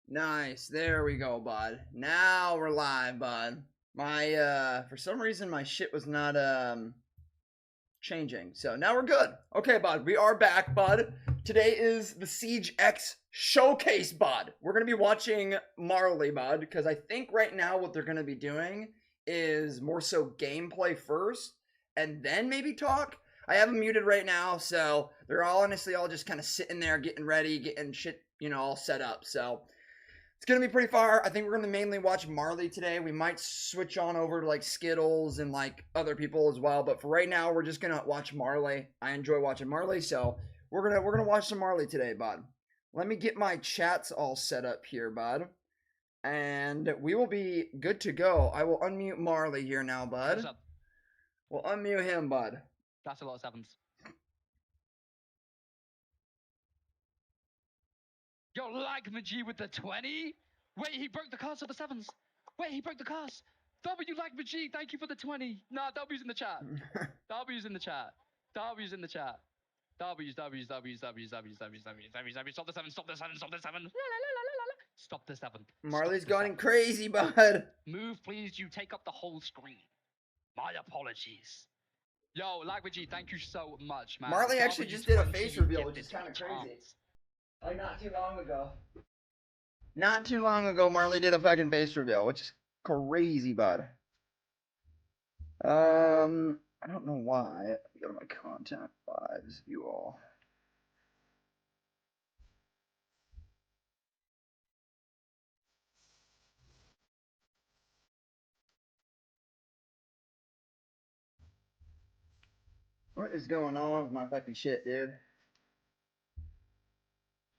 Nice. There we go, bud. Now we're live, bud. My for some reason my shit was not changing. So now we're good. Okay, bud. We are back, bud. Today is the Siege X showcase, bud. We're going to be watching Marley, bud, because I think right now what they're going to be doing is more so gameplay first and then maybe talk. I have them muted right now, so they're all honestly all just kind of sitting there getting ready, getting shit, all set up. So it's gonna be pretty far. I think we're gonna mainly watch Marley today. We might switch on over to like Skittles and like other people as well, but for right now, we're just gonna watch Marley. I enjoy watching Marley, so we're gonna watch some Marley today, bud. Let me get my chats all set up here, bud, and we will be good to go. I will unmute Marley here now, bud. What's up? We'll unmute him, bud. That's a lot of sevens. Yo, Lagmaji with the 20? Wait, he broke the cast of the sevens. Wait, he broke the cast. W Lagmaji, thank you for the 20. Nah, W's in the chat. W's in the chat. W's in the chat. W's. Stop the seven, stop the seven, stop the seven. La, la, la, la, la, la. Stop the seven. Marley's going crazy, bud. Move, please. You take up the whole screen. My apologies. Yo, Lagmaji, thank you so much, man. Marley actually just did a face reveal, which is kind of crazy. Like not too long ago. Not too long ago, Marley did a fucking face reveal, which is crazy, bud. I don't know why. Let me go to my contact lives, you all. What is going on with my fucking shit, dude?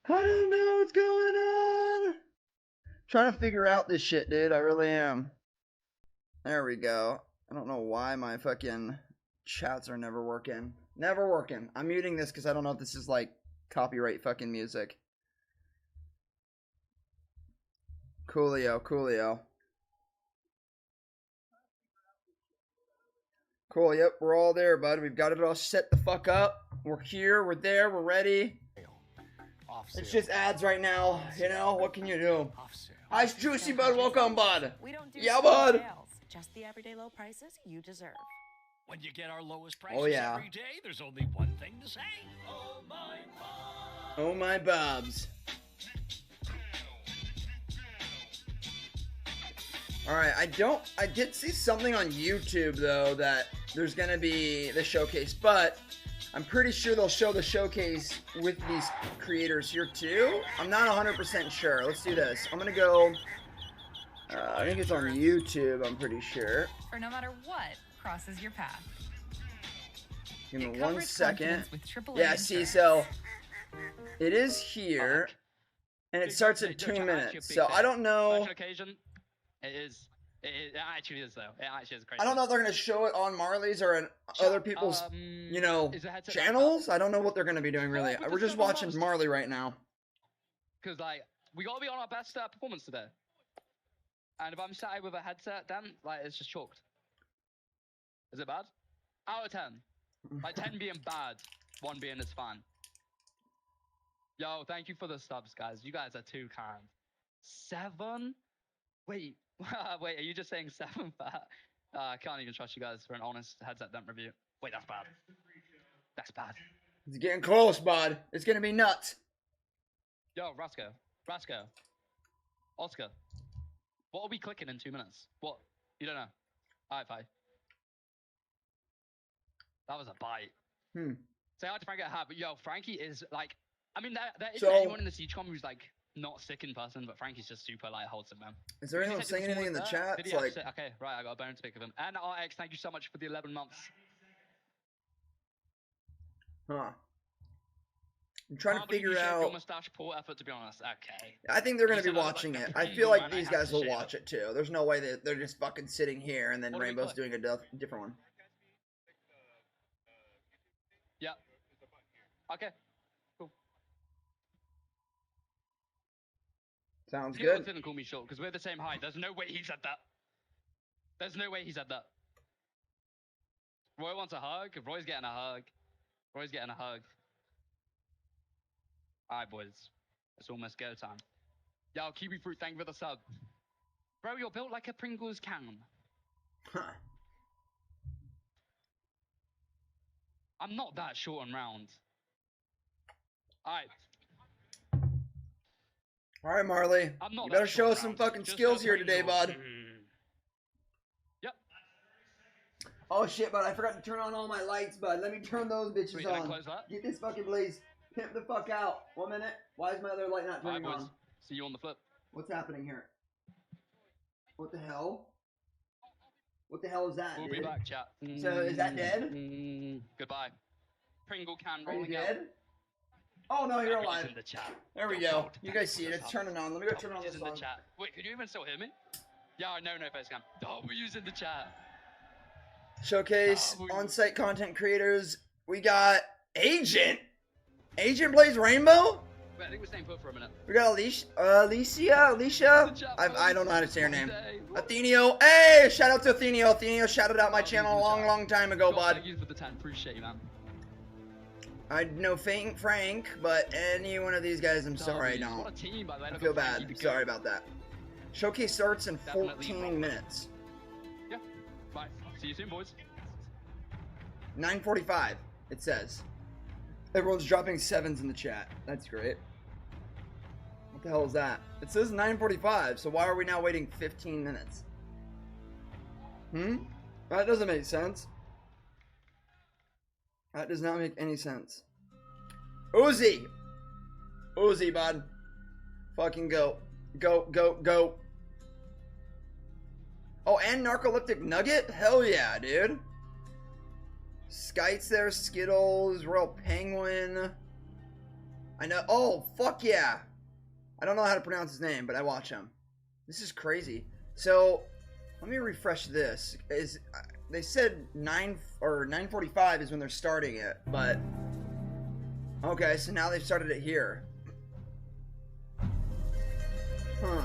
I don't know what's going on. I'm trying to figure out this shit, dude. I really am. There we go. I don't know why my fucking chats are never working. Never working. I'm muting this because I don't know if this is like copyright fucking music. Coolio. Cool, yep, we're all there, bud. We've got it all set the fuck up. We're here, we're there, we're ready. It's just ads right now, what can you do? Hi, Juicy, bud, welcome, bud. We don't do bud. sales, just the everyday low prices you deserve. When you get our lowest prices every day, there's only one thing to say. Oh my Bobs. Oh my Bobs. Alright, I did see something on YouTube though that there's gonna be the showcase, but I'm pretty sure they'll show the showcase with these creators here too. I'm not 100% sure. Let's do this. I'm gonna go, I think it's on YouTube, I'm pretty sure. For no matter what crosses your path. Give me 1 second. Yeah, see, so it is here, and it starts in 2 minutes. So I don't know. It actually is though. It actually is crazy. I don't know if they're gonna show it on Marley's or in other people's, channels. I don't know what they're gonna be doing really. We're just watching Marley right now. Cause like we gotta be on our best performance today. And if I'm sat with a headset, then like it's just chalked. Is it bad? Out of 10. Like 10 being bad, 1 being it's fine. Yo, thank you for the subs, guys. You guys are too kind. 7? Wait, wait, are you just saying 7 fat? I can't even trust you guys for an honest headset dump review. Wait, that's bad. That's bad. It's getting close, bud. It's gonna be nuts. Yo, Rasco, Oscar, what are we clicking in 2 minutes? What? You don't know? Alright, fine. That was a bite. Say hi to Frankie at but yo, Frankie is like, I mean, there isn't anyone in the Siege.com who's like not sick in person, but Frankie's just super like wholesome, man. Is there anyone saying anything in the chat? It's like, okay, right, I got a bone to pick with him. And RX, thank you so much for the 11 months. Huh. I'm trying to figure out. Your mustache, poor effort, to be honest. Okay. I think they're gonna be watching it. I feel like these guys will watch it too. There's no way that they're just fucking sitting here and then Rainbow's doing a different one. Yeah. Okay. Cool. Sounds good. Didn't call me short because we're the same height. There's no way he said that. There's no way he said that. Roy wants a hug. Roy's getting a hug. Roy's getting a hug. Alright, boys. It's almost go time. Yo, Kiwi Fruit, thank you for the sub. Bro, you're built like a Pringles can. Huh. I'm not that short and round. Alright. Alright, Marley. I'm not You that better show short us some round. fucking Just skills a here today, Pringles. bud. Yep. Oh shit, bud. I forgot to turn on all my lights, bud. Let me turn those bitches Sweet, can I on. close that? Get this fucking blaze. Pimp the fuck out. 1 minute. Why is my other light not Alright, turning boys. on? See you on the flip. What's happening here? What the hell? What the hell is that, We'll dude? be back, chat. So, is that dead? Goodbye. Pringle can Are you rolling out. dead? Oh no, you're W's alive. in the chat. There we go. You guys see it. It's turning on. Let me go turn on W's this in the song. chat. Wait, can you even still hear me? Yeah, no face cam. W's in the chat. Showcase Oh, we- on-site content creators. We got Agent. Agent plays Rainbow. Wait, I think we're staying put for a minute. We got Alicia. I don't know how to say her name. Athenio. Hey, shout out to Athenio. Athenio shouted out my channel a long time ago, bud. Thank you for the 10. Appreciate you, man. I know Frank, but any one of these guys, I'm sorry, I What a don't. team, by the way. I Look feel at Frank, bad. keep it Sorry going. about that. Showcase starts in Definitely 14 wrong. minutes. Yeah. Bye. See you soon, boys. 9:45. It says. Everyone's dropping sevens in the chat. That's great. What the hell is that? It says 9:45. So why are we now waiting 15 minutes? That doesn't make sense. That does not make any sense. Uzi, bud. Fucking go. Go. Oh, and Narcoleptic Nugget? Hell yeah, dude. Skite's there, Skittles, Royal Penguin. I know. Oh, fuck yeah. I don't know how to pronounce his name, but I watch him. This is crazy. So, let me refresh this. They said 9:45 is when they're starting it, but okay, so now they've started it here. Huh.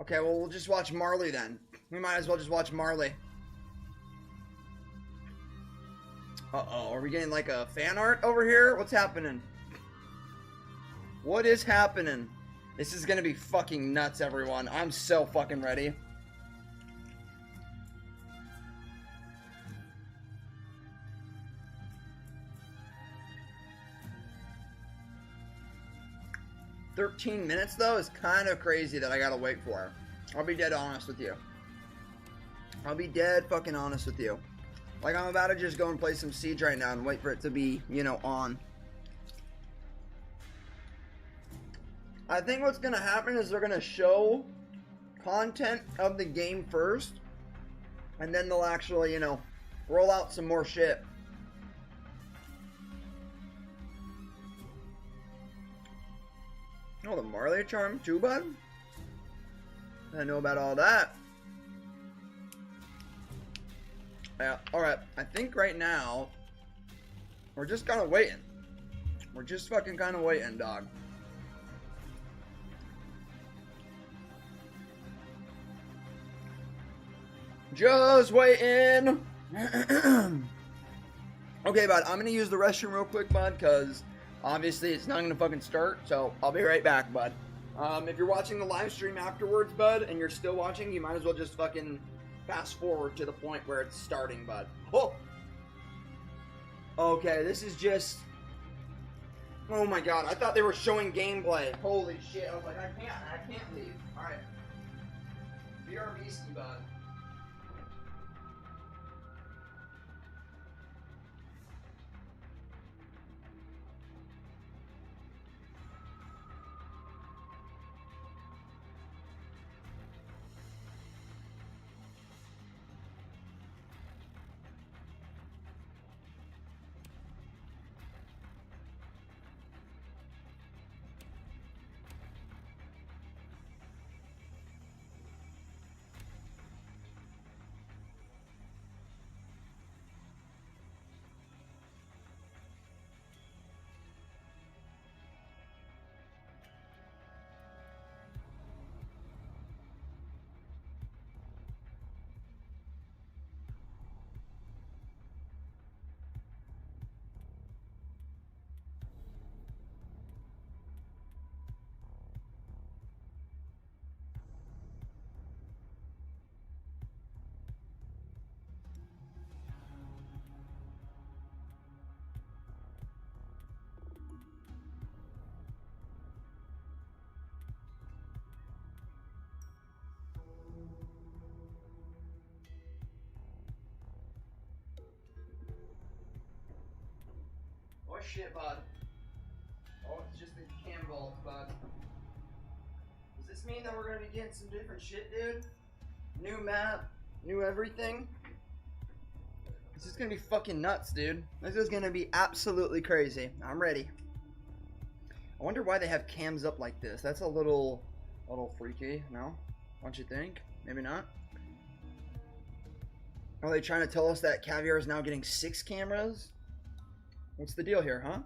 Okay, well, we'll just watch Marley then. We might as well just watch Marley. Uh-oh, are we getting like a fan art over here? What's happening? What is happening? This is gonna be fucking nuts, everyone. I'm so fucking ready. "13 minutes though is kind of crazy that I gotta wait for. I'll be dead honest with you. I'll be dead fucking honest with you. Like, I'm about to just go and play some Siege right now and wait for it to be, you know, on. I think what's gonna happen is they're gonna show content of the game first, and then they'll actually, you know, roll out some more shit. Oh, the Marley charm too, bud? I know about all that. Yeah, alright. I think right now, we're just kind of waiting. We're just fucking kind of waiting, dog. Just waiting. Okay, bud, I'm gonna use the restroom real quick, bud, because obviously it's not gonna fucking start, so I'll be right back, bud. If you're watching the live stream afterwards, bud, and you're still watching, you might as well just fucking fast forward to the point where it's starting, bud. Oh! Okay, this is just... Oh my god, I thought they were showing gameplay. Holy shit, I was like, I can't leave. Alright. BRBski, bud. shit, bud. Oh, it's just the cam vault, bud. Does this mean that we're gonna be getting some different shit, dude? New map, new everything? This is gonna be fucking nuts, dude. This is gonna be absolutely crazy. I'm ready. I wonder why they have cams up like this. That's a little freaky, no? Don't you think? Maybe not? Are they trying to tell us that Caviar is now getting 6 cameras? What's the deal here, huh?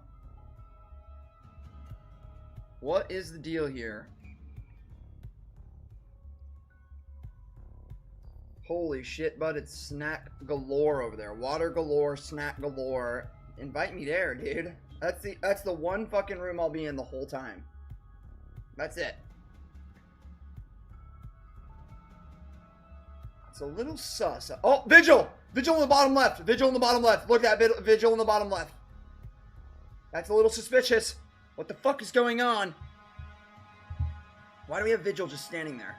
What is the deal here? Holy shit, bud, it's snack galore over there. Water galore, snack galore. Invite me there, dude. That's the one fucking room I'll be in the whole time. That's it. It's a little sus. Oh, Vigil! Vigil in the bottom left. Vigil in the bottom left. Look at that, Vigil in the bottom left. That's a little suspicious. What the fuck is going on? Why do we have Vigil just standing there?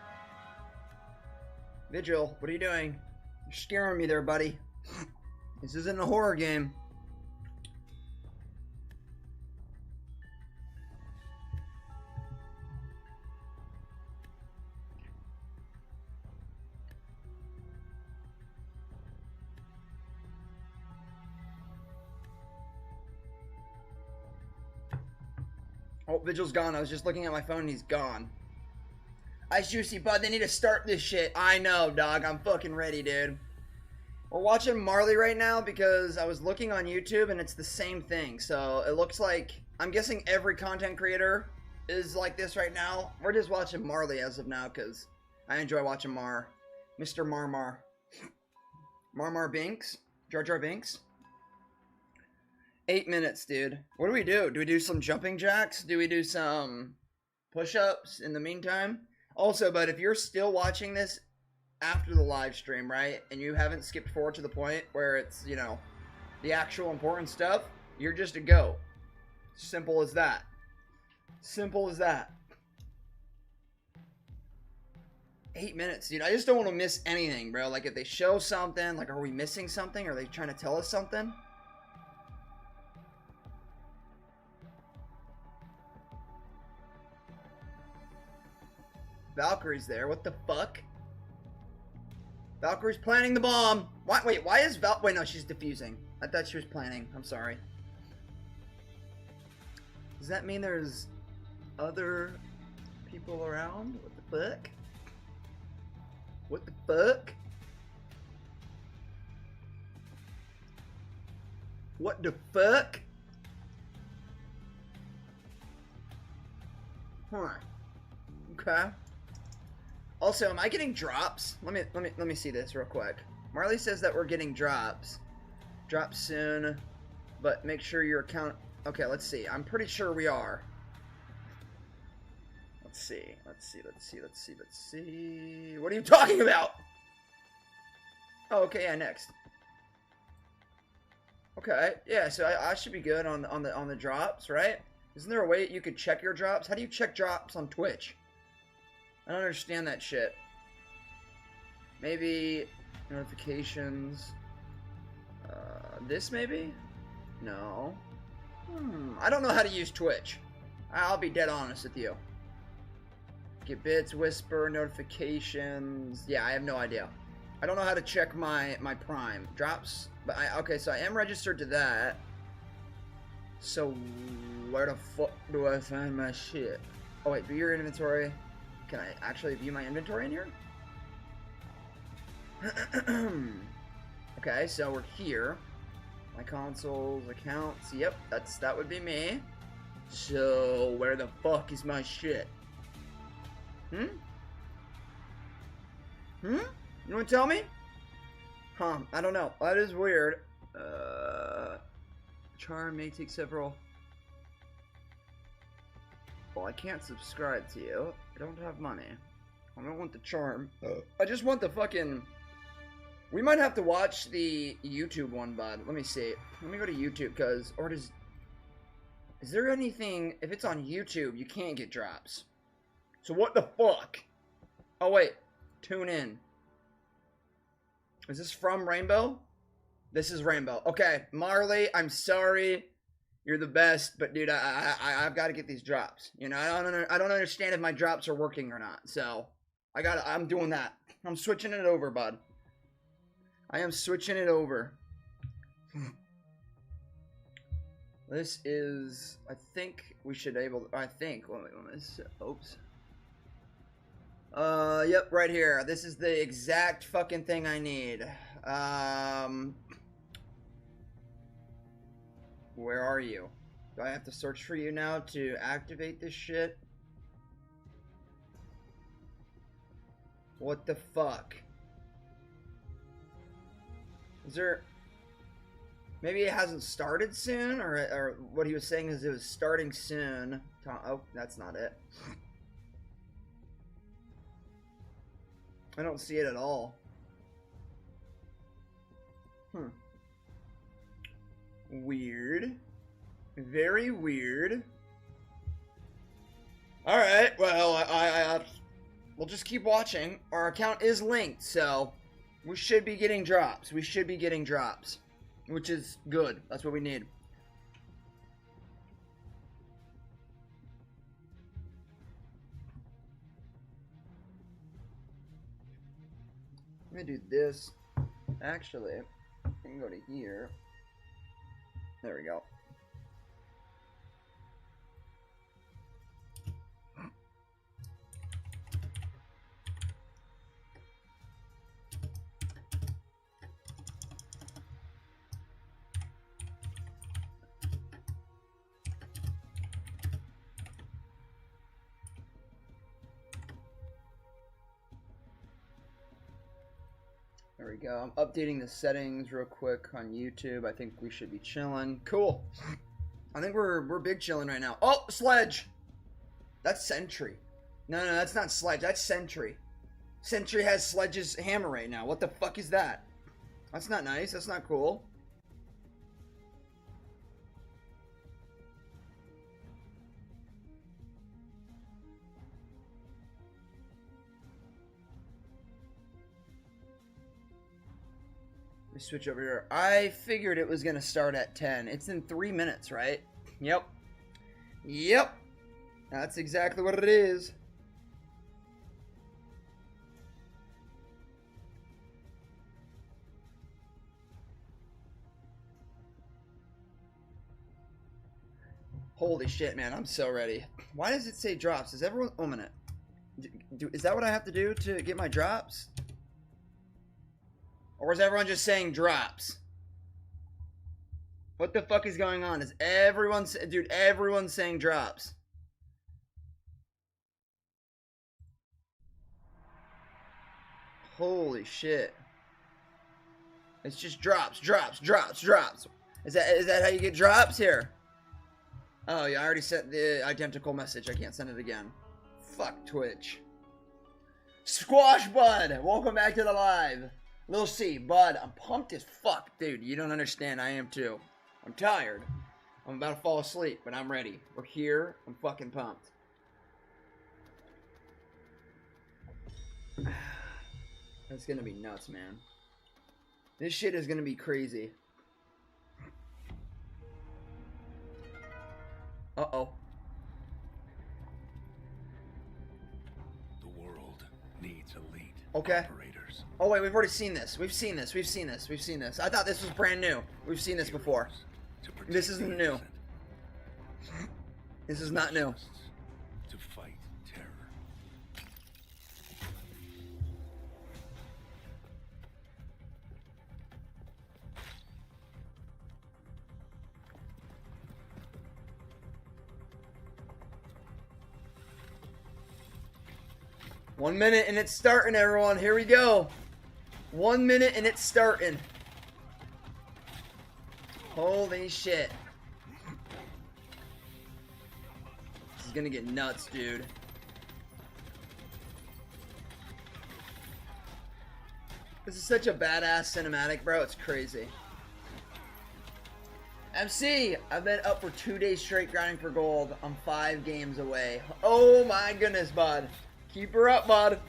Vigil, what are you doing? You're scaring me there, buddy. This isn't a horror game. Oh, Vigil's gone. I was just looking at my phone and he's gone. Ice Juicy, bud, they need to start this shit. I know, dog. I'm fucking ready, dude. We're watching Marley right now because I was looking on YouTube and it's the same thing. So it looks like, I'm guessing every content creator is like this right now. We're just watching Marley as of now because I enjoy watching Mr. Marmar. Marmar Binks? Jar Jar Binks? 8 minutes, dude. What do we do? Do we do some jumping jacks? Do we do some push-ups in the meantime? Also, but if you're still watching this after the live stream, right, and you haven't skipped forward to the point where it's, you know, the actual important stuff, you're just a go. Simple as that. Simple as that. 8 minutes, dude. I just don't want to miss anything, bro. Like, if they show something, like, are we missing something? Are they trying to tell us something? Valkyrie's there. What the fuck? Valkyrie's planting the bomb. Wait, why is wait, no, she's defusing. I thought she was planning. I'm sorry. Does that mean there's other people around? What the fuck? What the fuck? What the fuck? Huh. Okay. Also, am I getting drops? Let me see this real quick. Marley says that we're getting drops. Drops soon, but make sure your account. Okay, let's see. I'm pretty sure we are. Let's see. Let's see. What are you talking about? Oh, okay, yeah, next. Okay, yeah, so I should be good on the drops, right? Isn't there a way you could check your drops? How do you check drops on Twitch? I don't understand that shit. Maybe notifications. This maybe? No. I don't know how to use Twitch. I'll be dead honest with you. Get bits, whisper, notifications. Yeah, I have no idea. I don't know how to check my Prime drops. But okay, so I am registered to that. So where the fuck do I find my shit? Oh wait, view your inventory. Can I actually view my inventory in here? Okay, so we're here. My consoles, accounts. Yep, that would be me. So where the fuck is my shit? You wanna tell me? Huh, I don't know. That is weird. Charm may take several. Well, I can't subscribe to you. I don't have money. I don't want the charm. I just want the fucking. We might have to watch the YouTube one, bud. Let me see. Let me go to YouTube, cause or does. Is there anything? If it's on YouTube, you can't get drops. So what the fuck? Oh wait, tune in. Is this from Rainbow? This is Rainbow. Okay, Marley, I'm sorry. You're the best, but dude, I've got to get these drops. You know, I don't understand if my drops are working or not. So I'm doing that. I'm switching it over, bud. I am switching it over. This is, I think we should able. I think. Oops. Yep, right here. This is the exact fucking thing I need. Where are you? Do I have to search for you now to activate this shit? What the fuck? Is there... Maybe it hasn't started soon? Or what he was saying is it was starting soon. Oh, that's not it. I don't see it at all. Weird. Very weird. Alright, well, we'll just keep watching. Our account is linked, so we should be getting drops. We should be getting drops. Which is good. That's what we need. Let me do this. Actually, I can go to here. There we go. There we go. I'm updating the settings real quick on YouTube. I think we should be chilling. Cool. I think we're big chilling right now. Oh, Sledge! That's Sentry. No, that's not Sledge. That's Sentry. Sentry has Sledge's hammer right now. What the fuck is that? That's not nice. That's not cool. Let me switch over here. I figured it was going to start at 10. It's in 3 minutes, right? Yep. Yep. That's exactly what it is. Holy shit, man. I'm so ready. Why does it say drops? Is everyone... Oh, a minute. Is that what I have to do to get my drops? Or is everyone just saying drops? What the fuck is going on? Is everyone... Dude, everyone's saying drops. Holy shit. It's just drops, drops, drops, drops. Is that how you get drops here? Oh, yeah, I already sent the identical message. I can't send it again. Fuck Twitch. Squash Bud, welcome back to the live. Lil C, Bud, I'm pumped as fuck. Dude, you don't understand. I am too. I'm tired. I'm about to fall asleep, but I'm ready. We're here. I'm fucking pumped. That's gonna be nuts, man. This shit is gonna be crazy. Uh-oh. The world needs elite Okay. operators. Oh wait, we've already seen this. We've seen this. We've seen this. We've seen this. I thought this was brand new. We've seen this before. This isn't new. This is not new. To fight terror. One minute and it's starting, everyone. Here we go. 1 minute and it's starting. Holy shit. This is gonna get nuts, dude. This is such a badass cinematic, bro. It's crazy. MC, I've been up for 2 days straight grinding for gold. I'm 5 games away. Oh my goodness, bud. Keep her up, bud.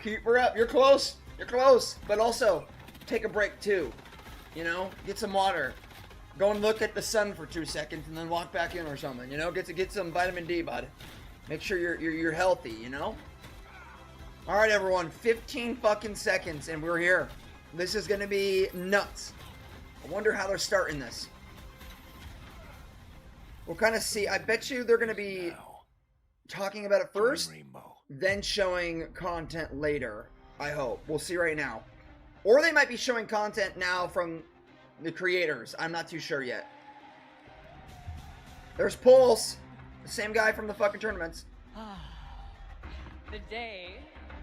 Keep her up. You're close. You're close. But also, take a break too. You know? Get some water. Go and look at the sun for 2 seconds and then walk back in or something. You know, get some vitamin D, bud. Make sure you're healthy. You know. All right, everyone. 15 fucking seconds and we're here. This is gonna be nuts. I wonder how they're starting this. We'll kind of see. I bet you they're gonna be talking about it first, then showing content later. I hope. We'll see right now. Or they might be showing content now from the creators. I'm not too sure yet. There's Pulse. The same guy from the fucking tournaments. The day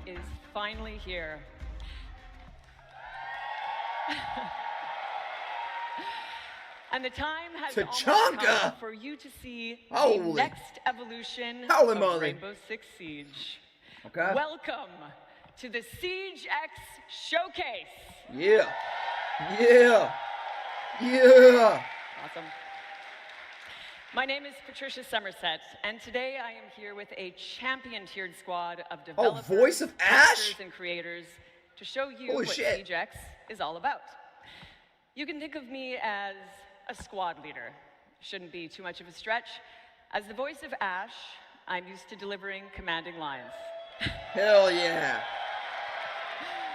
is finally here. And the time has almost come for you to see the next evolution of Rainbow Six Siege. Okay. Welcome to the Siege X Showcase. Yeah. Yeah. Yeah. Awesome. My name is Patricia Somerset, and today I am here with a champion-tiered squad of developers, Voice of Ash? testers, and creators to show you what Siege X is all about. You can think of me as a squad leader. Shouldn't be too much of a stretch. As the voice of Ash, I'm used to delivering commanding lines. Hell yeah.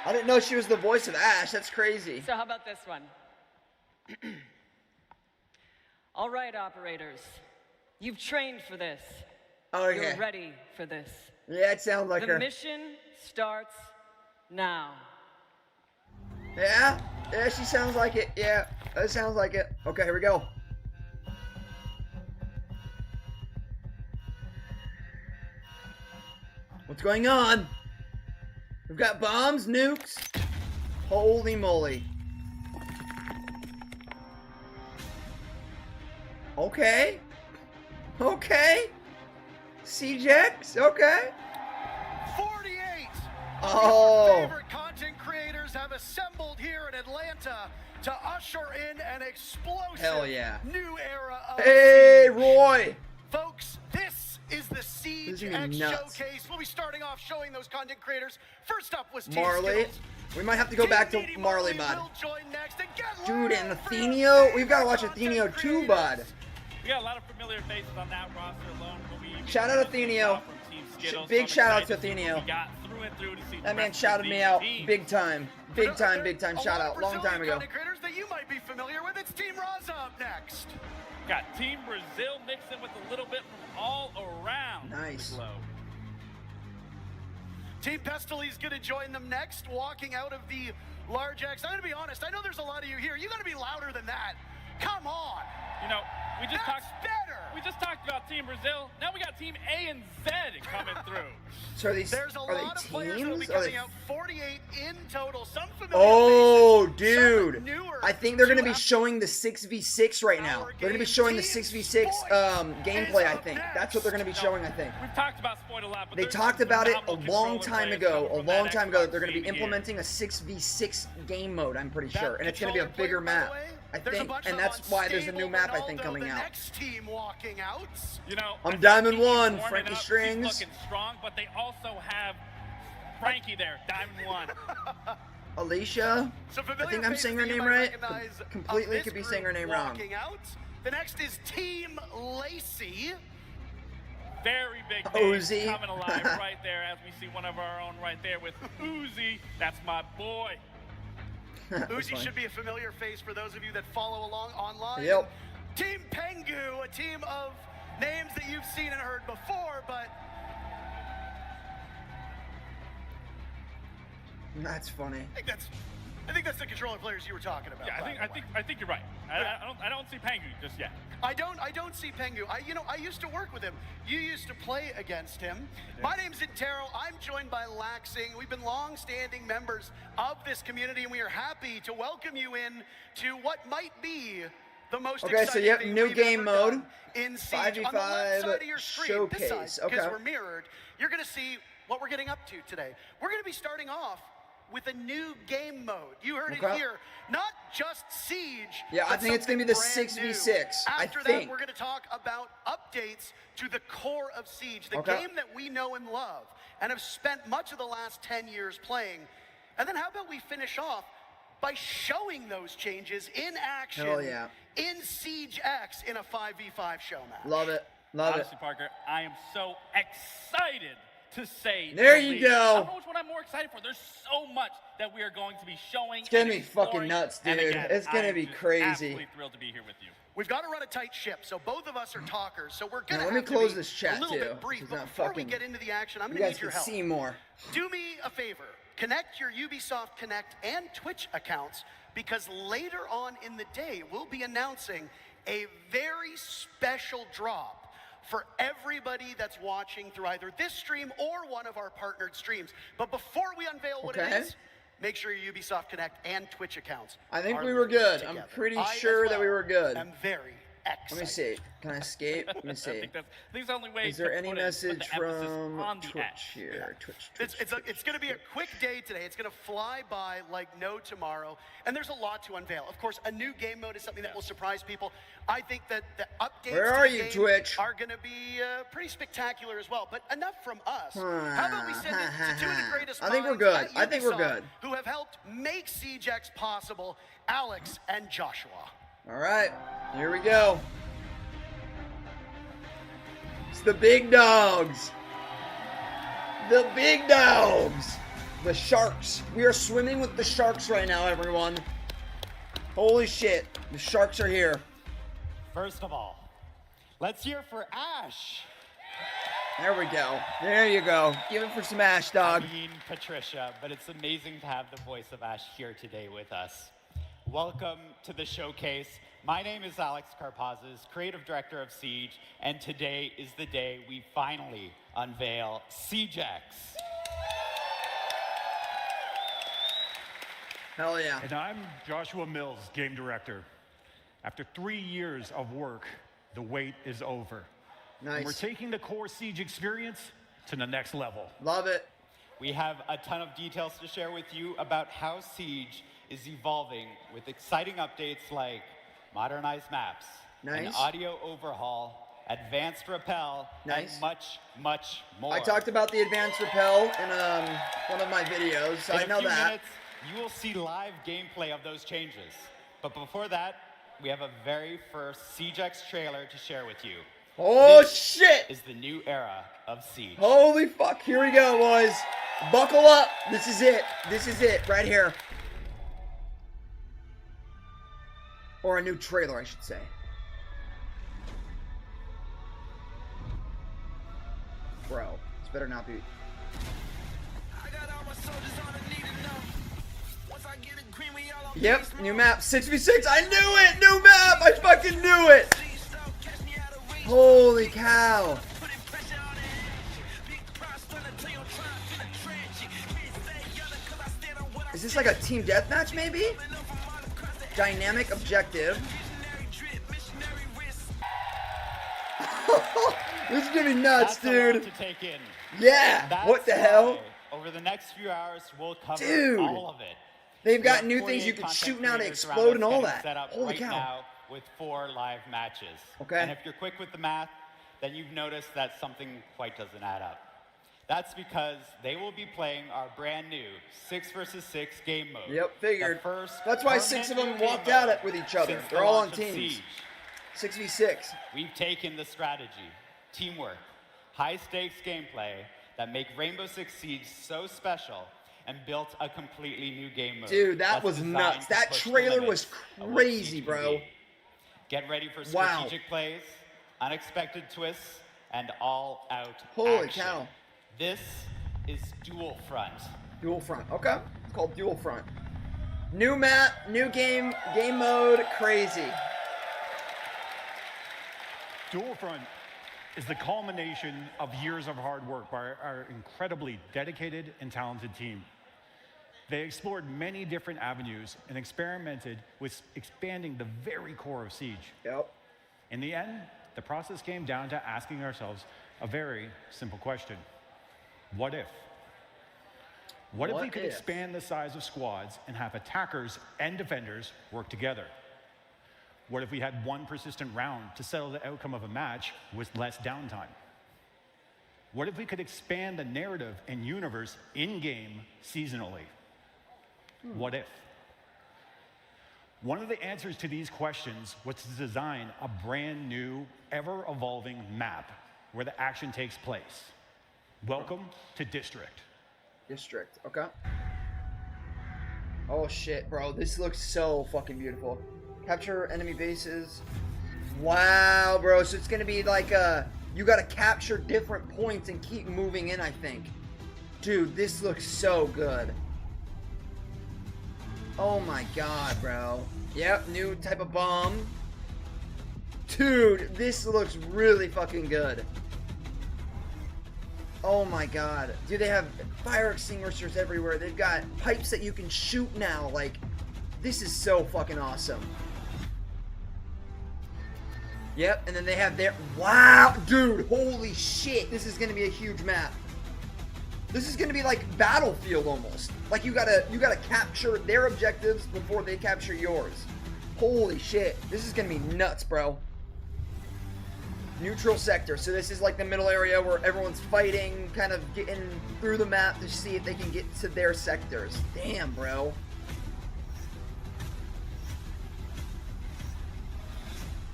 I didn't know she was the voice of Ash. That's crazy. So how about this one? All right, operators. You've trained for this. Okay. You're ready for this. Yeah, it sounds like her. The mission starts now. Yeah? Yeah, she sounds like it. Yeah, that sounds like it. Okay, here we go. What's going on? We've got bombs, nukes. Holy moly. Okay. Okay. Siege X, okay. 48 favorite content creators have assembled here in Atlanta to usher in an explosive new era of Hey, Siege. Roy. Folks, this is the Siege X Showcase. We'll be starting off showing those content creators. First up was Team Marley. Skills. We might have to go back to Marley, bud. Will join next and get Dude, and loud for Atheniel. We've got to watch content Atheniel too, creators. bud. We got a lot of familiar faces on that roster alone. Shout out Atheniel. Big shout out to Atheniel. That man shouted me out big time. Big time, big time shout out. Long time ago. Creators that you might be familiar with. It's Team Raza up next. Got Team Brazil mixed in with a little bit from all around. Nice. The globe. Team Pestely's gonna join them next, walking out of the Large X. I'm gonna be honest, I know there's a lot of you here. You gotta be louder than that. Come on. You know, we just That's better. We just talked about Team Brazil. Now we got Team A and Z coming through. So are these There's a lot of players that will be teams? coming out. 48 in total. Some familiar Oh, faces, dude. some newer I think they're going to be to showing the 6v6 right now. They're going to be showing the 6v6 gameplay, I think. That's what they're going to be showing, I think. We've talked about Spoiled a lot, but They talked about it a long time ago. A long time ago that they're going to be implementing a 6v6 game mode, I'm pretty sure. And it's going to be a bigger map, I think. And that's why there's a new map, I think, coming out. Next team walking out. You know, I'm Diamond Frankie's One, warming Frankie up. Strings. He's looking strong, but they also have Frankie there, Diamond One. Alicia. So I think I'm saying her name right. Completely could be saying her name wrong. Out. The next is Team Lacey. Very big Uzi. name coming alive right there as we see one of our own right there with Uzi. That's my boy. Uzi should be a familiar face for those of you that follow along online. Yep. Team Pengu, a team of names that you've seen and heard before, but That's funny. I think that's the controller players you were talking about. Yeah, I think you're right. I don't see Pengu just yet. I don't see Pengu. I used to work with him. You used to play against him. Yeah. My name's Intero. I'm joined by Laxing. We've been long-standing members of this community, and we are happy to welcome you in to what might be the most exciting so you have thing new we've game ever mode, done in Siege. 5v5 On the left side of your screen, showcase. this side, because we're mirrored, you're going to see what we're getting up to today. We're going to be starting off with a new game mode. You heard it here. Not just Siege. Yeah, I think it's going to be the 6v6. After that, we're going to talk about updates to the core of Siege, the game that we know and love and have spent much of the last 10 years playing. And then how about we finish off by showing those changes in action in Siege X in a 5v5 show match. Love it. Love Honestly, it. Parker, I am so excited to say. There you go. I don't know which one I'm more excited for. There's so much that we are going to be showing. It's gonna and be fucking exploring. nuts, And dude. again, It's gonna I'm be just crazy. Absolutely thrilled to be here with you. We've got to run a tight ship, so both of us are talkers. So we're gonna Now, let have me to close be this chat a little too. bit brief. It's But not before we fucking- get into the action, I'm You gonna guys need your can help. see more. Do me a favor. Connect your Ubisoft Connect and Twitch accounts, because later on in the day, we'll be announcing a very special drop for everybody that's watching through either this stream or one of our partnered streams. But before we unveil what it Okay. is, make sure your Ubisoft Connect and Twitch accounts I think are we were linked good. together. I'm pretty I, as sure that we well, were good. am very excited. Let me see. Can I escape? Let me I see. think that's the only way. Is there to any put it, message put the emphasis from on the Twitch X. here? Twitch. It's going to be a quick day today. It's going to fly by like no tomorrow. And there's a lot to unveil. Of course, a new game mode is something that will surprise people. I think that the updates Where to are the you, game Twitch? are going to be pretty spectacular as well. But enough from us. How about we send it to two of the greatest I think we're minds good. at I think we're Ubisoft good. who have helped make Siege X possible, Alex and Joshua. All right. Here we go. It's the big dogs. The big dogs. The sharks. We are swimming with the sharks right now, everyone. Holy shit. The sharks are here. First of all, let's hear for Ash. There we go. There you go. Give it for some Ash, dog. I mean Patricia, but it's amazing to have the voice of Ash here today with us. Welcome to the showcase. My name is Alex Karpazis, creative director of Siege, and today is the day we finally unveil Siege X. Hell yeah. And I'm Joshua Mills, game director. After 3 years of work, the wait is over. And we're Nice. taking the core Siege experience to the next level. Love it. We have a ton of details to share with you about how Siege is evolving with exciting updates like modernized maps, an Nice. audio overhaul, advanced rappel, Nice. and much, much more. I talked about the advanced rappel in one of my videos, so In I know a few that. minutes, you will see live gameplay of those changes. But before that, we have a very first Siege X trailer to share with you. Oh This shit! is the new era of Siege. Holy fuck, here we go, boys. Buckle up. This is it. This is it, right here. Or a new trailer, I should say. Bro, this better not be. Yep, new map, 6v6. I knew it! New map! I fucking knew it! Holy cow. Is this like a team deathmatch, maybe? Dynamic objective. This is gonna be nuts, That's a lot dude. to take in. Yeah, That's what the hell? why over the next few hours, we'll cover Dude. all of it. They've got We new have things you 48 can content shoot now to creators around explode us and all getting that. Set up Holy right cow. now with 4 live matches. Okay. And if you're quick with the math, then you've noticed that something quite doesn't add up. That's because they will be playing our brand new 6 vs 6 game mode. Yep, figured. The first That's why 6 of them permanent new walked game out mode with each other. since They're the all on launch of teams. Siege. 6v6. We've taken the strategy, teamwork, high-stakes gameplay that make Rainbow Six Siege so special and built a completely new game mode. Dude, that that's was designed nuts. to That push the trailer limits was of what crazy, Siege can bro. be. Get ready for Wow. strategic plays, unexpected twists, and all-out Holy action. cow. This is Dual Front. Dual Front. Okay. It's called Dual Front. New map, new game mode, crazy. Dual Front is the culmination of years of hard work by our incredibly dedicated and talented team. They explored many different avenues and experimented with expanding the very core of Siege. Yep. In the end, the process came down to asking ourselves a very simple question. What if? What if we could expand the size of squads and have attackers and defenders work together? What if we had one persistent round to settle the outcome of a match with less downtime? What if we could expand the narrative and universe in-game seasonally? What if? One of the answers to these questions was to design a brand new, ever-evolving map where the action takes place. Welcome to District. District, okay. Oh shit, bro, this looks so fucking beautiful. Capture enemy bases. Wow, bro, so it's gonna be like you gotta capture different points and keep moving in, I think. Dude, this looks so good. Oh my god, bro. Yep, new type of bomb. Dude, this looks really fucking good. Oh my god. Dude, they have fire extinguishers everywhere. They've got pipes that you can shoot now. Like, this is so fucking awesome. Yep, and then they have their... Wow, dude, holy shit. This is going to be a huge map. This is going to be like Battlefield almost. Like, you gotta capture their objectives before they capture yours. Holy shit. This is going to be nuts, bro. Neutral sector. So this is like the middle area where everyone's fighting, kind of getting through the map to see if they can get to their sectors. Damn, bro.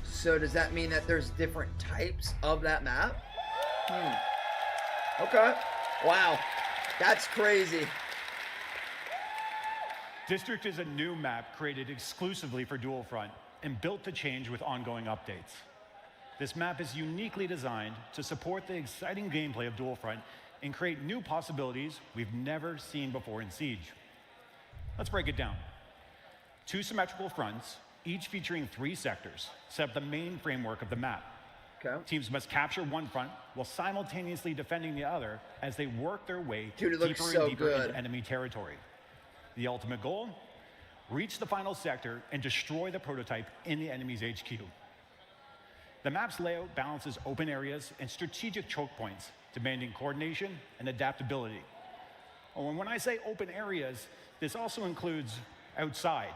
So does that mean that there's different types of that map? Okay. Wow. That's crazy. District is a new map created exclusively for Dual Front and built to change with ongoing updates. This map is uniquely designed to support the exciting gameplay of Dual Front and create new possibilities we've never seen before in Siege. Let's break it down. 2 symmetrical fronts, each featuring 3 sectors, set up the main framework of the map. Okay. Teams must capture one front while simultaneously defending the other as they work their way Dude, it looks deeper so and deeper good. into enemy territory. The ultimate goal? Reach the final sector and destroy the prototype in the enemy's HQ. The map's layout balances open areas and strategic choke points, demanding coordination and adaptability. Oh, and when I say open areas, this also includes outside.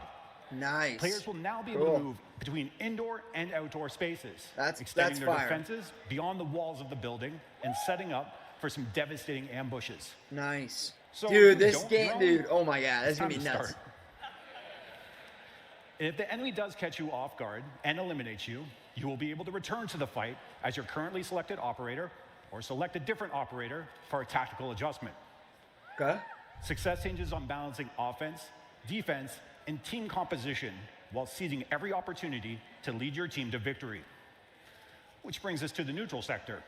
Nice. Players will now be able to move between indoor and outdoor spaces, extending their defenses beyond the walls of the building and setting up for some devastating ambushes. Nice. So, dude, this game, dude, oh my god, that's gonna be nuts. If the enemy does catch you off guard and eliminates you, you will be able to return to the fight as your currently selected operator or select a different operator for a tactical adjustment. Okay. Success hinges on balancing offense, defense, and team composition while seizing every opportunity to lead your team to victory. Which brings us to the neutral sector,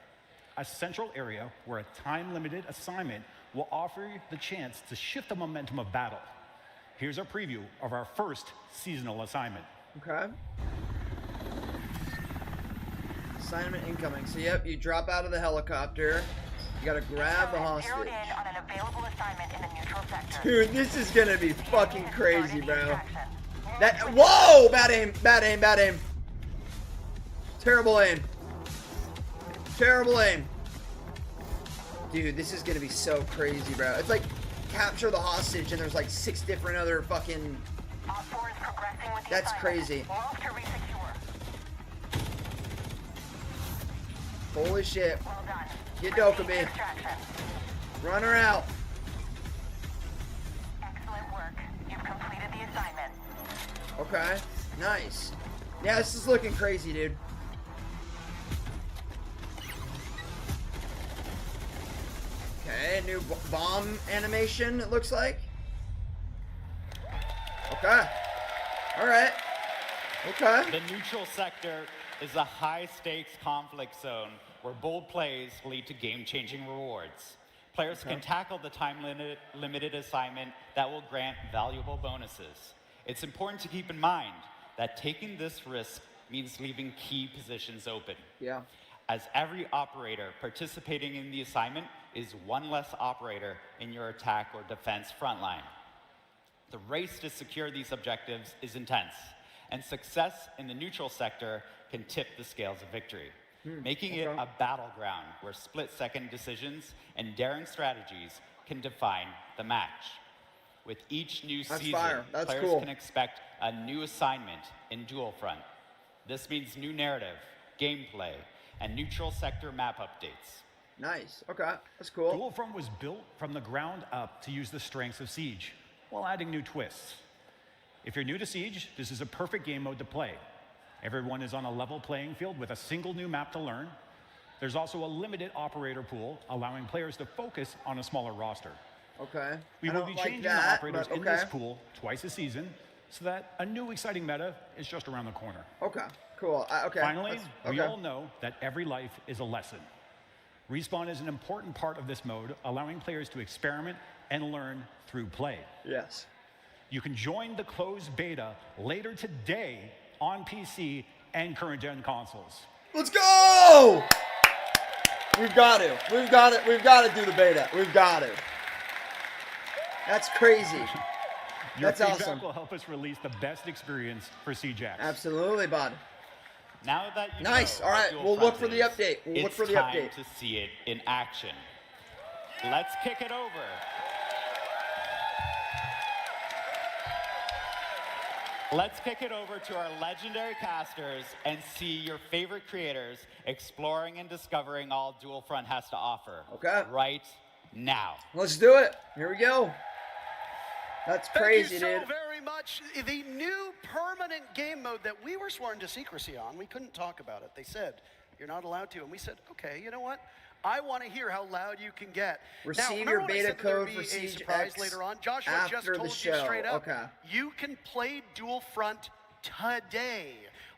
a central area where a time-limited assignment will offer you the chance to shift the momentum of battle. Here's a preview of our first seasonal assignment. Okay. Assignment incoming. So yep, you drop out of the helicopter. You gotta grab the hostage. Zeroed in on an available assignment in the neutral sector. Dude, this is gonna be fucking crazy, bro. That whoa! Bad aim, bad aim, bad aim. Terrible aim. Terrible aim. Dude, this is gonna be so crazy, bro. It's like capture the hostage and there's like 6 different other fucking... That's crazy. Holy shit. Well done. Get Dokkaebi. Run her out. Excellent work. You've completed the assignment. Okay. Nice. Yeah, this is looking crazy, dude. Okay, new bomb animation, it looks like. Okay. Alright. Okay. The neutral sector is a high-stakes conflict zone where bold plays lead to game-changing rewards. Players can tackle the time-limited assignment that will grant valuable bonuses. It's important to keep in mind that taking this risk means leaving key positions open. Yeah. As every operator participating in the assignment is one less operator in your attack or defense frontline. The race to secure these objectives is intense, and success in the neutral sector can tip the scales of victory, making it a battleground where split-second decisions and daring strategies can define the match. With each new season, players can expect a new assignment in Dual Front. This means new narrative, gameplay, and neutral sector map updates. Nice. Okay, that's cool. Dual Front was built from the ground up to use the strengths of Siege, while adding new twists. If you're new to Siege, this is a perfect game mode to play. Everyone is on a level playing field with a single new map to learn. There's also a limited operator pool, allowing players to focus on a smaller roster. Okay. We will be changing the operators in this pool twice a season, so that a new exciting meta is just around the corner. Okay, cool. Okay. Finally, we all know that every life is a lesson. Respawn is an important part of this mode, allowing players to experiment and learn through play. Yes. You can join the closed beta later today on PC and current-gen consoles. Let's go! We've got to. We've got to do the beta. We've got to. That's crazy. Your That's feedback awesome. will help us release the best experience for Siege X. Absolutely, bud. Now that you nice. know All right, what we'll Dual look for Front the is, update. We'll look for the update. It's time to see it in action. Let's kick it over. Let's kick it over to our legendary casters and see your favorite creators exploring and discovering all Dual Front has to offer. Okay. Right now. Let's do it. Here we go. That's crazy, Thank you dude. so very much. The new permanent game mode that we were sworn to secrecy on, we couldn't talk about it. They said, you're not allowed to. And we said, okay, you know what? I want to hear how loud you can get. Receive now, your when I beta said that there would code be for a Siege surprise X later on, Joshua just after the told show. you straight up, Okay. you can play Dual Front today.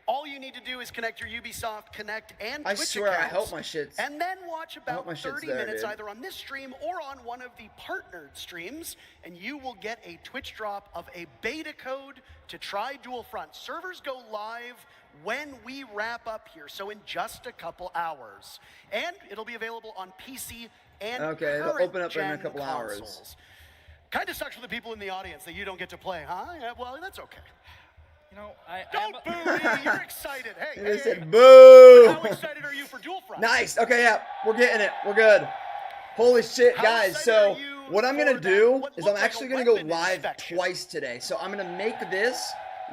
All you need to do is connect your Ubisoft Connect and I Twitch swear, I accounts, hope my shit's. and then watch about my shit's 30 there, minutes dude. either on this stream or on one of the partnered streams, and you will get a Twitch drop of a beta code to try Dual Front. Servers go live when we wrap up here, so in just a couple hours. And it'll be available on PC and Okay, it'll current open up in a gen couple consoles. hours. Kind of sucks for the people in the audience that you don't get to play, huh? Yeah, well, that's okay. You know, Don't boo me. You're excited. Hey, They hey, said hey. boo. How excited are you for Dual Front? Nice. Okay, yeah, we're getting it. We're good. Holy shit, How guys. excited So are you what I'm gonna for do what is looked I'm like actually a gonna go weapon live inspection? twice today. So I'm gonna make this.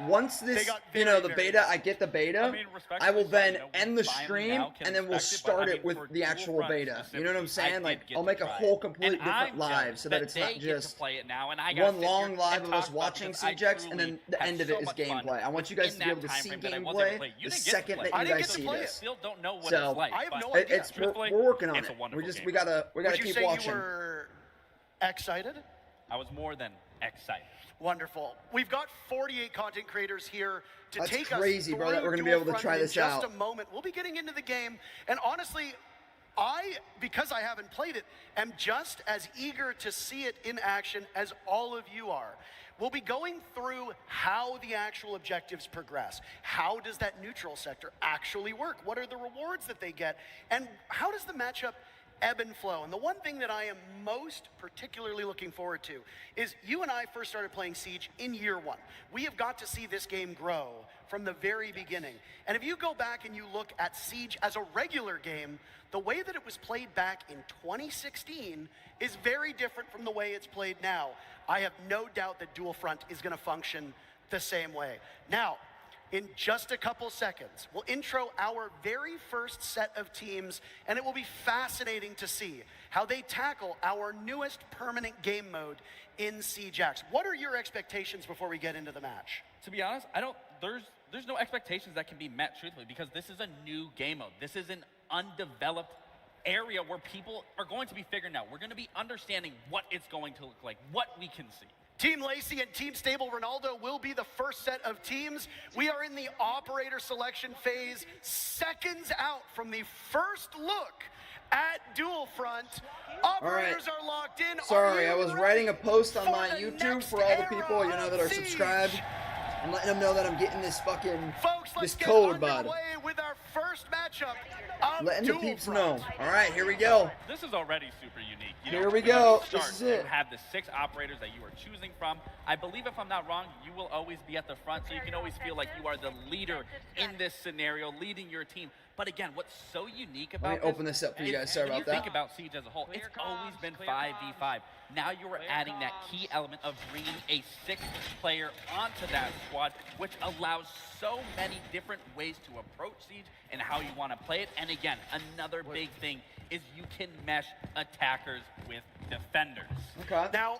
Once this, got you very, know, the very beta, nice. I get the beta, I mean, respectfully, I will then you know, we end the finally stream now can and then we'll inspect it, but start I it mean, with for the Dual actual Front beta. You know what I'm specifically, I saying? Like, did get I'll to make a try whole it. completely And different I'm live jealous so that it's they not get just to play it now, and I gotta one sit long here live and of talk us about watching because I Siege X and truly then the had end of so it is much fun gameplay. I want you guys to within be able to that see time frame that I was able to gameplay play. You the didn't get to second play that it. you I didn't guys get to see play it. this. Still don't know what So, it's like. I have but no idea. It's truthfully, we're working on it's it. a wonderful game. We gotta Would you keep say watching. you were excited? I was more than excited. Wonderful. We've got 48 content creators here to That's take crazy, us bro, through that we're gonna be Dual able to Front try in this just out. a moment. We'll be getting into the game, and honestly, because I haven't played it, am just as eager to see it in action as all of you are. We'll be going through how the actual objectives progress. How does that neutral sector actually work? What are the rewards that they get? And how does the matchup ebb and flow? And the one thing that I am most particularly looking forward to is you and I first started playing Siege in year one. We have got to see this game grow from the very beginning. And if you go back and you look at Siege as a regular game, the way that it was played back in 2016 is very different from the way it's played now. I have no doubt that Dual Front is going to function the same way. Now, in just a couple seconds, we'll intro our very first set of teams, and it will be fascinating to see how they tackle our newest permanent game mode in Siege X. What are your expectations before we get into the match? To be honest, there's no expectations that can be met truthfully because this is a new game mode. This is an undeveloped area where people are going to be figuring out. We're going to be understanding what it's going to look like, what we can see. Team Lacey and Team Stable Ronaldo will be the first set of teams. We are in the operator selection phase, seconds out from the first look at Dual Front. Operators are locked in. Sorry, Are I you was ready writing a post on for my the YouTube next for all the era people, you know, that are of Siege? subscribed. I'm letting them know that I'm getting this fucking Folks, let's this get code, bud. underway with our first matchup of Letting the Dual peeps Front. know. All right, here we go. This is already super unique. You Here know, we when you go. start, This is it. You have the 6 operators that you are choosing from. I believe if I'm not wrong, you will always be at the front, so you can always feel like you are the leader in this scenario, leading your team. But again, what's so unique about Let me open this up for you guys. Sorry when about you that. think about Siege as a whole, it's always been 5v5. Now you are adding that key element of bringing a 6th player onto that squad, which allows so many different ways to approach Siege and how you want to play it. And again, another big thing is you can mesh attackers with defenders. Okay. Now,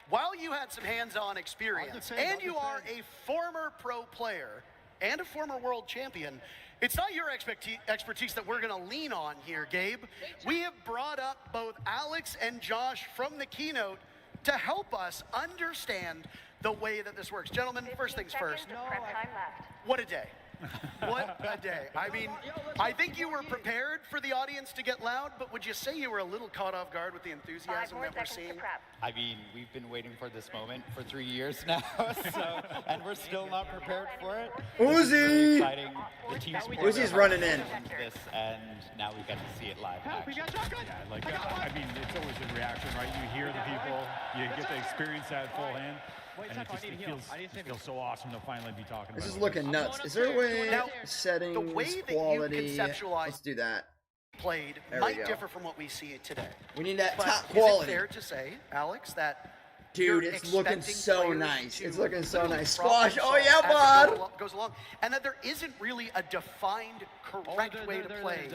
while you had some hands-on experience, and you are a former pro player and a former world champion, it's not your expertise that we're going to lean on here, Gabe. We have brought up both Alex and Josh from the keynote to help us understand the way that this works. Gentlemen, first things first. What a day. What a day. I mean, I think you were prepared for the audience to get loud, but would you say you were a little caught off guard with the enthusiasm that we're seeing? I mean, we've been waiting for this moment for 3 years now, and we're still not prepared for it. Uzi! Exciting. The team Uzi's running in. This, and now we get to see it live. I mean, it's always a reaction, right? You hear the people, you get to experience that full hand. And it feels so awesome to finally be talking about it. This is looking nuts. Is there a way, now, settings, the way quality, that you conceptualize let's do that. Played might differ from what we see today. We need that but top quality. Is it fair to say, Alex, that dude, it's looking so nice. It's looking so nice. Squash. Oh as yeah, bud. goes along, and that there isn't really a defined correct way to play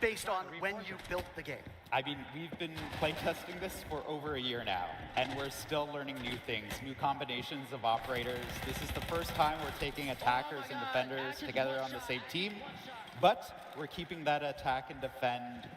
based on when you built the game. I mean, we've been playtesting this for over a year now, and we're still learning new things, new combinations of operators. This is the first time we're taking attackers and defenders together on the same team, but we're keeping that attack and defend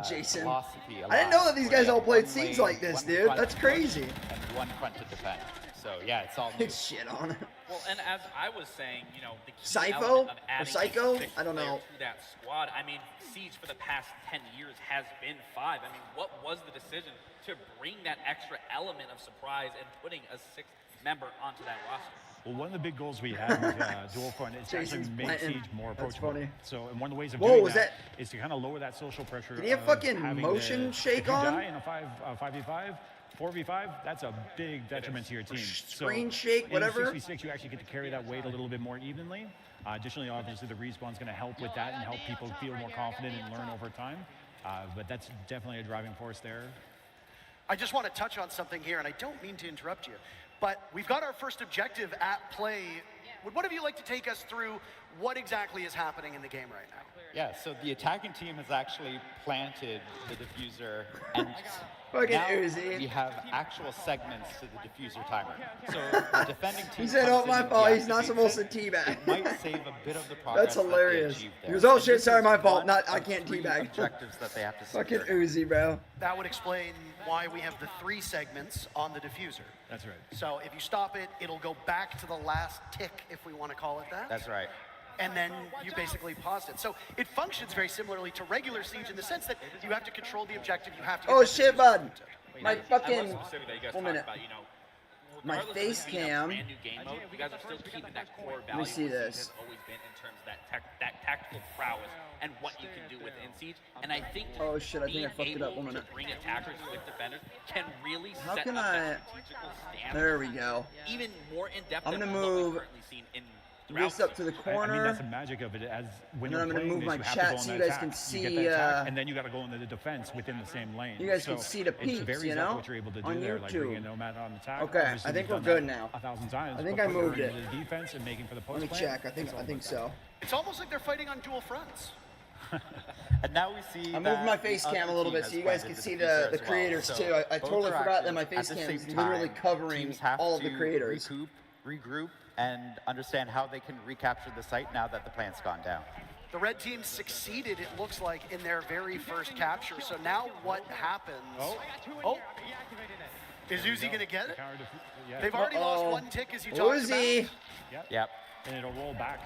Jason. philosophy alive. I didn't know that these guys all played scenes like this, dude. That's crazy. And one front to defend. So yeah, it's all new. Shit on it. Well, and as I was saying, you know, the key Sypho element of or adding Psycho? a sixth I don't know. player to that squad. I mean, Siege for the past 10 years has been 5. I mean, what was the decision to bring that extra element of surprise and putting a 6th member onto that roster? Well, one of the big goals we had with Dual Front is to actually make Siege more approachable. So, and one of the ways of doing that is to kind of lower that social pressure. Did he have fucking motion shake if you on? die in a 5v5, 4v5, that's a big detriment to your team. Screen shake, whatever. In 6v6, you actually get to carry that weight a little bit more evenly. Additionally, obviously, the respawn's going to help with that and help people feel more confident and learn over time. But that's definitely a driving force there. I just want to touch on something here, and I don't mean to interrupt you, but we've got our first objective at play. Would one of you like to take us through what exactly is happening in the game right now? Yeah, so the attacking team has actually planted the diffuser, and Fucking now Uzi. we have actual segments to the diffuser timer. So the defending team. He said, "Oh, my fault. He's not supposed to teabag." It might save a bit of the progress. That's hilarious. That He goes, "Oh shit, sorry, my fault. Not, I can't teabag." Objectives that they have to Fucking secure. Uzi, bro. That would explain why we have the 3 segments on the diffuser. That's right. So if you stop it, it'll go back to the last tick, if we want to call it that. That's right. And then you basically paused it. So it functions very similarly to regular Siege in the sense that you have to control the objective. You have to. Oh shit, bud. My I fucking. love specifically that you guys 1 talked minute. about, you know, My regardless of face this being a cam. brand new game mode, you guys are still keeping that core Let value. me see that Siege this. has always been in terms of that tactical prowess and what you can do within Siege. And I think Oh shit, I think I being fucked it up. 1 able minute. to bring attackers with defenders can really How set can up I- that strategical stance There we go. even more in depth I'm than gonna what we've move currently seen in this up to the I mean, corner. that's the magic of it. As when And then you're I'm gonna playing move this, my you have chat to go so on you the guys can attack. see, You get that attack, and then you got to go into the defense within the same lane. You guys so can see the peeps, it's very you exactly know, what you're able to do on there, like YouTube. bringing a nomad on attack. Okay, Obviously, I think we've we're done good that now. 1,000 times. I think but I putting it moved it. into the defense and making for the post Let me play, check. I think it's so. It's almost like they're fighting on dual fronts. And now we see. I moved my face cam a little bit so you guys can see the creators too. I totally forgot that my face cam is literally covering all of the creators. Regroup, and understand how they can recapture the site now that the plant's gone down. The red team succeeded, it looks like, in their very first capture. So now what happens? Oh. Is Uzi going to get it? Yeah. They've already lost 1 tick, as you talked Uzi. about. Yep. And it'll roll back.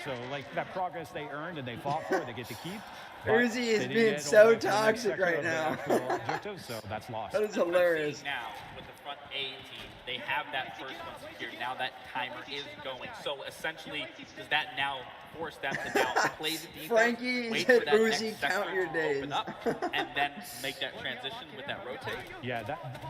So like that progress they earned and they fought for, they get to keep. but Uzi is they didn't being get so all the way to the next toxic sector right of the now. actual objective, so that's lost. That is hilarious. Now, with the front A team, they have that first one secured. Now that timer is going. So essentially, does that now force them to now play the defense, Frankie wait said, for that Uzi, next count sector your to days. open up, and then make that transition with that rotate? Yeah,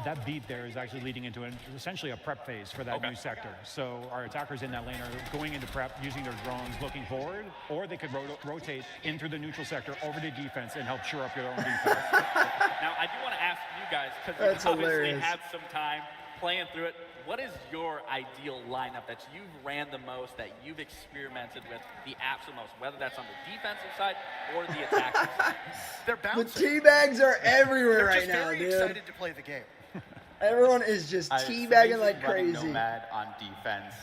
that beat there is actually leading into essentially a prep phase for that new sector. So our attackers in that lane are going into prep, using their drones, looking forward, or they could rotate in through the neutral sector over to defense and help shore up your own defense. Now, I do want to ask you guys, because That's you obviously hilarious. had some time playing through it. What is your ideal lineup that you've ran the most, that you've experimented with the absolute most, whether that's on the defensive side or the attacking side? They're The bouncing. teabags are everywhere They're right just now, very dude. excited to play the game. Everyone is just teabagging like crazy. Nomad on defense.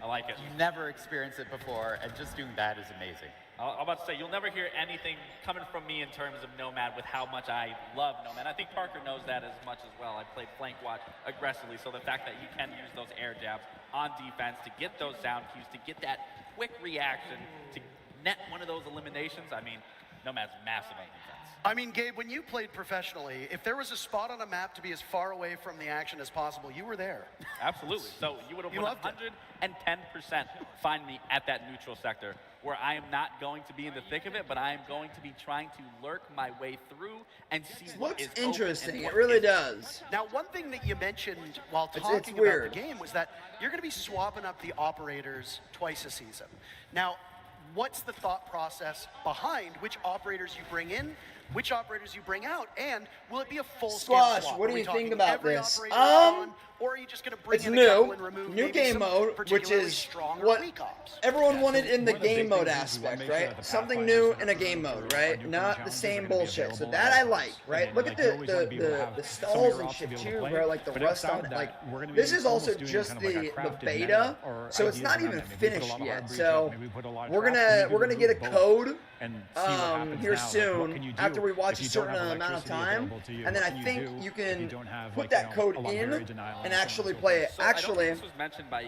I like it. You never experienced it before, and just doing that is amazing. I'm about to say, you'll never hear anything coming from me in terms of Nomad with how much I love Nomad. I think Parker knows that as much as well. I played flank watch aggressively, so the fact that you can use those air jabs on defense to get those sound cues, to get that quick reaction, to net one of those eliminations, I mean, Nomad's massive on defense. I mean, Gabe, when you played professionally, if there was a spot on a map to be as far away from the action as possible, you were there. Absolutely. So you would have 110% find me at that neutral sector, where I am not going to be in the thick of it, but I am going to be trying to lurk my way through and see what is interesting. It really does. Now, one thing that you mentioned while talking about the game was that you're going to be swapping up the operators twice a season. Now, what's the thought process behind which operators you bring in, which operators you bring out, and will it be a full-scale swap? What do you think about this? Or are you just going to bring it's in new, a couple and remove new game mode, which is what everyone wanted in the game mode aspect, right? Something new in a game mode, right? Not the same bullshit. So that I like, right? Look at the stalls and shit too, where like the rust on it. Like this is also just the beta, so it's not even finished yet. So we're gonna get a code here soon after we watch a certain amount of time, and then I think you can put that code in and actually play it. Actually,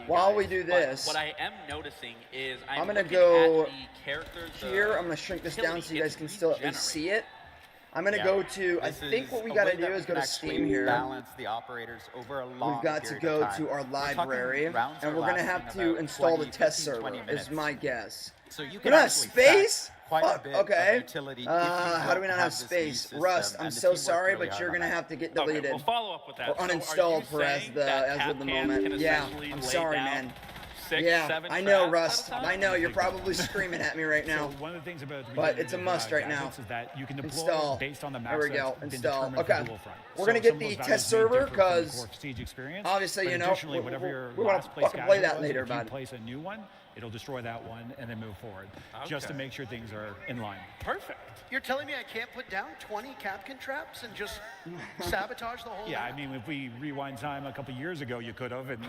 while we do this, what I am noticing is I'm gonna go here. I'm gonna shrink this down so you guys can still at least see it. I'm gonna go to. I think what we gotta do is go to Steam here. Balance the operators over a long We've got to go to our library, and we're gonna have to install the test server. Is my guess. So you can have space. Fuck, okay. How do we not have space? Rust, I'm so sorry, but you're gonna have to get deleted. Okay, we'll follow up with that. Or uninstalled for as of the moment. Yeah, I'm sorry, man. Yeah, I know, Rust. I know you're probably screaming at me right now. So one of the things about but it's a must right now. Is that you can deploy install. Based on the there we go. Install. Okay. We're so gonna get the test server because obviously, you know, we want to fucking play that later, bud. Place a new one. It'll destroy that one and then move forward, just to make sure things are in line. Perfect. You're telling me I can't put down 20 Kapkan traps and just sabotage the whole Yeah, map? I mean, if we rewind time a couple years ago, you could have. And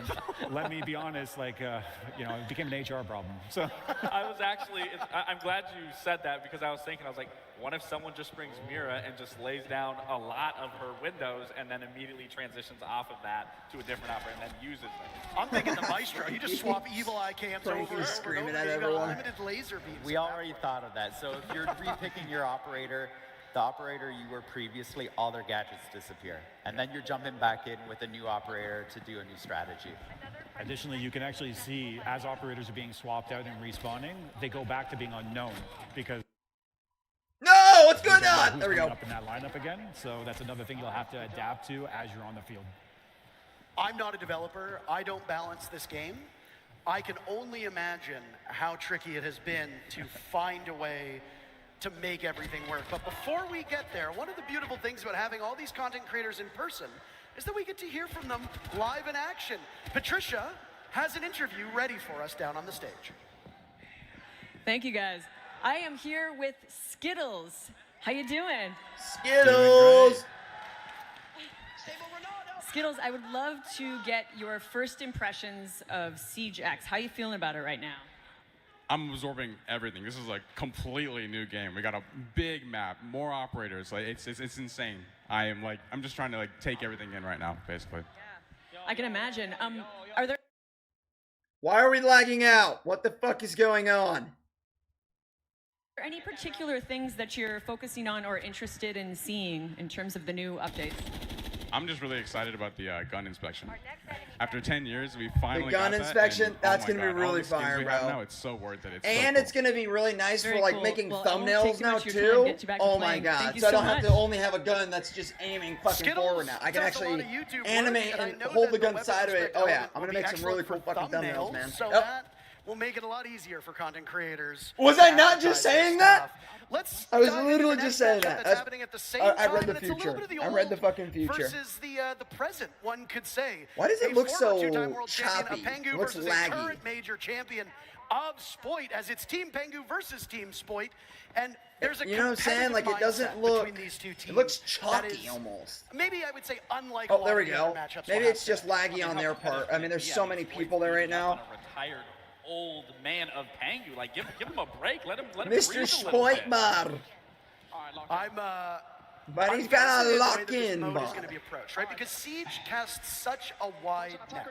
let me be honest, like, you know, it became an HR problem. So I was actually, I'm glad you said that because I was thinking, I was like, what if someone just brings Mira and just lays down a lot of her windows and then immediately transitions off of that to a different operator and then uses them? I'm thinking the Maestro. You just swap evil eye cams over screaming at you everyone. got unlimited laser beams. We already thought of that. So if you're repicking your operator, the operator you were previously, all their gadgets disappear. And then you're jumping back in with a new operator to do a new strategy. Additionally, you can actually see as operators are being swapped out and respawning, they go back to being unknown because no, what's going on? There we go. Up in that lineup again, so that's another thing you'll have to adapt to as you're on the field. I'm not a developer. I don't balance this game. I can only imagine how tricky it has been to find a way to make everything work. But before we get there, one of the beautiful things about having all these content creators in person is that we get to hear from them live in action. Patricia has an interview ready for us down on the stage. Thank you, guys. I am here with Skittles. How you doing? Skittles! Skittles, I would love to get your first impressions of Siege X. How are you feeling about it right now? I'm absorbing everything. This is like completely new game. We got a big map, more operators. Like it's insane. I'm just trying to like take everything in right now, basically. Yeah. I can imagine. Are there Why are we lagging out? What the fuck is going on? any particular things that you're focusing on or interested in seeing in terms of the new updates? I'm just really excited about the gun inspection. After 10 years, we finally got that. The gun inspection, that's going to be really fire, bro. Now, it's so worth it. And it's going to be really nice for like making thumbnails now too. Oh my god. So I don't have to only have a gun that's just aiming fucking forward now. I can actually animate and hold the gun side of it. Oh yeah, I'm going to make some really cool fucking thumbnails, man. So that will make it a lot easier for content creators. Was I not just saying that? I was literally just saying that. I read the future. I read the fucking future. Versus the present, one could say. Why does it look so choppy? Pengu Looks versus laggy. a current major champion of Spoit, as it's Team Pengu versus Team Spoit, and there's a you know what I'm saying? Like, it doesn't look, between these two teams. It looks chalky almost. Maybe I would say unlike Oh, there we go. matchups Maybe we'll it's have just laggy on their part. I mean, there's so many people there right now. Retired old man of Pengu, like give him a break. Let him Mr. breathe a little Spoit bit. Bar. But he's got a lock-in mode bar. is going to be approached, right? Because Siege casts such a wide net.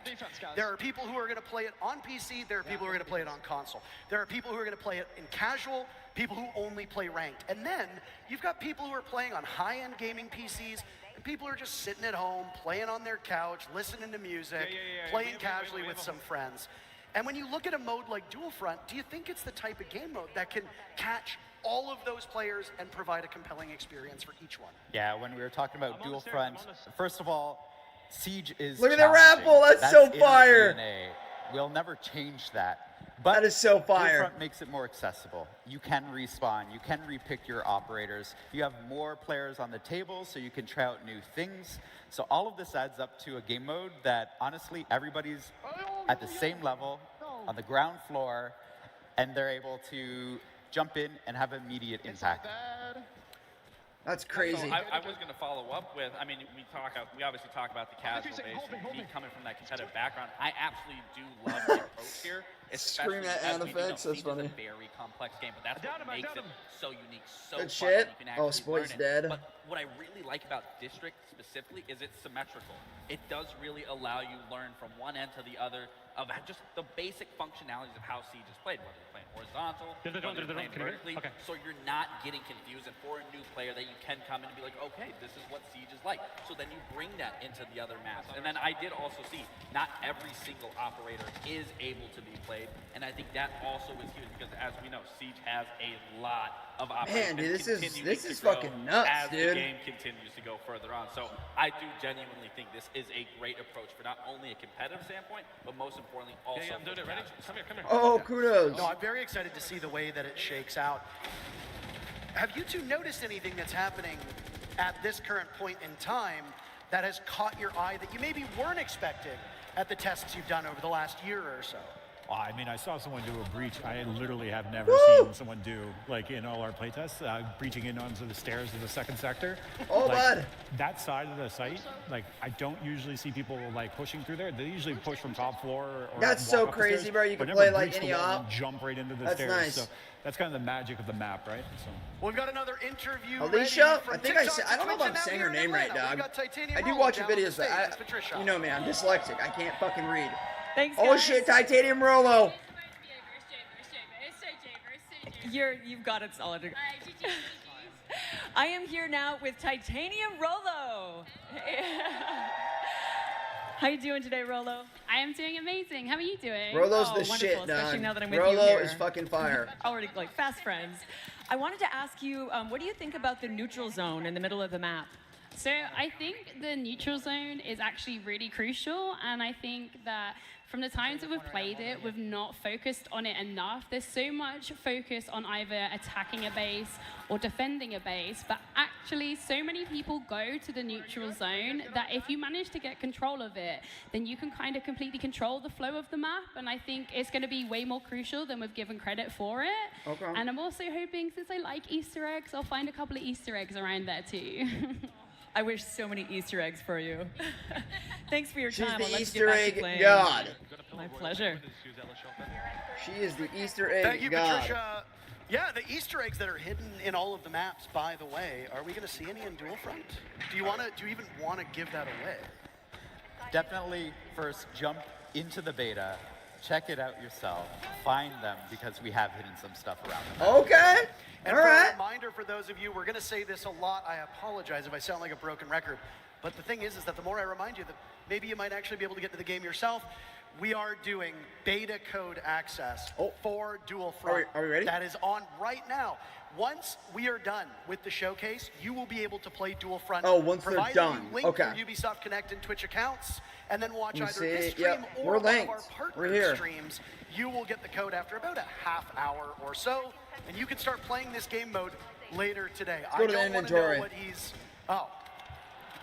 There are people who are going to play it on PC. There are people who are going to play it on console. There are people who are going to play it in casual, people who only play ranked. And then you've got people who are playing on high-end gaming PCs, and people who are just sitting at home, playing on their couch, listening to music, playing casually with some friends. And when you look at a mode like Dual Front, do you think it's the type of game mode that can catch all of those players and provide a compelling experience for each one? Yeah, when we were talking about Dual Front, first of all, Siege is Look at the challenging. raffle, that's so in our fire. DNA. We'll never change that. But That is so fire. Dual Front makes it more accessible. You can respawn, you can repick your operators. You have more players on the table, so you can try out new things. So all of this adds up to a game mode that, honestly, everybody's at the same level, on the ground floor, and they're able to jump in and have immediate impact. That's crazy. So I was going to follow up with, I mean, we obviously talk about the casual base, and me coming from that competitive background, I absolutely do love the approach here. Scream at as sound we know, effects, that's Siege is funny. a very complex game, but that's what makes it so unique, so Good fun, shit. and you can Oh, actually Spoit's learn it. dead. But what I really like about District specifically is it's symmetrical. It does really allow you learn from one end to the other of just the basic functionalities of how Siege is played, whether you're playing horizontal, whether you're playing vertically, so you're not getting confused. And for a new player, that you can come in and be like, okay, this is what Siege is like. So then you bring that into the other maps. And then I did also see not every single operator is able to be played, and I think that also is huge because, as we know, Siege has a lot of operators. Man, dude, this is grow fucking nuts, as dude. the game continues to go further on. So I do genuinely think this is a great approach for not only a competitive standpoint, but most importantly also I'm doing it. Ready? Come here. Oh, kudos. No, I'm very excited to see the way that it shakes out. Have you two noticed anything that's happening at this current point in time that has caught your eye that you maybe weren't expecting at the tests you've done over the last year or so? Well, I mean, I saw someone do a breach. I literally have never seen someone do, like, in all our playtests, breaching in onto the stairs of the second sector. Oh, like, bud. That side of the site, like, I don't usually see people, like, pushing through there. They usually push from top floor or That's walk so up the crazy, stairs, bro. You but can never play like breach any the wall op. and jump right into the That's stairs. nice. So that's kind of the magic of the map, right? So. We've got another interview. Alicia? ready I from think TikTok I don't know to if I'm Twitch, and saying now her here in name right, Atlanta, dog. we've got Titanium I do Roll watch her down on the videos, but stage. It's Patricia. you know me, I'm dyslexic. I can't fucking read. Thanks, Oh guys. shit, Titanium Rolo. You've got it solid. I am here now with Titanium Rolo. How you doing today, Rolo? I am doing amazing. How are you doing? Rolo's the wonderful, shit, especially dog. now that I'm with you Rolo here. is fucking fire. Already like fast friends. I wanted to ask you, what do you think about the neutral zone in the middle of the map? So I think the neutral zone is actually really crucial, and I think that from the times that we've played it, we've not focused on it enough. There's so much focus on either attacking a base or defending a base, but actually so many people go to the neutral zone that if you manage to get control of it, then you can kind of completely control the flow of the map, and I think it's going to be way more crucial than we've given credit for it. Okay. And I'm also hoping, since I like Easter eggs, I'll find a couple of Easter eggs around there too. I wish so many Easter eggs for you. Thanks for your She's time. the I'll let you Easter get back to egg playing. god. My pleasure. She is the Easter egg Thank you, god. Patricia. Yeah, the Easter eggs that are hidden in all of the maps, by the way, are we going to see any in Dual Front? Do you even want to give that away? Definitely first jump into the beta, check it out yourself, find them because we have hidden some stuff around them. Okay. And All for right. a reminder for those of you, we're going to say this a lot. I apologize if I sound like a broken record. But the thing is that the more I remind you that maybe you might actually be able to get into the game yourself, we are doing beta code access for Dual Front. Are we ready? That is on right now. Once we are done with the showcase, you will be able to play Dual Front. Oh, once they're provided done. You link Okay. your Ubisoft Connect and Twitch accounts, and then watch You either see? this stream Yep. or We're one of our linked. partner We're here. streams. You will get the code after about a half hour or so, and you can start playing this game mode later today. go to the I don't want to inventory. know what he's... Oh.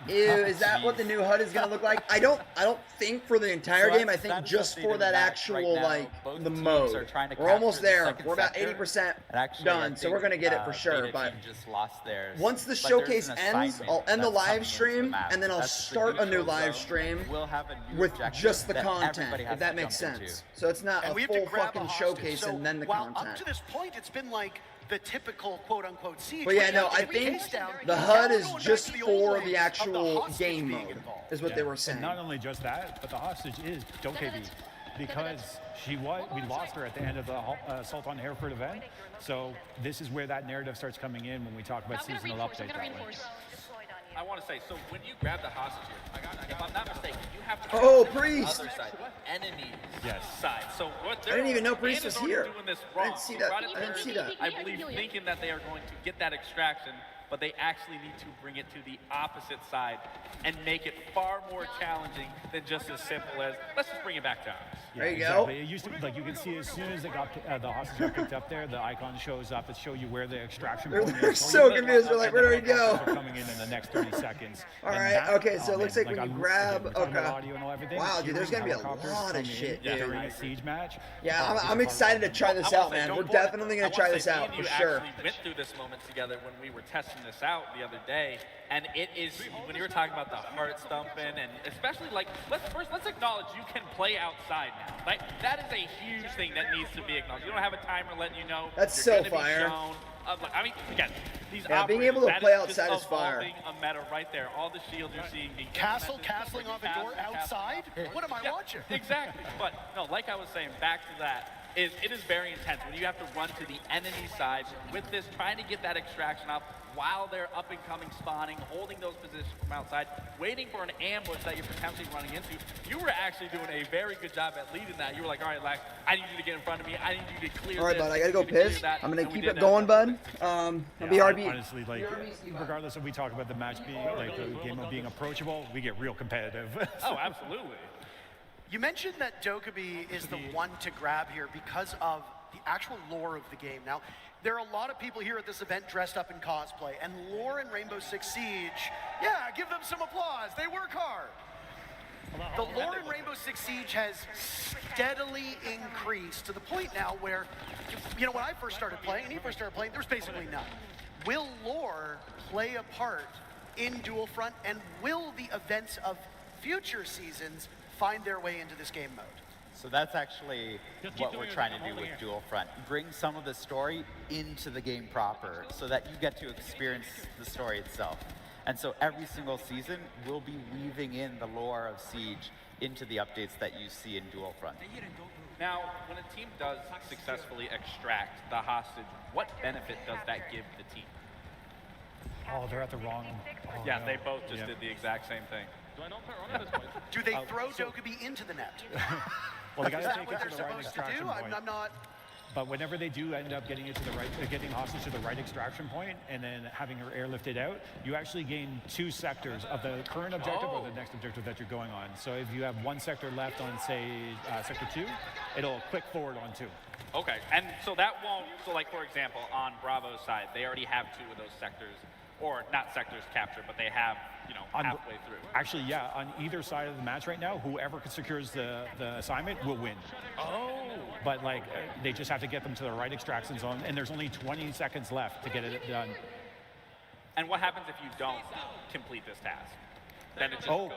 Ew, is that what the new HUD is gonna look like? I don't think for the entire game. I think just for that actual the mode. We're almost there. We're about 80% done, so we're gonna get it for sure. But once the showcase ends, I'll end the live stream and then I'll start a new live stream with just the content, if that makes sense. So it's not a full fucking showcase and then the content. Up to this point, it's been like the typical quote-unquote siege. But yeah, no, I think the HUD is just for the actual game mode, is what they were saying. And not only just that, but the hostage is Dokkaebi, because we lost her at the end of the Assault on Hereford event. So this is where that narrative starts coming in when we talk about seasonal update that way. I want to say, so when you grab the hostage here, if I'm not mistaken, you have to Priest! the other side, enemy side. So what I didn't even know Priest was here. Doing this I wrong. didn't see that. Right I didn't see that. I believe thinking that they are going to get that extraction, but they actually need to bring it to the opposite side and make it far more challenging than just as simple as, let's just bring it back to ours. Yeah, there you exactly. go. It used to be, like, you can see as soon as it got the hostage got picked up there, the icon shows up to show you where the extraction point is. They're so confused. They're like, where do we go? They're coming in the next 30 seconds. All right. Okay. So it looks like when you grab. Okay. Wow, dude. There's gonna be a lot of shit, dude. During a siege match. Yeah, I'm excited to try this out, man. We're definitely gonna try this out for sure. We went through this moment together when we were testing this out the other day, and it is when you were talking about the heart stumping, and especially like let's acknowledge you can play outside now. Like that is a huge thing that needs to be acknowledged. You don't have a timer letting you know. That's you're so gonna be fire. shown. I mean, again, these being able to play outside is fire. A meta right there. All the shields you're seeing being castling off a door outside. What am I watching? Exactly. But no, like I was saying, back to that. It is very intense when you have to run to the enemy side with this, trying to get that extraction up while they're up and coming, spawning, holding those positions from outside, waiting for an ambush that you're potentially running into. You were actually doing a very good job at leading that. You were like, all right, Lax, I need you to get in front of me. I need you to clear All right, this. bud, I gotta go piss. I'm gonna keep it going, bud. BRB. Honestly, like, regardless if we talk about the match being, like, the game of being approachable, we get real competitive. Oh, absolutely. You mentioned that Dokkaebi is the one to grab here because of the actual lore of the game. Now, there are a lot of people here at this event dressed up in cosplay, and lore in Rainbow Six Siege, yeah, give them some applause. They work hard. The lore in Rainbow Six Siege has steadily increased to the point now where, you know, when I first started playing, and he first started playing, there's basically none. Will lore play a part in Dual Front, and will the events of future seasons find their way into this game mode? So that's actually what we're trying to do with Dual Front. Bring some of the story into the game proper so that you get to experience the story itself. And so every single season, we'll be weaving in the lore of Siege into the updates that you see in Dual Front. Now, when a team does successfully extract the hostage, what benefit does that give the team? Oh, they're at the wrong... Oh, yeah, no. they both just did the exact same thing. Do they throw Dokkaebi into the net? Well, they got to Is that take what it they're to the right supposed to extraction do? point. I'm not... But whenever they do end up getting it to the right, getting hostage to the right extraction point, and then having her airlifted out, you actually gain 2 sectors of the current objective or the next objective that you're going on. So if you have 1 sector left on, say, sector 2, it'll click forward on 2. Okay, and so that won't, so like for example, on Bravo's side, they already have 2 of those sectors, or not sectors captured, but they have, you know, halfway through. Actually, yeah, on either side of the match right now, whoever secures the assignment will win. Oh. But like, they just have to get them to the right extraction zone, and there's only 20 seconds left to get it done. And what happens if you don't complete this task? Then it just goes.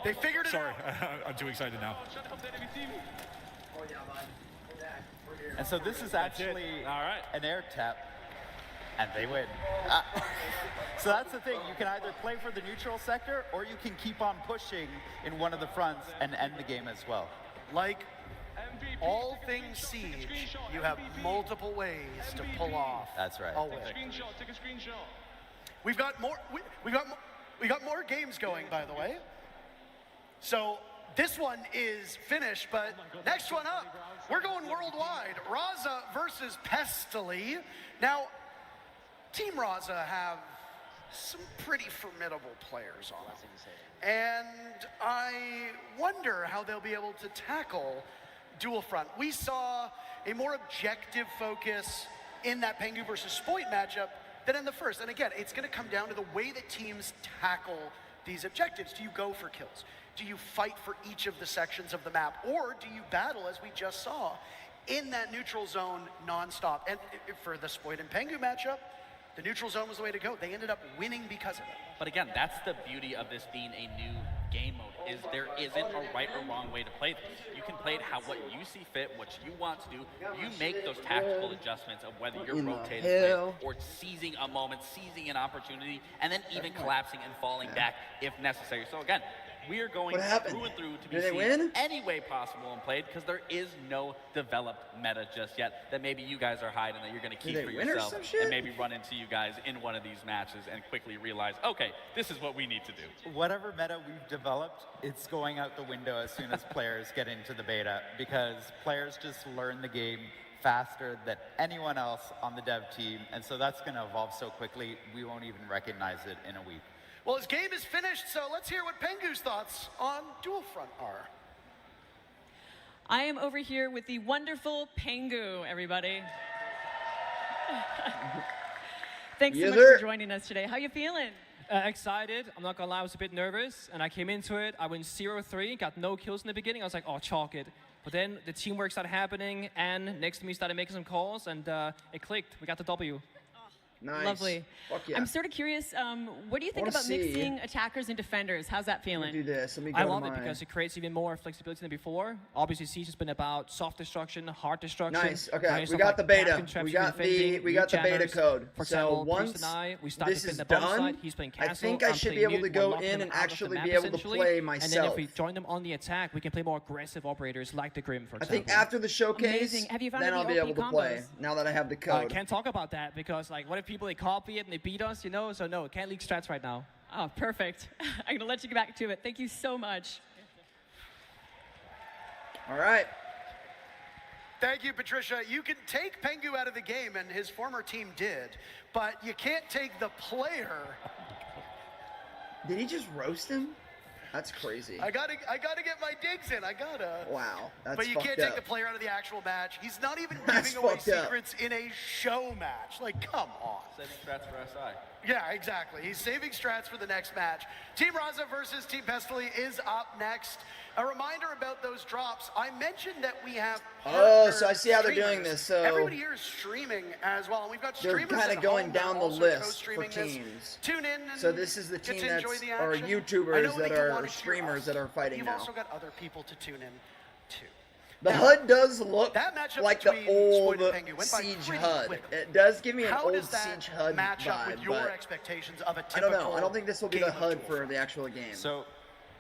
They figured it out. Sorry, I'm too excited now. And so this is actually an air tap, and they win. So that's the thing. You can either play for the neutral sector, or you can keep on pushing in one of the fronts and end the game as well. Like all things Siege, you have multiple ways to pull off. That's right. A win. Take a screenshot. We've got more. We got more games going, by the way. So this one is finished, but next one up, we're going worldwide. Raza versus Pestily. Now, Team Raza have some pretty formidable players on them. And I wonder how they'll be able to tackle Dual Front. We saw a more objective focus in that Pengu versus Spoit matchup than in the first. And again, it's going to come down to the way that teams tackle these objectives? Do you go for kills? Do you fight for each of the sections of the map? Or do you battle, as we just saw, in that neutral zone nonstop? And for the Spoid and Pengu matchup, the neutral zone was the way to go. They ended up winning because of it. But again, that's the beauty of this being a new game mode, is there isn't a right or wrong way to play this. You can play it what you see fit, what you want to do. You make those tactical adjustments of whether you're rotating plays or seizing a moment, seizing an opportunity, and then even collapsing and falling back if necessary. So again, we are going through and through to be seen any way possible and played, because there is no developed meta just yet that maybe you guys are hiding, that you're going to keep for yourself and maybe run into you guys in one of these matches and quickly realize, okay, this is what we need to do. Whatever meta we've developed, it's going out the window as soon as players get into the beta, because players just learn the game faster than anyone else on the dev team, and so that's going to evolve so quickly we won't even recognize it in a week. Well, his game is finished, so let's hear what Pengu's thoughts on Dual Front are. I am over here with the wonderful Pengu, everybody. Thanks so much for joining us today. How you feeling? Excited. I'm not gonna lie, I was a bit nervous, and I came into it. I went 0-3, got no kills in the beginning. I was like, oh, chalk it. But then the teamwork started happening, and next to me started making some calls, and it clicked. We got the W. Nice. Lovely. Fuck yeah. I'm sort of curious, what do you think about mixing attackers and defenders? How's that feeling? Do this. Let me go I love it because it creates even more flexibility than before. Obviously, Siege has been about soft destruction, hard destruction. Nice. Okay, we got the beta. We got the beta code. For so example, once this is done, he's playing I think I should be able to go in and actually be able to play myself. And then if we join them on the attack, we can play more aggressive operators like the Grim, for example. I think after the showcase, Have you found then I'll be able to play. Now that I have the code. I can't talk about that because, like, what if people they copy it and they beat us, you know? So no, can't leak strats right now. Oh, perfect. I'm gonna let you get back to it. Thank you so much. All right. Thank you, Patricia. You can take Pengu out of the game, and his former team did, but you can't take the player. Did he just roast him? That's crazy. I gotta get my digs in. I gotta. Wow, that's But you fucked can't up. take the player out of the actual match. He's not even giving away secrets in a show match. Like, come on. Saving strats for SI. Yeah, exactly. He's saving strats for the next match. Team Raza versus Team Pestily is up next. A reminder about those drops. I mentioned that we have so I see how they're doing this. So everybody here is streaming as well. And we've got they're streamers kind of going down the list for this. teams. Tune in. And so this is the team that's are YouTubers that are streamers that are fighting You've now. also got other people to tune in too. The HUD does look like the old Siege HUD. It does give me an old Siege HUD match up with vibe, your but expectations of a I don't know. I don't think this will be the HUD for the actual game. So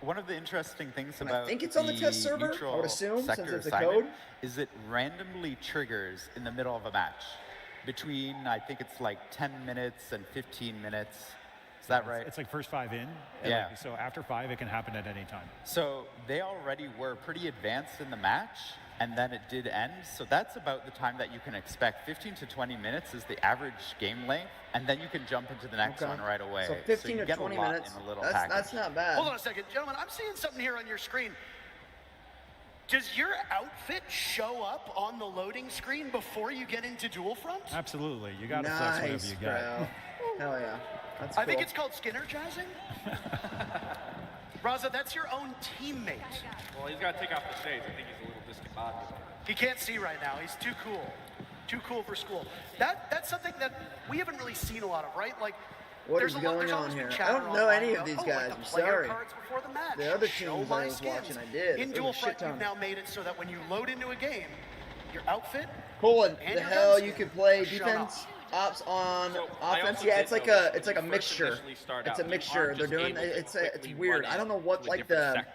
one of the interesting things about I think it's on the test server, I would assume, since it's a code, is it randomly triggers in the middle of a match between, I think it's like 10 minutes and 15 minutes. Is that right? It's like first 5 in. Yeah. Like, so after 5, it can happen at any time. So they already were pretty advanced in the match, and then it did end. So that's about the time that you can expect. 15 to 20 minutes is the average game length, and then you can jump into the next one right away. So 15 you to get 20 a lot minutes, in a little that's not bad. Hold on a second, gentlemen. I'm seeing something here on your screen. Does your outfit show up on the loading screen before you get into Dual Front? Absolutely. You got to flex whatever you got. Hell yeah. That's I think it's called Skinner-jazzing. Raza, that's your own teammate. Well, he's got to take off the shades. I think he's a little discombobulated. He can't see right now. He's too cool. Too cool for school. That's something that we haven't really seen a lot of, right? Like, what is going on here? I don't know any of these guys. I'm sorry. The other teams I was watching, I did. In Dual Front, you've now made it so that when you load into a game, your outfit. Colin, the hell you can play defense, ops on offense. Yeah, it's like a mixture. It's a mixture. They're doing it's weird. I don't know what like the.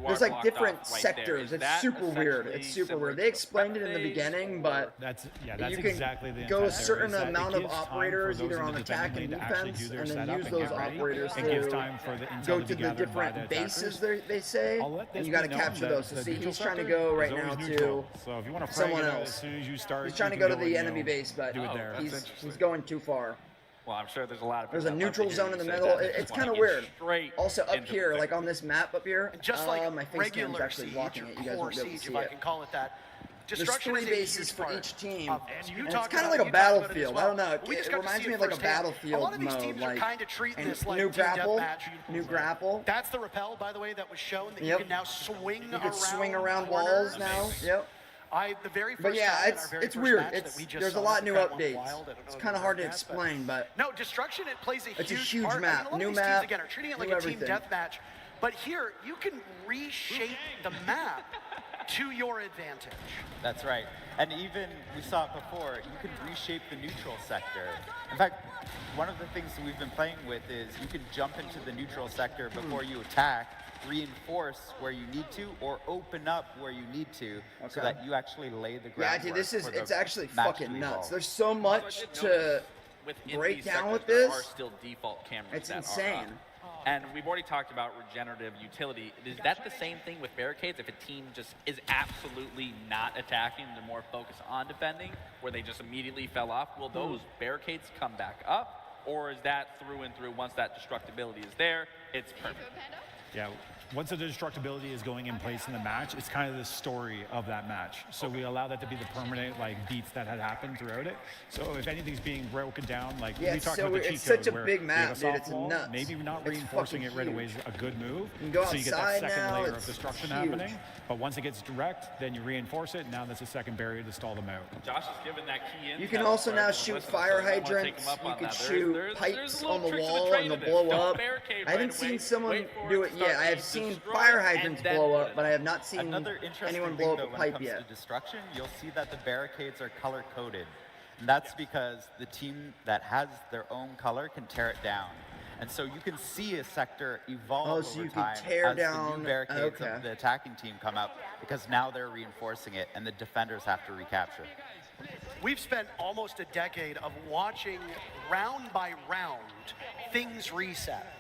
There's like different sectors. It's super weird. It's super weird. They explained it in the beginning, but you can exactly the go a certain amount of operators either on attack and defense, and then use those operators to go to the different bases they say, and you got to capture those. So see, he's trying to go right now to someone else. He's trying to go to the enemy base, but he's going too far. Well, I'm sure there's a lot of. There's a neutral zone in the middle. It's kind of weird. Also up here, like on this map up here, just like my face cam's actually blocking it. You guys won't be able to see if I can call it that. There's 3 bases for each team, and it's talk kind of about like it, a you talk about it as battlefield. well. I don't know. We just It got to reminds see me it of like a firsthand. battlefield A lot of these mode, teams like are kind of treating and this like new team grapple, deathmatch. new grapple. That's the rappel, by the way, that was shown that Yep. you can now swing You around. can swing around corners. walls now. Yep. The very first But yeah, time in our very it's first weird. match that we just There's a saw, lot this new crowd went updates. wild. I don't know It's if kind of you hard to heard that, but- explain, but No, Destruction, it plays a it's a huge huge part. map. I mean, a lot New of these teams, map, again, are treating it like new a team everything. deathmatch. But here, you can reshape the map to your advantage. That's right. And even, we saw it before, you can reshape the neutral sector. In fact, one of the things that we've been playing with is you can jump into the neutral sector before you attack, reinforce where you need to, or open up where you need to, so that you actually lay the groundwork. yeah, dude, it's actually match fucking to nuts. evolve. There's so much to Within break these down sectors, with there this. are still default cameras It's that are insane. up. And we've already talked about regenerative utility. Is that the same thing with barricades? If a team just is absolutely not attacking, they're more focused on defending, where they just immediately fell off, will those barricades come back up? Or is that through and through, once that destructibility is there, it's perfect? Yeah, once the destructibility is going in place in the match, it's kind of the story of that match. So we allow that to be the permanent beats that had happened throughout it. So if anything's being broken down, Yeah, we it's talked so about the weird. cheat It's such code a where big we map, have a dude. soft It's wall, nuts. maybe not It's reinforcing it fucking right away is huge. a good move. You can go so you get that outside second now, layer of it's destruction huge. happening. But once it gets direct, then you reinforce it. Now that's a second barrier to stall them out. Josh has given that key in. You can also now shoot fire hydrants. You can shoot pipes on the wall and they'll blow up. I haven't seen someone do it yet. I have seen fire hydrants blow up, but I have not seen Another interesting anyone thing, blow up though, a when it pipe comes yet. to destruction, you'll see that the barricades are color-coded. And that's because the team that has their own color can tear it down. And so you can see a sector evolve so over you can time tear as the down- new barricades okay. of the attacking team come up, because now they're reinforcing it and the defenders have to recapture. We've spent almost a decade of watching round by round things reset.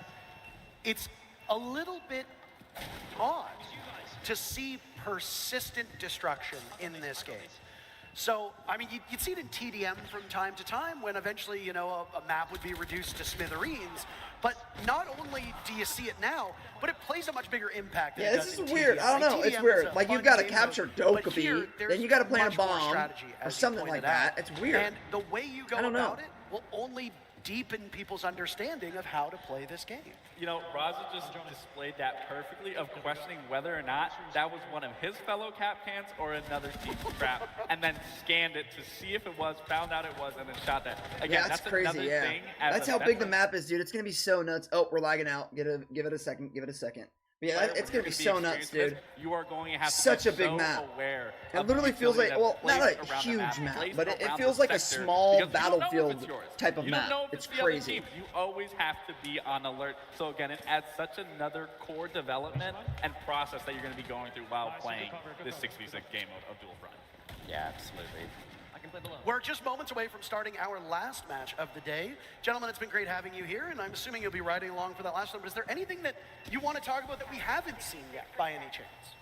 It's a little bit odd to see persistent destruction in this game. So, I mean, you'd see it in TDM from time to time when eventually, you know, a map would be reduced to smithereens. But not only do you see it now, but it plays a much bigger impact than Yeah, it this does is in weird. TDM. I don't know. Like, It's TDM weird. is a Like, you've fun got to game capture mode, but here, Dokkaebi, there's then you got to plant a much more bomb strategy, or as you something like pointed that. out. It's weird. And the way you go I don't know. about it will only deepen people's understanding of how to play this game. You know, Raza just displayed that perfectly of questioning whether or not that was one of his fellow cap cans or another team's trap, and then scanned it to see if it was, found out it was, and then shot that. Again, Yeah, that's that's crazy. another Yeah, thing. As that's a how big the veteran map is, dude. It's gonna be so nuts. Oh, we're lagging out. Give it a second. Give it a second. But yeah, player, it's when gonna be you're so nuts, experienced with dude. this, You are going to have Such to a be big so map. aware It of literally the feels like, utility well, that's not a placed around the huge map, placed but it around feels the like a sector, small because you don't know if battlefield it's yours. type of You map. don't know if It's the other crazy. team. You always have to be on alert. So again, it adds such another core development and process that you're going to be going through while playing this 6v6 game of Dual Front. Yeah, absolutely. We're just moments away from starting our last match of the day. Gentlemen, it's been great having you here, and I'm assuming you'll be riding along for that last one, but is there anything that you want to talk about that we haven't seen yet, by any chance?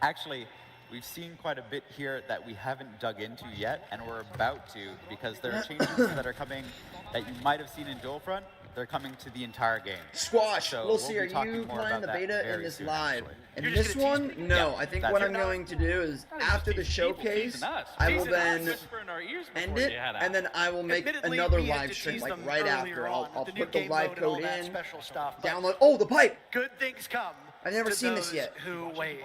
Actually, we've seen quite a bit here that we haven't dug into yet, and we're about to, because there are changes that are coming that you might have seen in Dual Front. They're coming to the entire game. Squash. So we'll see. be Are talking you more playing about the that beta in very this soon, live? actually. And You're this just gonna one, tease me? no. Yeah, I think that's what it. I'm going to do is after the showcase, I will then end it, and then I will make Admittedly, another we had live to stream tease like them right earlier after. on I'll with the new put the game live mode and all code that in, special stuff, but download. Oh, the pipe. good things come. I've never to seen this those yet. Who wait?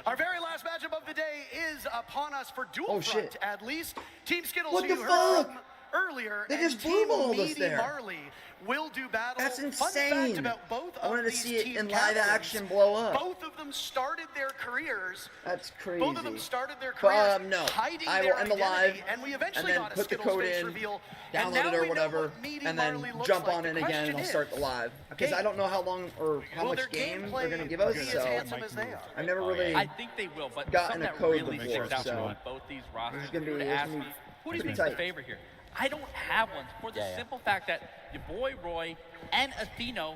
Our very last matchup of the day is upon us for Dual Oh, Front. shit. At least Team Skittles, What who the you heard fuck? from earlier, They and just Team blue-balled us Meaty there. Marley will do battle. That's Fun fact insane. about both I of wanted to these see it team in live captains, action blow up. Both of them started their careers. That's crazy. Both of them started their But, careers no, hiding I will their end the identity, live, and we eventually and then got a put the Skittles code face in, reveal. And download now it or we know whatever, what Meaty and then Marley looks jump like. on The in again, and question I'll is, start the live. Because I don't know how long or how will much their game gameplay they're going to give us, be as so handsome as they are? I've never really I think they will, but gotten something a that code really before, sticks out to so me with both these rosters. it's gonna if you were be- to it's ask gonna me, be who do you pretty think's the tight. favorite here? I don't have one for the simple fact that your boy Roy and Atheno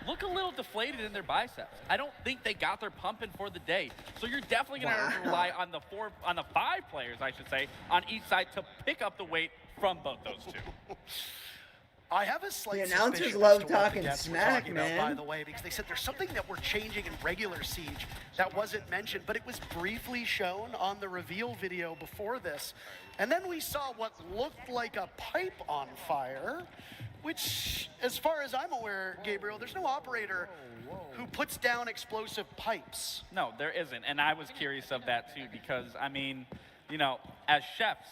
look a little deflated in their biceps. I don't think they got their pumping for the day. So you're definitely going to have to rely on the five players, I should say, on each side to pick up the weight from both those two. I have a slight The announcers suspicion love as to what the talking devs were smack, talking about, man. by the way, because they said there's something that we're changing in regular Siege that wasn't mentioned, but it was briefly shown on the reveal video before this. And then we saw what looked like a pipe on fire, which, as far as I'm aware, Gabriel, there's no operator who puts down explosive pipes. No, there isn't. And I was curious of that too, because, I mean, you know, as chefs,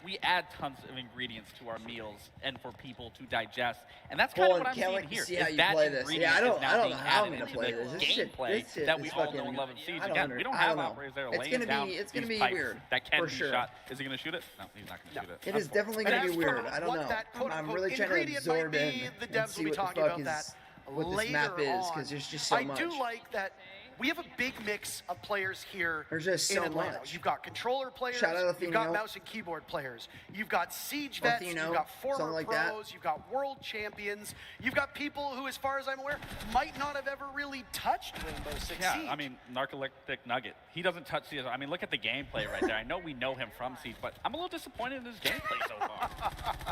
we add tons of ingredients to our meals and for people to digest. And that's kind of what I'm seeing here. See how is you that play this. ingredient Yeah, I don't is now know being how I'm added gonna into play the this. This shit that we is all fucking, know and love in Siege. I don't Again, we don't I have don't know. operators that are It's laying gonna down be, it's gonna these be pipes weird. that can for be sure. shot. Is he going to shoot it? No, he's not going to shoot it. It is definitely And gonna be as weird. for I don't what know. that I'm quote-unquote really trying to ingredient might absorb be, it the and devs see will be what the talking fuck about is that what this map later is, because on. there's just so I much. do like that we have a big mix of players here There's just in so Atlanta. much. You've got controller players, Shout out you've got Atheno. mouse and keyboard players, you've got Siege vets, Atheno, you've got former something like pros, that. you've got world champions, you've got people who, as far as I'm aware, might not have ever really touched Rainbow Six Yeah, Siege. I mean, Narcoleptic Nugget. He doesn't touch Siege. I mean, look at the gameplay right there. I know we know him from Siege, but I'm a little disappointed in his gameplay so far.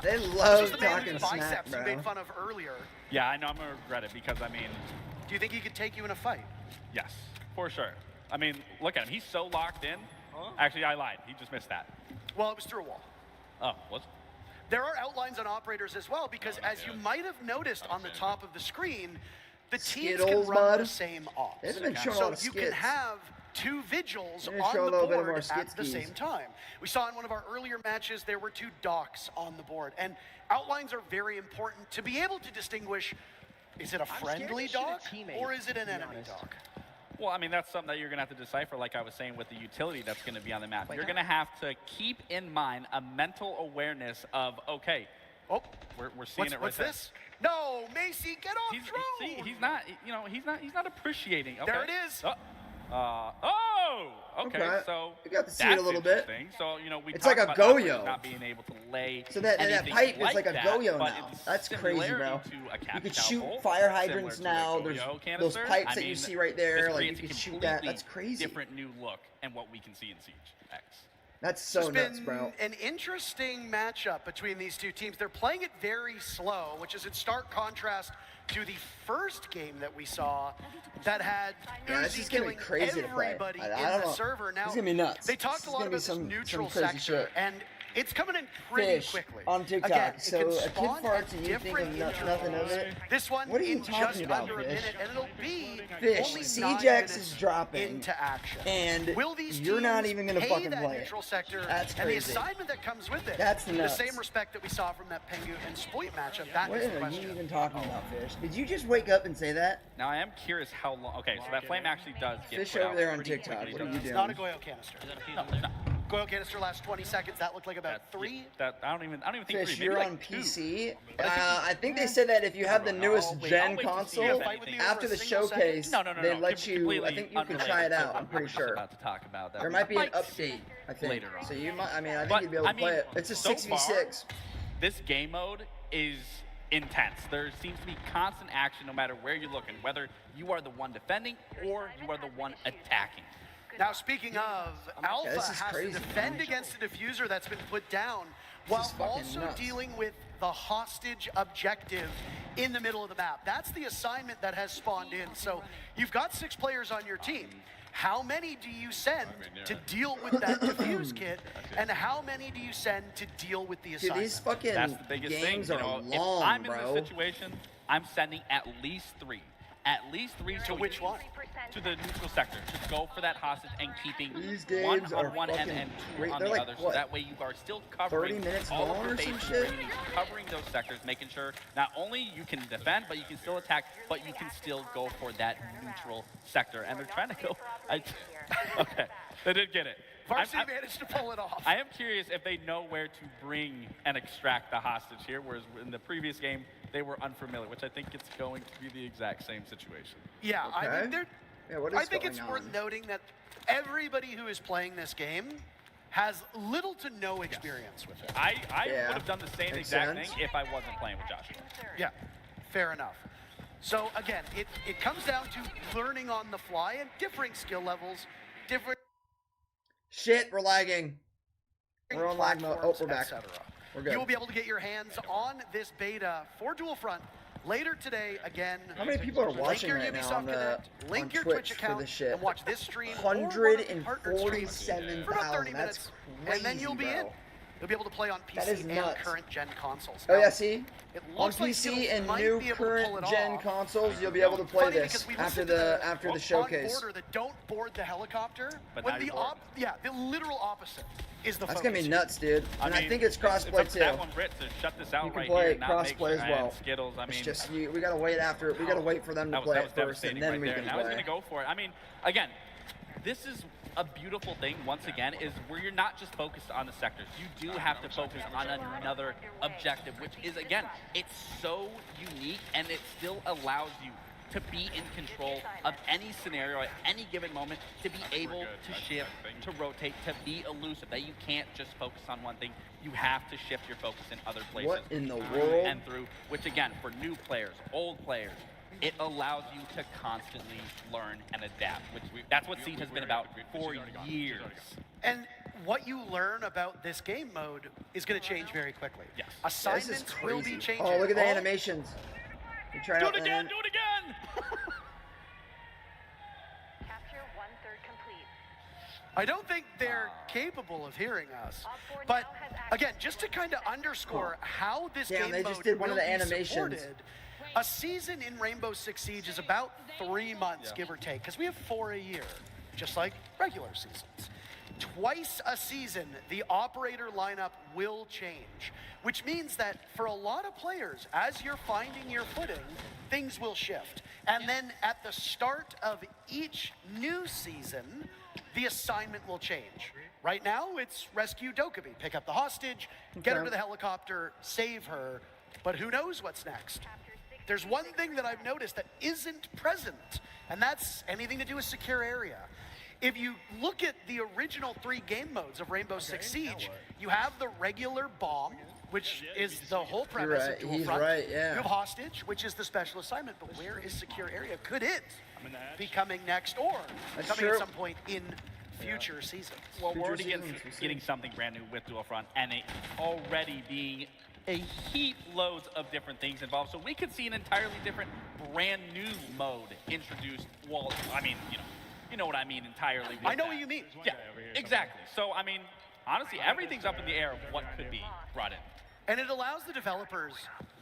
They This love was the man talking whose smack, biceps you bro. made fun of earlier. Yeah, I know. I'm going to regret it because, I mean, Do you think he could take you in a fight? yes, for sure. I mean, look at him. He's so locked in. Actually, I lied. He just missed that. Well, it was through a wall. Oh, was There are outlines on operators as well, because as you might have noticed on the top of the screen, the teams can Skittles, run bud. the same ops. They haven't been showing a So lot of you can skits. have two vigils They on show a the little bit board more at skit the skis. same time. We saw in one of our earlier matches, there were two docks on the board. And outlines are very important to be able to distinguish, is it a friendly dock or is it an enemy dock? Well, I mean, that's something that you're going to have to decipher, like I was saying, with the utility that's going to be on the map. You're going to have to keep in mind a mental awareness of, okay, oh, we're seeing it right what's there. this? No, Macy, get off drone! See, he's not, you know, he's not appreciating. Okay. There it is. Okay, so you got to see it that's a little bit. interesting. So, you know, we It's talked like a about operators Goyo. not being able to lay So that anything pipe is like a that, Goyo but now. it's That's crazy, bro. similarity to a You cap could cow shoot bowl, fire similar hydrants to a now. Goyo There's those canister. pipes I that you mean, see right this there. Like creates you a can shoot that. That's completely crazy. different new look and what we can see in Siege X. That's so It's nuts, been bro. an interesting matchup between these two teams. They're playing it very slow, which is in stark contrast to the first game that we saw that had Yeah, this Uzi is gonna be killing crazy to play. everybody I in don't the know. server. Now, This is gonna be nuts. they talked This a is lot gonna be about this some neutral crazy sector, shit. and it's coming in pretty Fish quickly. on TikTok. Again, it So can a kid spawn farts at and you think different of nothing of intervals. it. This one What are you in talking just about, under a Fish? minute, and it'll be Fish, only Siege 9 X minutes is dropping, into action. and Will these you're not teams even gonna pay fucking that play it. neutral sector That's and the crazy. assignment that comes with it? That's the nuts. same respect that we saw from that Pengu and Sploit matchup. That What is the are question. you even talking about, Fish? Did you just wake up and say that? Now, I am curious how long. Okay, so that flame actually does get Fish put over out there on pretty TikTok. quickly, What are doesn't you it? It's doing? not a Goyo canister. No, it's not. Goyo canister lasts 20 seconds. That looked like about 3. That I don't even think Fish, 3. you're Maybe on like 2. PC. I think they said that if you have the newest I'll gen wait to see console, if anything- after the single second? showcase, No, they let you. I completely think you can unrelated. try it out. So I'm pretty just sure. about to talk about that. There We might be an might update. I think. later on. So you might. I mean, I think But, you'd be able to play it. It's a so 6v6. far, this game mode is intense. There seems to be constant action no matter where you're looking, whether you are the one defending or you are the one attacking. Now, speaking of, Alpha this is has crazy, to defend against a diffuser that's been put down while is fucking also nuts. dealing with the hostage objective in the middle of the map. That's the assignment that has spawned in. So you've got 6 players on your team. How many do you send to deal with that defuse kit, and how many do you send to deal with the Dude, assignment? these fucking That's the biggest games thing. You are know, long, if I'm bro. in this situation, I'm sending at least 3. At least 3. To which one? To the neutral sector. To go for that hostage and keeping These one games on are one end fucking and 2 great. on They're the like, other. So what, that way you are still covering 30 minutes all long of or the some bases shit? where you need, covering those sectors, making sure not only you can defend, but you can still attack, but you can still go for that neutral sector. And they're trying to go. Okay, they did get it. Varsity managed to pull it off. I am curious if they know where to bring and extract the hostage here, whereas in the previous game, they were unfamiliar, which I think it's going to be the exact same situation. Yeah, I Okay. mean, Yeah, what is I think going it's on? worth noting that everybody who is playing this game has little to no experience with it. I Yeah. would have done the same Makes exact sense. thing if I wasn't playing with Joshua. Yeah, fair enough. So again, it comes down to learning on the fly and differing skill levels, different Shit, we're lagging. We're on lag mode. Oh, platforms, we're back. etc. We're you will be able to get your hands on this beta for Dual Front later today. Again, how many people are watching right now on your Twitch account for this shit? and watch this stream. 147,000. That's crazy, and then you'll be in. You'll be able to play on PC and current gen consoles. Oh yeah, see? On like PC and new current gen consoles, you'll be able to play this after the showcase. On border that don't board the helicopter. When the the literal opposite is the That's focus. gonna be nuts, dude. And I think it's crossplay too. That one Brit to shut this out you can right play here, not crossplay as well. Skittles, I mean, it's just we gotta wait after. We gotta wait for them to play it first, and then we can play. I was gonna go for it. I mean, again, this is a beautiful thing, once again, is where you're not just focused on the sectors. You do have to focus on another objective, which is, again, it's so unique, and it still allows you to be in control of any scenario at any given moment, to be able to shift, to rotate, to be elusive, that you can't just focus on one thing. You have to shift your focus in other places. What in the world? And through, which again, for new players, old players, it allows you to constantly learn and adapt, that's what Siege has been about for years. And what you learn about this game mode is going to change very quickly. Yes. Assignments will be changing. Oh, look at the animations. You try do it again, do it again! Capture 1/3 complete. I don't think they're capable of hearing us. But again, just to kind of underscore how this game they mode just did one of will the be animations. supported, a season in Rainbow Six Siege is about 3 months, give or take, because we have 4 a year, just like regular seasons. Twice a season, the operator lineup will change, which means that for a lot of players, as you're finding your footing, things will shift. And then at the start of each new season, the assignment will change. Right now, it's rescue Dokkaebi, pick up the hostage, get her to the helicopter, save her, but who knows what's next? There's one thing that I've noticed that isn't present, and that's anything to do with secure area. If you look at the original 3 game modes of Rainbow Six Siege, you have the regular bomb, which is the whole premise of Dual Front. Right, yeah. You have hostage, which is the special assignment, but where is secure area? Could it be coming next, or coming at some point in future seasons? Well, we're already getting something brand new with Dual Front, and it already being a heap loads of different things involved. So we could see an entirely different, brand new mode introduced. Well, I mean, you know what I mean entirely. I know what you mean. Yeah, exactly. So, I mean, honestly, everything's up in the air of what could be brought in. And it allows the developers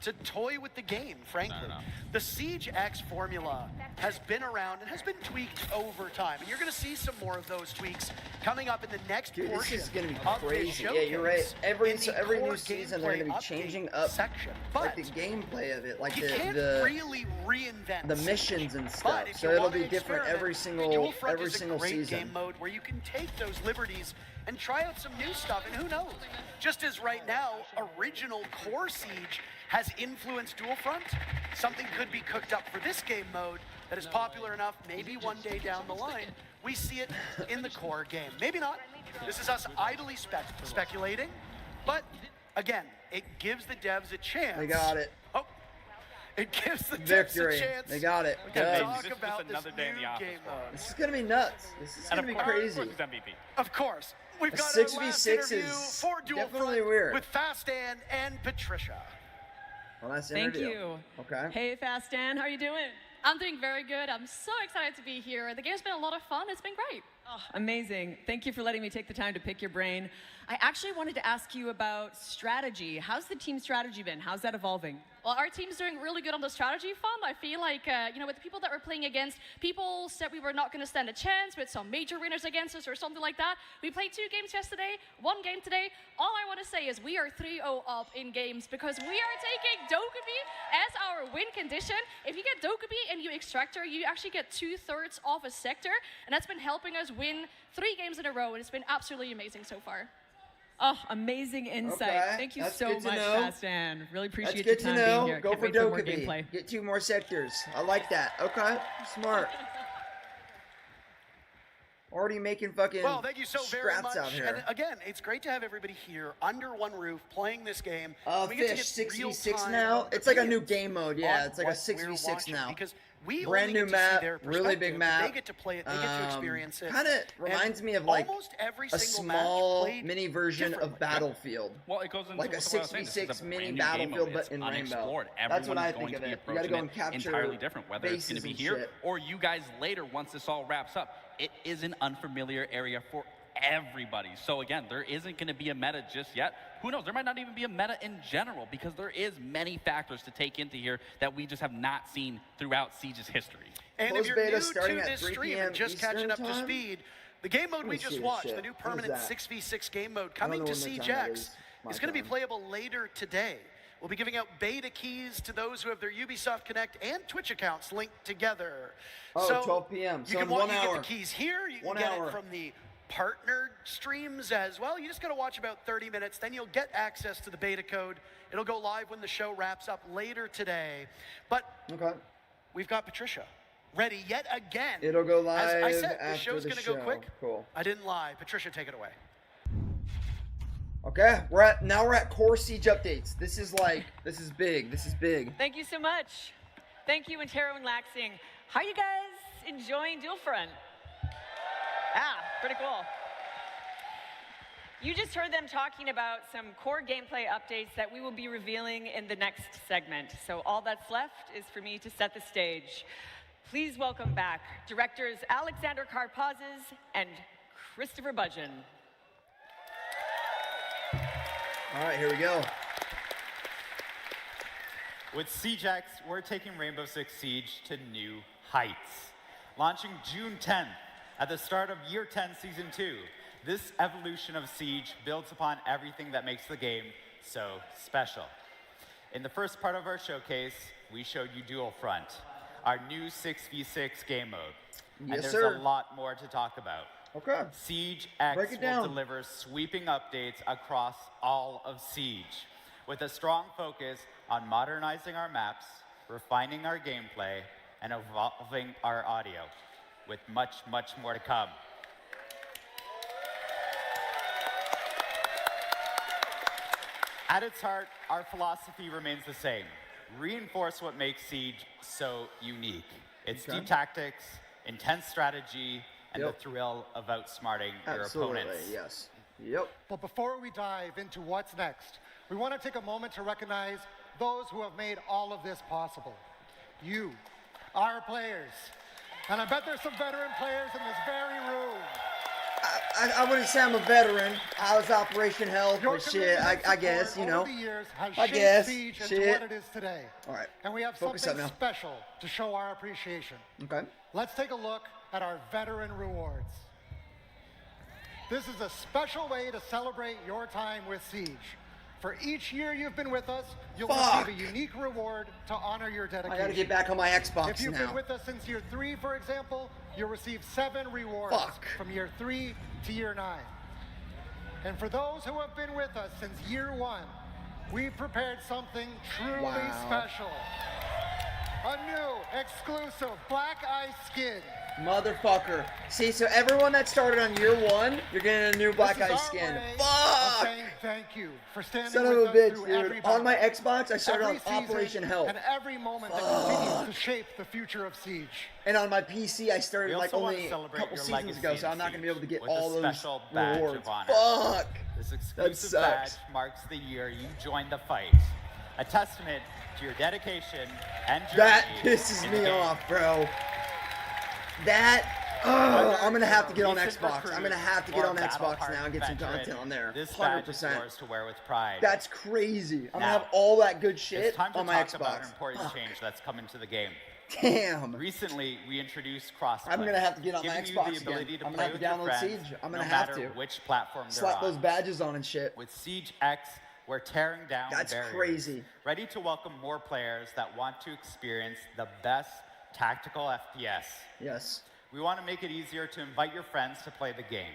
to toy with the game, frankly. The Siege X formula has been around and has been tweaked over time. And you're going to see some more of those tweaks coming up in the next portion. This is going to be of crazy. this Yeah, you're right. Every new season, they're going to be gameplay changing up section. like the gameplay of it, like you can't the really reinvent the missions and But stuff. if So you it'll wanna be different every experiment, Dual single Front is a great season. game mode where you can take those liberties and try out some new stuff, and who knows? Just as right now, original core Siege has influenced Dual Front, something could be cooked up for this game mode that is popular enough, maybe one day down the line, we see it in the core game. Maybe not. This is us idly speculating, but again, it gives the devs a chance. They got it. Oh, it gives the Victory. devs a chance. They got it. We can Good. talk about this another day in new the office game mode. This is going to be nuts. This is going to be crazy. MVP. Of course. We've A got 6v6 our last interview is for Dual definitely Front weird. with Fastan and Patricia. Well, that's Thank interview. you. Okay. Hey, Fastan, how are you doing? I'm doing very good. I'm so excited to be here. The game's been a lot of fun. It's been great. Oh, amazing. Thank you for letting me take the time to pick your brain. I actually wanted to ask you about strategy. How's the team strategy been? How's that evolving? Well, our team's doing really good on the strategy front. I feel like, with the people that we're playing against, people said we were not going to stand a chance with some major winners against us or something like that. We played 2 games yesterday, 1 game today. All I want to say is we are 3-0 up in games because we are taking Dokkaebi as our win condition. If you get Dokkaebi and you extract her, you actually get 2/3 of a sector, and that's been helping us win 3 games in a row, and it's been absolutely amazing so far. Oh, amazing insight. Okay, Thank you that's so good to much, know. Fastan. Really appreciate That's your good to time know. being here. Go Can't for wait for more Dokkaebi. gameplay. Get 2 more sectors. I like that. Okay, smart. Already making fucking Well, thank you so very scraps much. out here. And again, it's great to have everybody here under one roof playing this game. We get to Fish get 6v6 real-time now. It's like a new opinions game mode. Yeah, on it's like a what we're 6v6 watching, now. Because We brand only new get to see map, their really big perspective. map. They get to play it. They get to experience it. Kind of reminds me of like almost every a single match small played mini version of differently. Battlefield. Well, it goes into like a what I was saying. This is 6v6 a mini brand new game Battlefield, mode. but It's in Rainbow. unexplored. That's what Everyone I is going think of to be it. You gotta approaching go and it capture entirely different, whether it's going bases to be and here shit. or you guys later once this all wraps up. It is an unfamiliar area for everybody. So again, there isn't going to be a meta just yet. Who knows? There might not even be a meta in general because there is many factors to take into here that we just have not seen throughout Siege's history. And Closed if you're beta new starting to at this 3 stream PM and just catching Eastern up to time? speed, the game mode Let we me just see this watched, shit. the new What is permanent that? 6v6 game mode I don't coming know to when the Siege time that X, is. My is going to be time. playable later today. We'll be giving out beta keys to those who have their Ubisoft Connect and Twitch accounts linked together. Oh, so 12 p.m. You So can in 1 you hour. get the keys here. You can 1 get hour. it from the partnered streams as well. You just got to watch about 30 minutes. Then you'll get access to the beta code. It'll go live when the show wraps up later today. But we've got Patricia ready yet again. It'll go live As I said, the after show's the going to show. go quick. Cool. I didn't lie. Patricia, take it away. Okay, we're at core Siege updates. This is big. This is big. Thank you so much. Thank you, Intero and Laxing. How are you guys enjoying Dual Front? Pretty cool. You just heard them talking about some core gameplay updates that we will be revealing in the next segment. So all that's left is for me to set the stage. Please welcome back directors Alexander Karpazes and Christopher Budgeon. All right, here we go. With Siege X, we're taking Rainbow Six Siege to new heights. Launching June 10th, at the start of Year 10 Season 2, this evolution of Siege builds upon everything that makes the game so special. In the first part of our showcase, we showed you Dual Front, our new 6v6 game mode. Yes, and there's sir. a lot more to talk about. Okay. Siege X Break it down. will deliver sweeping updates across all of Siege, with a strong focus on modernizing our maps, refining our gameplay, and evolving our audio, with much, much more to come. At its heart, our philosophy remains the same. Reinforce what makes Siege so unique. Its deep tactics, intense strategy, and the thrill of outsmarting your opponents. Yes. Yep. But before we dive into what's next, we want to take a moment to recognize those who have made all of this possible. You, our players. And I bet there's some veteran players in this very room. I wouldn't say I'm a veteran. I was Operation Hell, but shit, I guess, you know. Over the years has I shaped guess. Siege into Shit. what it is today. All right. And we have Focus something up now. special to show our appreciation. Okay. Let's take a look at our veteran rewards. This is a special way to celebrate your time with Siege. For each year you've been with us, you'll receive a unique reward to honor your dedication. I gotta get back on my Xbox If you've now. been with us since year 3, for example, you'll receive 7 rewards from year 3 to year 9. And for those who have been with us since year 1, we've prepared something truly special. A new, exclusive Black Ice skin. Motherfucker. See, so everyone that started on year 1, you're getting a new Black This is Ice our skin. way Fuck! of saying thank you for standing Son of with a us bitch, through dude. every On my battle. Xbox, I started Every on season Operation Hell. And every moment that continues to shape the future of Siege. And on my PC, I started We like also want only to a celebrate couple your seasons legacy ago, so in I'm not gonna be able to get with all a those special badge rewards. of honor. Fuck! This That exclusive badge sucks. marks the year you joined the fight. A testament to your dedication and journey. That pisses in me the game. off, bro. That. I'm gonna have to get on Recent Xbox. I'm gonna have to get or on Xbox battle-hardened now and get some veteran, content on there. This badge is 100%. yours to wear with pride. That's crazy. I'm gonna Now, have all that good shit It's time to on my talk about an Xbox. important Fuck. change that's coming to the game. Damn. Recently, we introduced crossplay. I'm gonna have to get on my giving Xbox you the ability again. to I'm play gonna have with to your download friends, Siege. I'm gonna no have matter to. which platform they're Slap on. those badges on and shit. With Siege X, we're tearing down That's barriers. crazy. Ready to welcome more players that want to experience the best tactical FPS. Yes. We want to make it easier to invite your friends to play the game.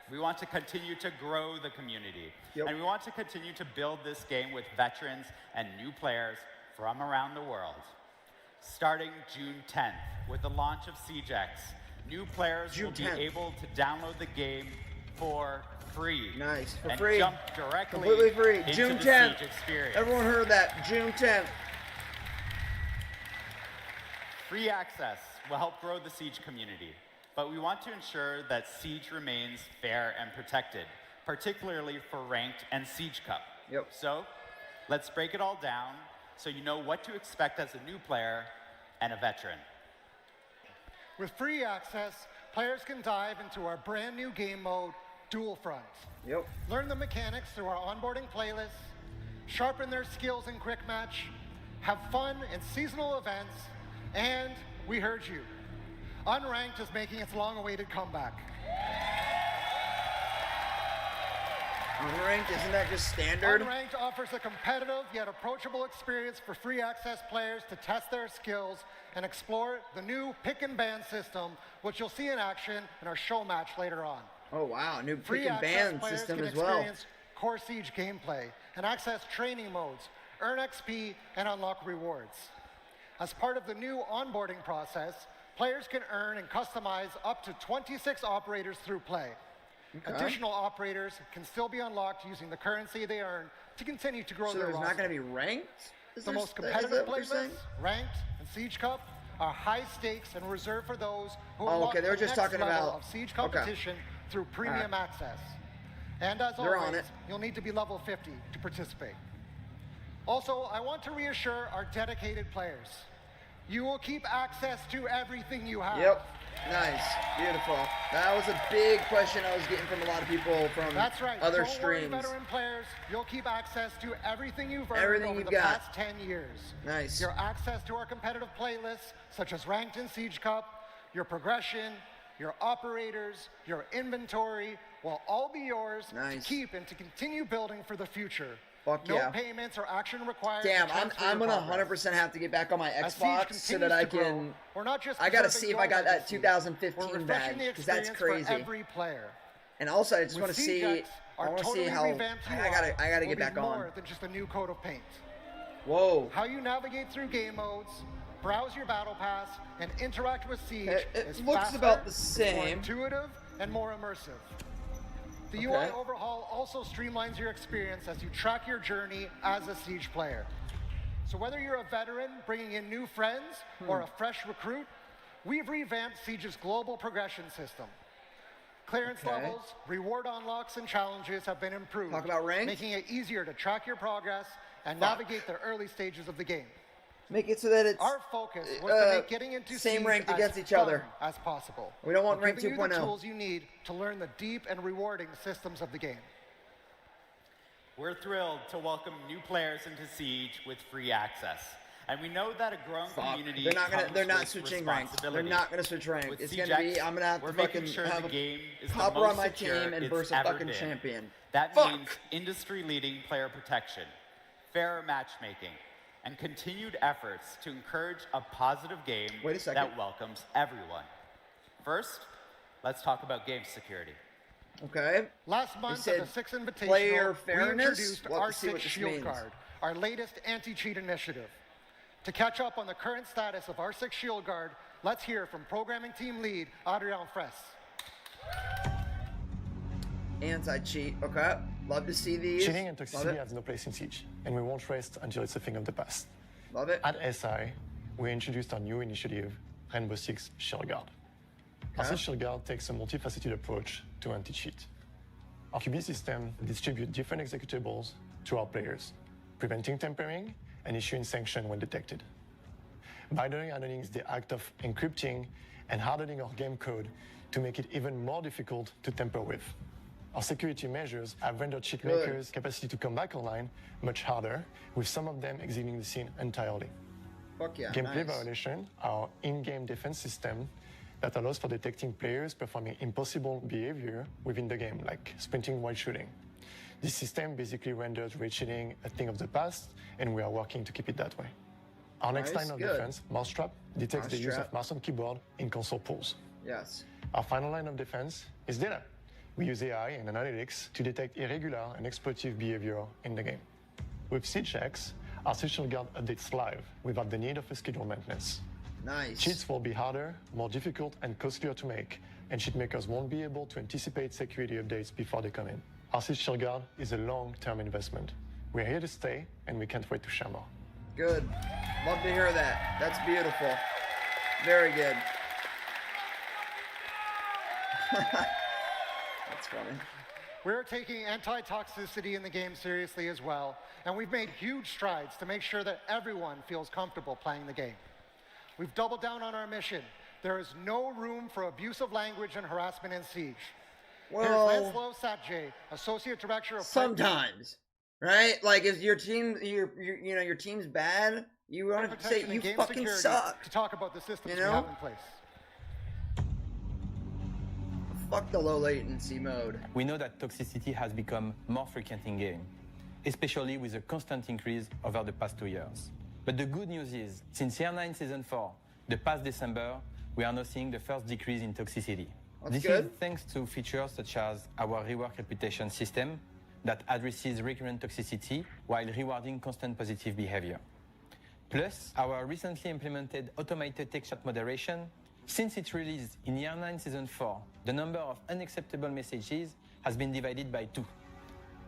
We want to continue to grow the community. And we want to continue to build this game with veterans and new players from around the world. Starting June 10th, with the launch of Siege X, new players will be 10th. able to download the game for free. Nice. For and free. jump directly Completely free. into June the 10th. Siege experience. Everyone heard that. June 10th. Free access will help grow the Siege community, but we want to ensure that Siege remains fair and protected, particularly for Ranked and Siege Cup. Yep. So let's break it all down so you know what to expect as a new player and a veteran. With free access, players can dive into our brand new game mode, Dual Front. Yep. Learn the mechanics through our onboarding playlists, sharpen their skills in quick match, have fun in seasonal events, and we heard you. Unranked is making its long-awaited comeback. Unranked, isn't that just standard? Unranked offers a competitive yet approachable experience for free access players to test their skills and explore the new pick and ban system, which you'll see in action in our show match later on. Oh wow, new Free pick and ban players system can as well. experience core Siege gameplay and access training modes, earn XP, and unlock rewards. As part of the new onboarding process, players can earn and customize up to 26 operators through play. Okay. Additional operators can still be unlocked using the currency they earn to continue to grow So their there's roster. not going to be ranked? The most competitive playlists, Ranked and Siege Cup, are high stakes and reserved for those who unlock okay, they were the just next talking level about of Siege competition through premium access. And as They're on always, it. you'll need to be level 50 to participate. Also, I want to reassure our dedicated players. You will keep access to everything you have. Yep. Nice. Beautiful. That was a big question I was getting from a lot of people from That's right. other Don't streams. worry, veteran players. You'll keep access to everything you've earned Everything over you've the got. past 10 years. Nice. Your access to our competitive playlists, such as Ranked and Siege Cup, your progression, your operators, your inventory, will all be yours to keep and to continue building for the future. Fuck no yeah. payments or action required. Damn, to I'm transfer your gonna progress. 100% have to get back on my As Siege Xbox so that continues I to grow, can. we're not just I gotta preserving see if I your got that legacy, 2015 we're badge refreshing the because that's experience crazy. for every player. And also, I just With want to Siege see. X, I our want to totally see how. revamped I gotta UI get will back be on. more than just a new coat of paint. Whoa. How you navigate through game modes, browse your battle pass, and interact with Siege It is looks faster, about the more same. intuitive, and more immersive. The Okay. UI overhaul also streamlines your experience as you track your journey as a Siege player. So whether you're a veteran bringing in new friends or a fresh recruit, we've revamped Siege's global progression system. Clearance levels, reward unlocks, and challenges have been improved, Talk about ranked? making it easier to track your progress and navigate the early stages of the game. Make it so that it's Our focus was to make getting into same Siege ranked as against each fun other. as possible. We don't want while ranked giving you the 2.0. tools you need to learn the deep and rewarding systems of the game. We're thrilled to welcome new players into Siege with free access. And we know that a growing community They're not gonna. comes They're not with switching ranked. They're responsibility. not gonna switch ranked. With It's Siege gonna be. X, I'm gonna have we're to making fucking sure have the a game is the hopper most on my secure team and it's verse a ever fucking been. champion. That Fuck. means industry-leading player protection, fairer matchmaking, and continued efforts to encourage a positive game that welcomes everyone. First, let's talk about game security. Okay. Last They month said at the Six Invitational, player we fairness. introduced We'll have to see R6 what this Shield means. Guard, our latest anti-cheat initiative. To catch up on the current status of R6 Shield Guard, let's hear from programming team lead Adrian Fraisse. Anti-cheat. Okay. Love to see these. Cheating and Love toxicity it. have no place in Siege, and we won't rest until it's a thing of the past. Love it. At SI, we introduced our new initiative, Rainbow Six Shield Guard. Our Okay. Shield Guard takes a multifaceted approach to anti-cheat. Our QB system distributes different executables to our players, preventing tampering and issuing sanctions when detected. Binary hardening is the act of encrypting and hardening our game code to make it even more difficult to tamper with. Our security measures have rendered cheat Good. makers' capacity to come back online much harder, with some of them exiting the scene entirely. Fuck yeah. Gameplay Nice. violation, our in-game defense system that allows for detecting players performing impossible behavior within the game, like sprinting while shooting. This system basically renders raid cheating a thing of the past, and we are working to keep it that way. Our next Nice, line of good. defense, Mousetrap, detects the use Mousetrap. of mouse and keyboard in console pools. Yes. Our final line of defense is data. We use AI and analytics to detect irregular and exploitative behavior in the game. With Siege X, our Siege Guard updates live without the need of a scheduled maintenance. Nice. Cheats will be harder, more difficult, and costlier to make, and cheat makers won't be able to anticipate security updates before they come in. Our Siege Guard is a long-term investment. We're here to stay, and we can't wait to share more. Good. Love to hear that. That's beautiful. Very good. That's funny. We're taking anti-toxicity in the game seriously as well, and we've made huge strides to make sure that everyone feels comfortable playing the game. We've doubled down on our mission. There is no room for abusive language and harassment in Siege. Well, here's Lancelot Satjay, Associate Director of... Sometimes, right? Like, if your team, your team's bad, you want to say you fucking suck. To talk about the systems you know? we have in place. Fuck the low latency mode. We know that toxicity has become more frequent in game, especially with a constant increase over the past 2 years. But the good news is, since Year 9 Season 4, the past December, we are now seeing the first decrease in toxicity. This is thanks to features such as our rework reputation system that addresses recurrent toxicity while rewarding constant positive behavior. Plus, our recently implemented automated text chat moderation. Since its release in Year 9 Season 4, the number of unacceptable messages has been divided by 2.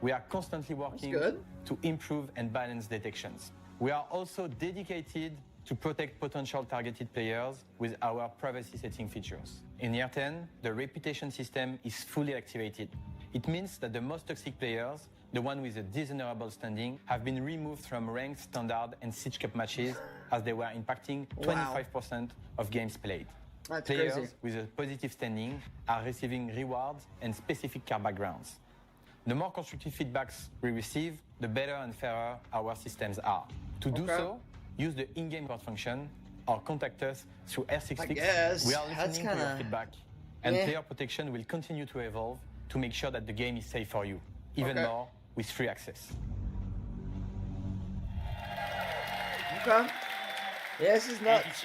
We are constantly working to improve and balance detections. We are also dedicated to protect potential targeted players with our privacy setting features. In Year 10, the reputation system is fully activated. It means that the most toxic players, the one with a dishonorable standing, have been removed from ranked, standard, and Siege Cup matches as they were impacting 25% of games played. That's Players crazy. with a positive standing are receiving rewards and specific car backgrounds. The more constructive feedbacks we receive, the better and fairer our systems are. To do so, use the in-game code function or contact us through R66. We are listening to your feedback, and player protection will continue to evolve to make sure that the game is safe for you, even more with free access. Okay. Yeah, this is nuts.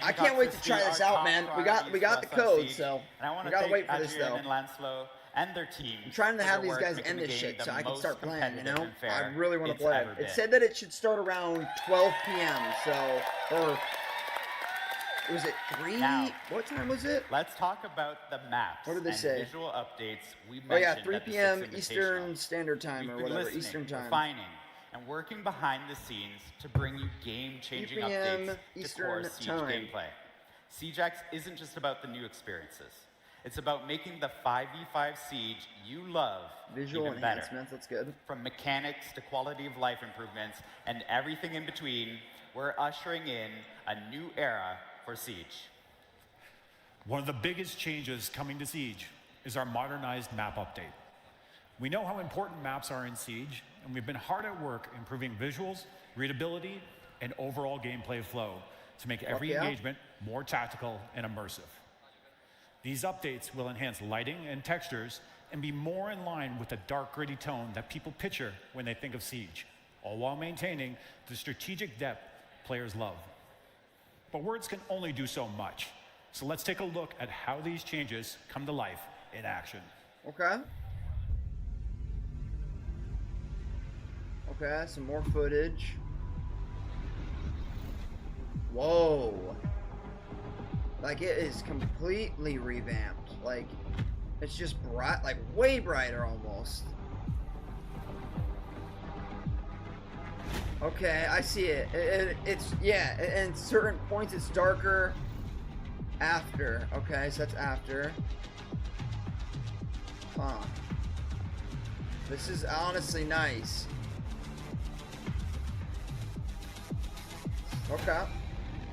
I can't wait to try this out, man. We got the code, so we gotta wait for this though. And Lancelot and their teams. I'm trying to have these guys end this shit so I can start playing, you know? I really want to play it. It said that it should start around 12 p.m., so, or, was it 3? Now, what time was it? Let's talk about the maps. What did they say? Visual updates we mentioned. Oh yeah, 3 at the p.m. Six Eastern Standard Time We've or been whatever, listening, Eastern Time. refining, and working behind the scenes to bring you game-changing 3 p.m. updates Eastern to core Siege Time. gameplay. SiegeX isn't just about the new experiences. It's about making the 5v5 Siege you love Visual even better. enhancements, that's good. From mechanics to quality of life improvements and everything in between, we're ushering in a new era for Siege. One of the biggest changes coming to Siege is our modernized map update. We know how important maps are in Siege, and we've been hard at work improving visuals, readability, and overall gameplay flow to make every engagement more tactical and immersive. These updates will enhance lighting and textures and be more in line with the dark, gritty tone that people picture when they think of Siege, all while maintaining the strategic depth players love. But words can only do so much. So let's take a look at how these changes come to life in action. Okay. Okay, some more footage. Whoa. Like, it is completely revamped. Like, it's just bright, like, way brighter almost. Okay, I see it. It's, yeah, and certain points it's darker after. Okay, so that's after. Huh. This is honestly nice. Okay.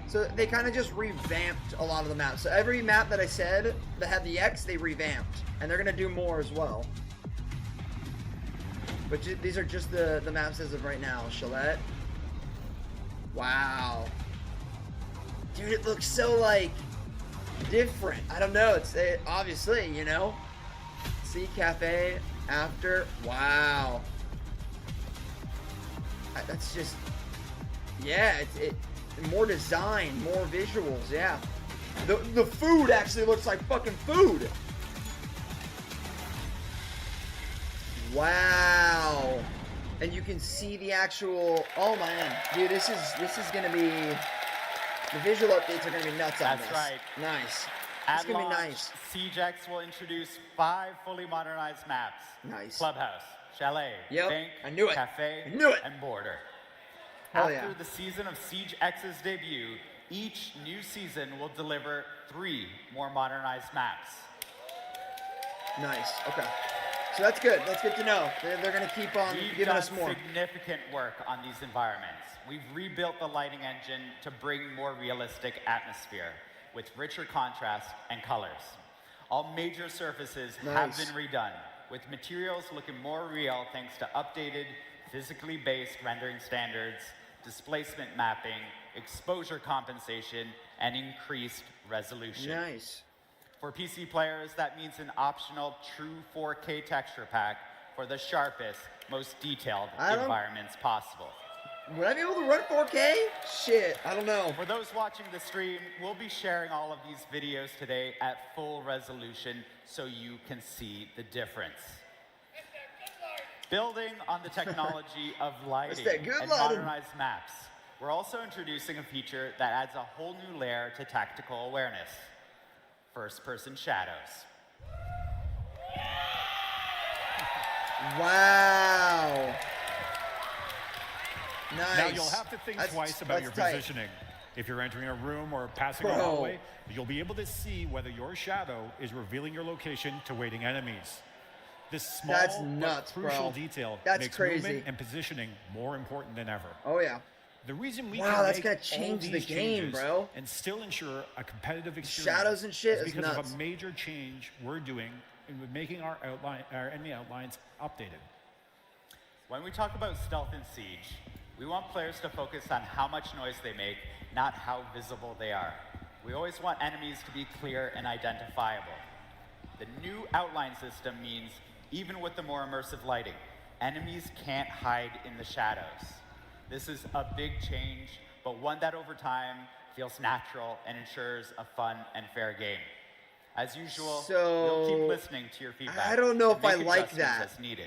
So they kind of just revamped a lot of the maps. So every map that I said that had the X, they revamped. And they're going to do more as well. But these are just the maps as of right now. Chalet. Wow. Dude, it looks so, like, different. I don't know. It's obviously, you know. Sea Cafe after. Wow. That's just... Yeah, it's more design, more visuals, yeah. The food actually looks like fucking food. Wow. And you can see the actual, oh man, dude, this is gonna be, the visual updates are gonna be nuts on this. That's right. Nice. At It's gonna launch, be nice. SiegeX will introduce 5 fully modernized maps. Nice. Clubhouse, Chalet, Yep, Bank, I knew it. Cafe, I knew it. and Border. Hell After yeah. the season of SiegeX's debut, Each new season will deliver 3 more modernized maps. Nice. Okay. So that's good. That's good to know. They're going to keep on giving us more. We've done significant work on these environments. We've rebuilt the lighting engine to bring more realistic atmosphere with richer contrast and colors. All major surfaces have been redone, with materials looking more real thanks to updated, physically based rendering standards, displacement mapping, exposure compensation, and increased resolution. Nice. For PC players, that means an optional true 4K texture pack for the sharpest, most detailed environments possible. Would I be able to run 4K? Shit, I don't know. For those watching the stream, we'll be sharing all of these videos today at full resolution so you can see the difference. Building on the technology of lighting and modernized maps, we're also introducing a feature that adds a whole new layer to tactical awareness: first-person shadows. Wow. Nice. Now, you'll have to think twice about your positioning. If you're entering a room or passing a hallway, you'll be able to see whether your shadow is revealing your location to waiting enemies. This small but crucial detail makes movement and positioning more important than ever. Oh, yeah. The reason we that's can gonna make change all the these game, changes bro. and still ensure a competitive experience Shadows and shit is is because nuts. of a major change we're doing in making our enemy outlines updated. When we talk about stealth in Siege, we want players to focus on how much noise they make, not how visible they are. We always want enemies to be clear and identifiable. The new outline system means, even with the more immersive lighting, enemies can't hide in the shadows. This is a big change, but one that over time feels natural and ensures a fun and fair game. As usual, we'll keep listening to your feedback. I don't know if I make like adjustments that. As needed.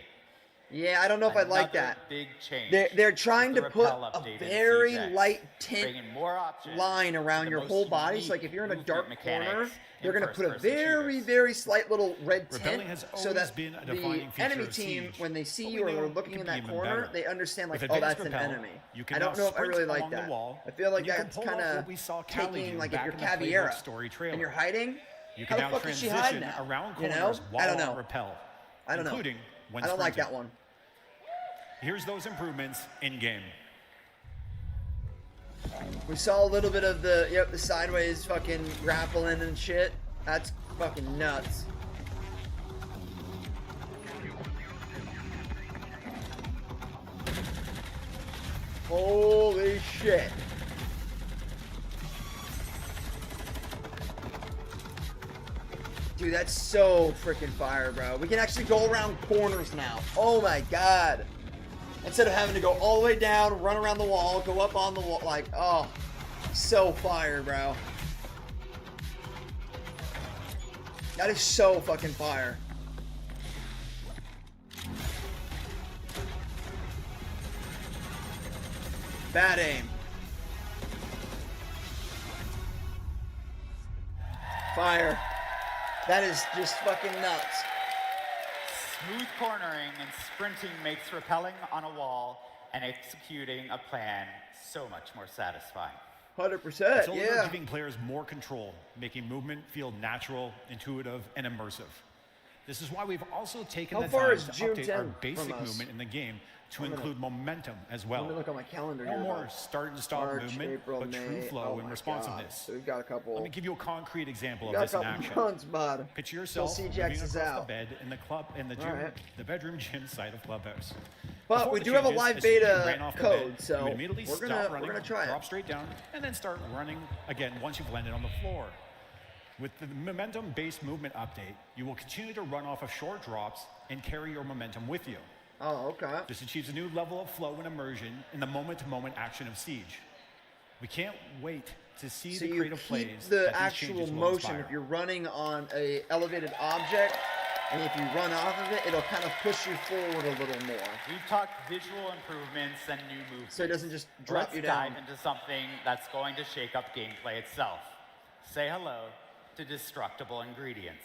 Yeah, I don't know if I like that. Big change. They're trying to the put Rappel a update in very CJX, light tint bringing more options, line around the your most whole body. So unique like if you're in a dark movement corner, mechanics they're in going to put a first-person very, shooters. very slight little red Rappelling tint has so always that been a the defining feature enemy of team, Siege, when they see but you we or know are it looking can in be that even corner, better. they understand like, With oh, advanced that's an Rappel, enemy. you can I don't now know if I sprint really like along the that. wall, I feel like and you can that's pull off kind of what we saw Callie taking do like if back you're in the Caviera Playbook story trailer. and you're hiding. You How can the now fuck is she hiding transition now? around You know? corners I while don't know. on Rappel, I don't know. including when I don't like sprinting. that one. Here's those improvements in game. We saw a little bit of the sideways fucking grappling and shit. That's fucking nuts. Holy shit. Dude, that's so freaking fire, bro. We can actually go around corners now. Oh my god. Instead of having to go all the way down, run around the wall, go up on the wall, like, oh, so fire, bro. That is so fucking fire. Bad aim. Fire. That is just fucking nuts. Smooth cornering and sprinting makes rappelling on a wall and executing a plan so much more satisfying. 100%, It's all about yeah. giving players more control, making movement feel natural, intuitive, and immersive. This is why we've also taken How the far time is to June update our 10 basic from us? movement in the game to I'm gonna- include momentum as well. Let me look on my calendar No here, more though. start and stop March, movement, April, but true May. flow Oh and my responsiveness. God. So we've got a couple. Let me give you a concrete example We of got this a in couple action. months, bud. Picture Till yourself CJX moving is across out. the bed in the club in the gym, Alright. the bedroom gym side of Clubhouse. But Before we the do have a changes, live as soon as you beta ran off the code, bed, so you would immediately we're stop gonna running, try it. drop straight down, and then start running again once you've landed on the floor. With the momentum-based movement update, you will continue to run off of short drops and carry your momentum with you. Oh, okay. This achieves a new level of flow and immersion in the moment-to-moment action of Siege. We can't wait to see So the you creative keep plays the that these actual changes will motion inspire. if you're running on a elevated object, and if you run off of it, it'll kind of push you forward a little more. We've talked visual improvements and new movements. So it doesn't just drop Let's you down. dive into something that's going to shake up gameplay itself. Say hello to destructible ingredients.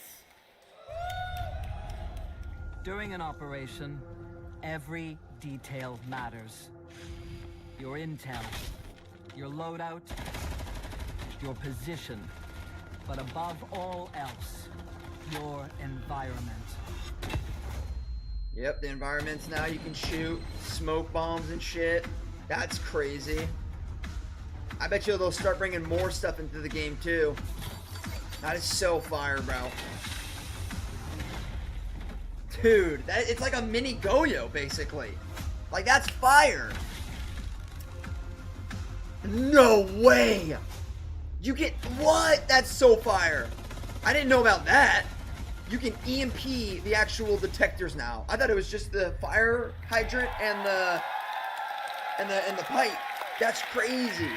During an operation, every detail matters. Your intel, your loadout, your position, but above all else, your environment. Yep, the environments now you can shoot smoke bombs and shit. That's crazy. I bet you they'll start bringing more stuff into the game too. That is so fire, bro. Dude, it's like a mini Goyo, basically. Like, that's fire. No way. You get, what? That's so fire. I didn't know about that. You can EMP the actual detectors now. I thought it was just the fire hydrant and the pipe. That's crazy.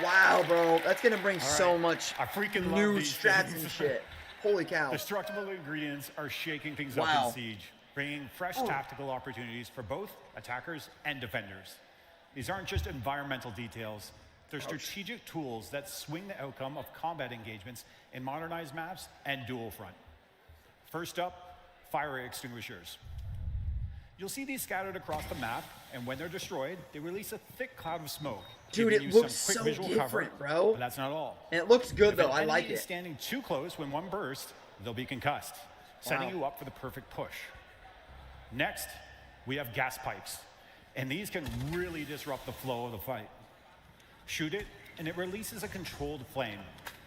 Wow, bro. That's gonna bring so much new strats and shit. Holy cow. Destructible ingredients are shaking things up in Siege, bringing fresh tactical opportunities for both attackers and defenders. These aren't just environmental details. They're strategic tools that swing the outcome of combat engagements in modernized maps and dual front. First up, fire extinguishers. You'll see these scattered across the map, and when they're destroyed, they release a thick cloud of smoke. Dude, it looks so different, bro. But that's not all. And it looks good, though. I like it. If an enemy is standing too close when one bursts, they'll be concussed, setting you up for the perfect push. Next, we have gas pipes, and these can really disrupt the flow of the fight. Shoot it, and it releases a controlled flame,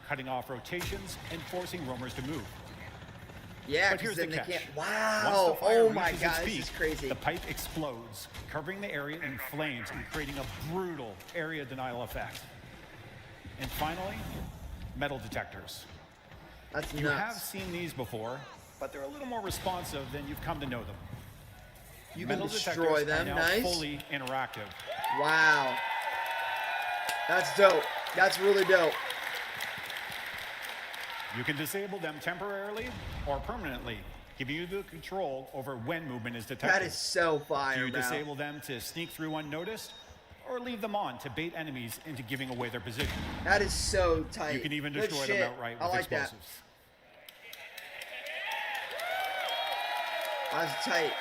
cutting off rotations and forcing roamers to move. Yeah, but here's the then catch. They can't. Wow! Oh my god, this is crazy. The pipe explodes, covering the area in flames and creating a brutal area denial effect. And finally, metal detectors. That's you nuts. have seen these before, but they're a little more responsive than you've come to know them. You metal can destroy them. Are now Nice. Fully interactive. Wow. That's dope. That's really dope. You can disable them temporarily or permanently, giving you the control over when movement is detected. That is so fire, Do you bro. disable them to sneak through unnoticed, or leave them on to bait enemies into giving away their position? That is so tight. You can even Good destroy shit. them outright with I like explosives. That's tight.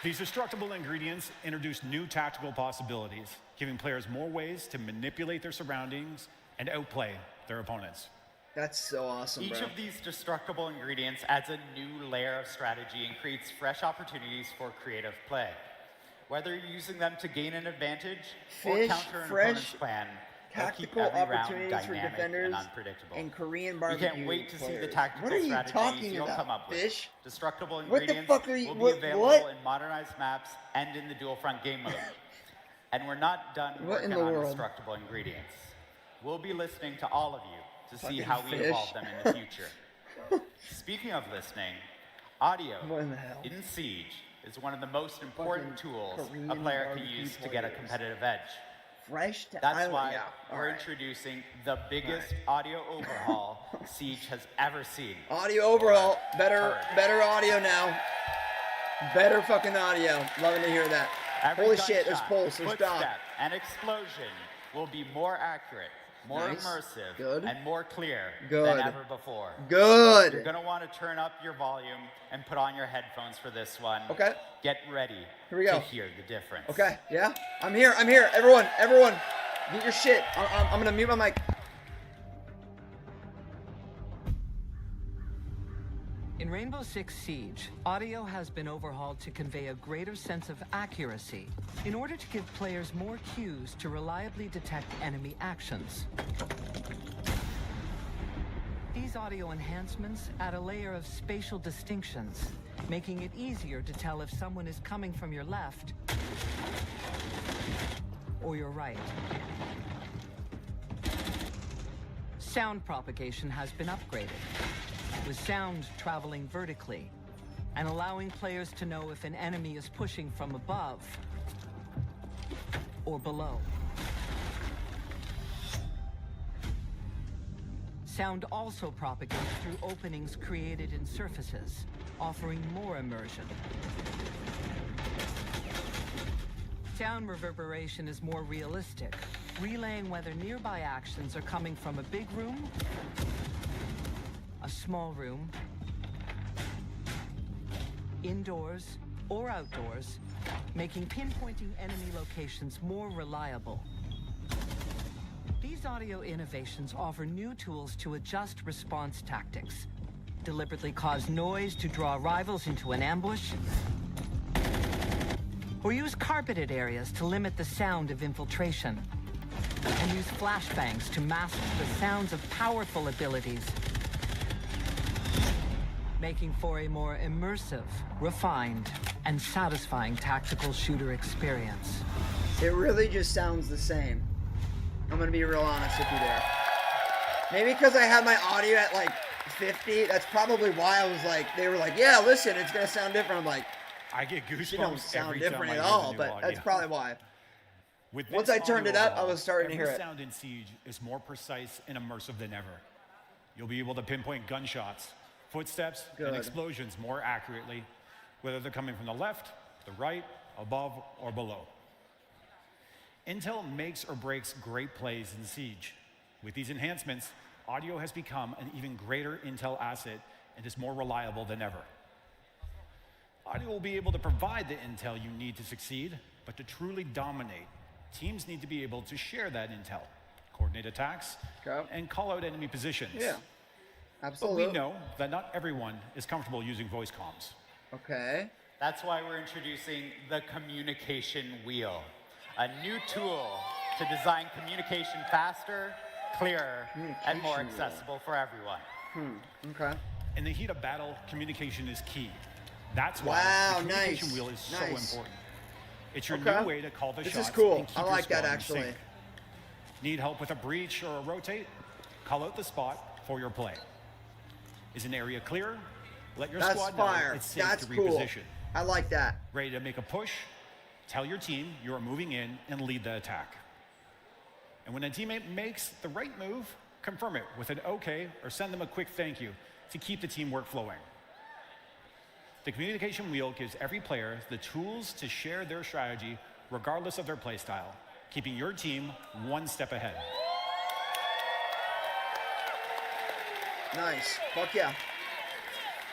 These destructible ingredients introduce new tactical possibilities, giving players more ways to manipulate their surroundings and outplay their opponents. That's so awesome, Each bro. of these destructible ingredients adds a new layer of strategy and creates fresh opportunities for creative play. Whether you're using them to gain an advantage or counter an opponent's plan, tactical opportunities for defenders and Korean barbecue We can't wait to see the players. tactical What are you strategies talking you'll about, come up with. Fish? Destructible What the ingredients fuck are you- will be what- available what? in modernized maps and in the dual front game mode. And we're not done What in working the on world? destructible ingredients. We'll be listening to all of you to see Fucking how we fish. evolve them in the future. Speaking of listening, audio What in the hell? in Siege is one of the most important tools a Korean player can barbecue use to get a players. competitive edge. Fresh to That's island. why Yeah. we're Alright. introducing the biggest audio overhaul Siege has ever seen. Audio overhaul. Or Better heard. audio now. Better fucking audio. Loving to hear that. Every Holy shit, there's gunshot, pulse, there's dog. footstep, and explosion will be more accurate, more Nice. immersive, Good. and more clear Good. than ever before. Good. You're gonna want to turn up your volume and put on your headphones for this one. Okay. Get ready Here we go. to hear the difference. Okay, yeah. I'm here. Everyone, get your shit. I'm gonna mute my mic. In Rainbow Six Siege, audio has been overhauled to convey a greater sense of accuracy in order to give players more cues to reliably detect enemy actions. These audio enhancements add a layer of spatial distinctions, making it easier to tell if someone is coming from your left or your right. Sound propagation has been upgraded, with sound traveling vertically and allowing players to know if an enemy is pushing from above or below. Sound also propagates through openings created in surfaces, offering more immersion. Sound reverberation is more realistic, relaying whether nearby actions are coming from a big room, a small room, indoors, or outdoors, making pinpointing enemy locations more reliable. These audio innovations offer new tools to adjust response tactics, deliberately cause noise to draw rivals into an ambush, or use carpeted areas to limit the sound of infiltration, and use flashbangs to mask the sounds of powerful abilities, making for a more immersive, refined, and satisfying tactical shooter experience. It really just sounds the same. I'm gonna be real honest with you there. Maybe because I had my audio at like 50, that's probably why I was like, they were like, yeah, listen, it's gonna sound different. I'm like, I get goosebumps. You don't sound every different time at I hear the all, new but audio. that's probably why. With Once this I turned audio it up, I overhaul, was starting to hear every it. sound in Siege is more precise and immersive than ever. You'll be able to pinpoint gunshots, footsteps, Good. and explosions more accurately, whether they're coming from the left, the right, above, or below. Intel makes or breaks great plays in Siege. With these enhancements, audio has become an even greater Intel asset and is more reliable than ever. Audio will be able to provide the intel you need to succeed, but to truly dominate, teams need to be able to share that intel, coordinate attacks, and call out enemy positions. Yeah, absolutely. But we know that not everyone is comfortable using voice comms. Okay. That's why we're introducing the communication wheel, a new tool to design communication faster, clearer, and more accessible for everyone. Okay. In the heat of battle, communication is key. That's why Wow, the communication nice. wheel is so Nice. important. It's your Okay. new way to call the This shots. is cool. And keep I your like that, squad in actually. sync. Need help with a breach or a rotate? Call out the spot for your play. Is an area clear? Let your That's squad fire. know it's safe That's to cool. reposition. I like that. Ready to make a push? Tell your team you are moving in and lead the attack. And when a teammate makes the right move, confirm it with an okay or send them a quick thank you to keep the teamwork flowing. The communication wheel gives every player the tools to share their strategy regardless of their play style, keeping your team one step ahead. Nice. Fuck yeah.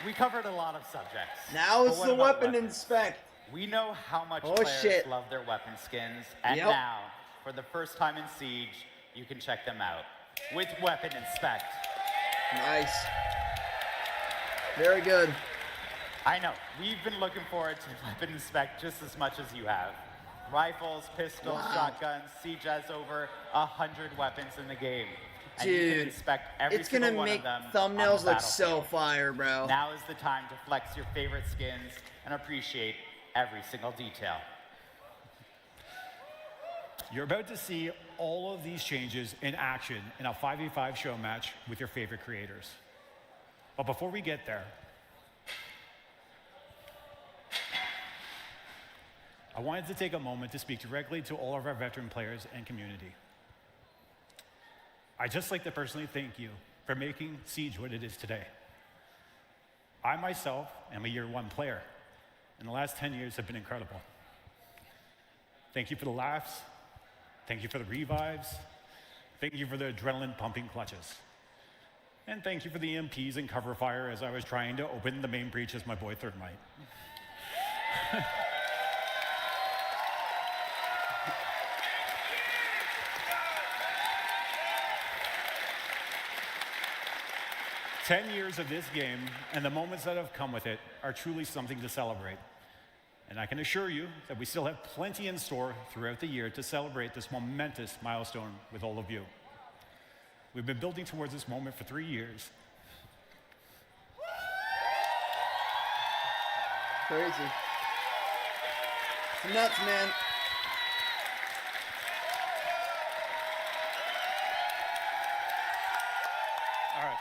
We covered a lot of subjects. Now But it's what the about weapon weapons? inspect. We know how much Oh, players shit. love their weapon skins, and Yep. now, for the first time in Siege, you can check them out with Weapon Inspect. Nice. Very good. I know, we've been looking forward to Weapon Inspect just as much as you have. Rifles, pistols, Wow. shotguns, Siege has over 100 weapons in the game. And you can Dude, inspect every it's gonna single one make of them on thumbnails the look so battlefield. fire, bro. Now is the time to flex your favorite skins and appreciate every single detail. You're about to see all of these changes in action in a 5v5 show match with your favorite creators. But before we get there, I wanted to take a moment to speak directly to all of our veteran players and community. I'd just like to personally thank you for making Siege what it is today. I myself am a year one player, and the last 10 years have been incredible. Thank you for the laughs. Thank you for the revives. Thank you for the adrenaline pumping clutches. And thank you for the EMPs and cover fire as I was trying to open the main breach as my boy Thermite. "10 years of this game and the moments that have come with it are truly something to celebrate. And I can assure you that we still have plenty in store throughout the year to celebrate this momentous milestone with all of you. We've been building towards this moment for 3 years. Crazy. It's nuts, man. All right.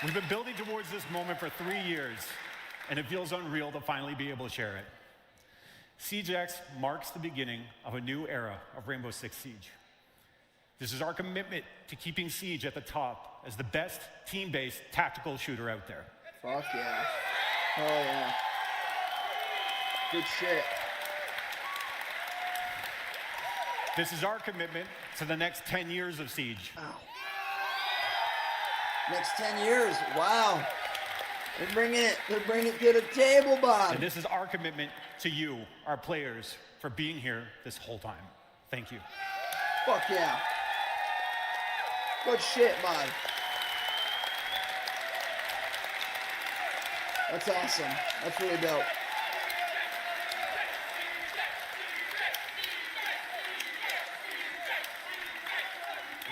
We've been building towards this moment for 3 years, and it feels unreal to finally be able to share it. Siege X marks the beginning of a new era of Rainbow Six Siege. This is our commitment to keeping Siege at the top as the best team-based tactical shooter out there. Fuck yeah. Oh yeah. Good shit. This is our commitment to the next 10 years of Siege. Next 10 years. Wow. They're bringing it to the table, Bob. And this is our commitment to you, our players, for being here this whole time. Thank you. Fuck yeah. Good shit, man. That's awesome. That's really dope.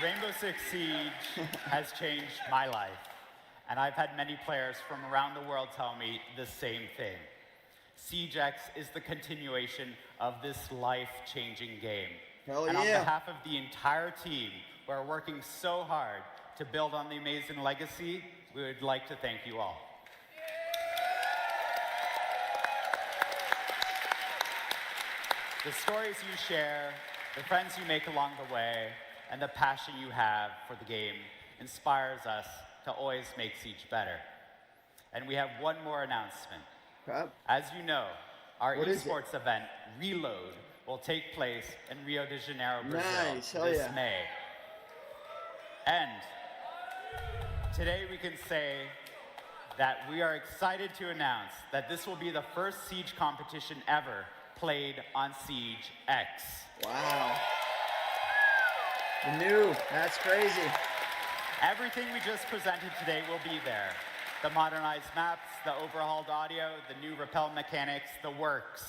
Rainbow Six Siege has changed my life, and I've had many players from around the world tell me the same thing. Siege X is the continuation of this life-changing game. Hell and yeah. On behalf of the entire team, who are working so hard to build on the amazing legacy, we would like to thank you all. The stories you share, the friends you make along the way, and the passion you have for the game inspires us to always make Siege better. And we have one more announcement. As you know, our esports event, Reload, will take place in Rio de Janeiro, Brazil this May. And today we can say that we are excited to announce that this will be the first Siege competition ever played on Siege X. Wow. That's crazy. Everything we just presented today will be there. The modernized maps, the overhauled audio, the new rappel mechanics, the works.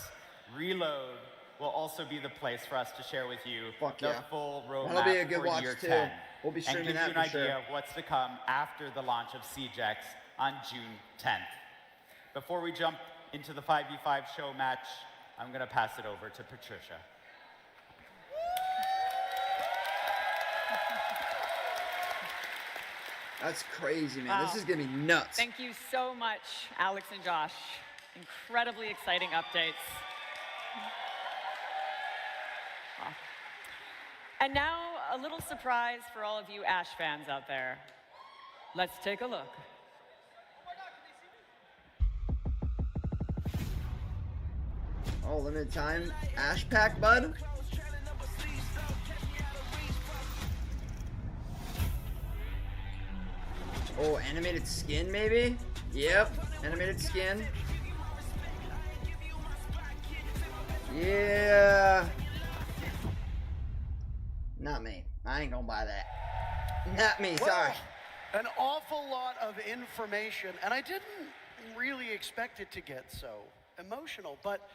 Reload will also be the place for us to share with you the full roadmap That'll be a good for watch year too. 10. We'll be streaming and give you that an for idea sure. of what's to come after the launch of Siege X on June 10th. Before we jump into the 5v5 show match, I'm going to pass it over to Patricia. That's crazy, man. Wow. This is gonna be nuts. Thank you so much, Alex and Josh. Incredibly exciting updates. Wow. And now, a little surprise for all of you Ash fans out there. Let's take a look. Oh, limited time Ash pack, bud. Oh, animated skin, maybe? Yep, animated skin. Yeah. Not me. I ain't gonna buy that. Not me, sorry. An awful lot of information, and I didn't really expect it to get so emotional, but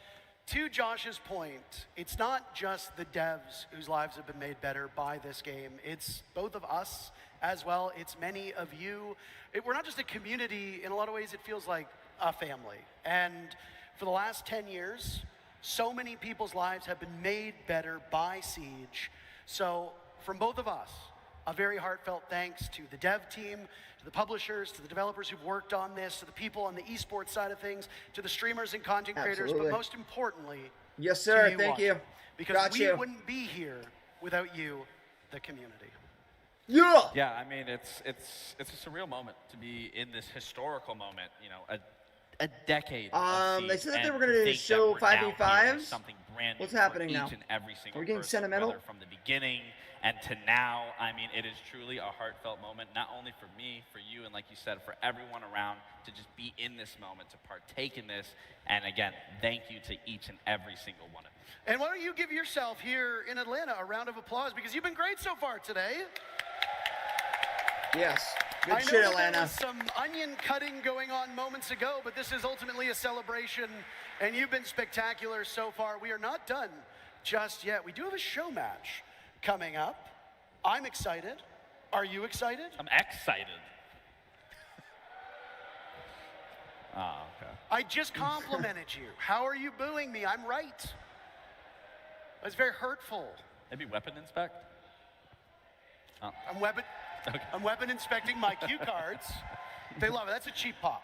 to Josh's point, it's not just the devs whose lives have been made better by this game. It's both of us as well. It's many of you. We're not just a community. In a lot of ways, it feels like a family. And for the last 10 years, so many people's lives have been made better by Siege. So from both of us, a very heartfelt thanks to the dev team, to the publishers, to the developers who've worked on this, to the people on the esports side of things, to the streamers and content creators, but most importantly, yes, sir. to Thank you. Because we wouldn't be here without you, the community. Yeah. Yeah, I mean, it's a surreal moment to be in this historical moment. You know, a decade. They said that they were going to show 5v5s. Something brand new. What's happening each now? And every single Are we getting person, sentimental? whether from the beginning and to now. I mean, it is truly a heartfelt moment, not only for me, for you, and like you said, for everyone around to just be in this moment, to partake in this. And again, thank you to each and every single one of you. And why don't you give yourself here in Atlanta a round of applause, because you've been great so far today. Yes. Good I shit, know that Atlanta. there was some onion cutting going on moments ago, but this is ultimately a celebration, and you've been spectacular so far. We are not done just yet. We do have a show match coming up. I'm excited. Are you excited? I'm excited. Oh, okay. I just complimented you. How are you booing me? I'm right. That's very hurtful. Maybe weapon inspect? Oh. I'm weapon inspecting my cue cards. They love it. That's a cheap pop.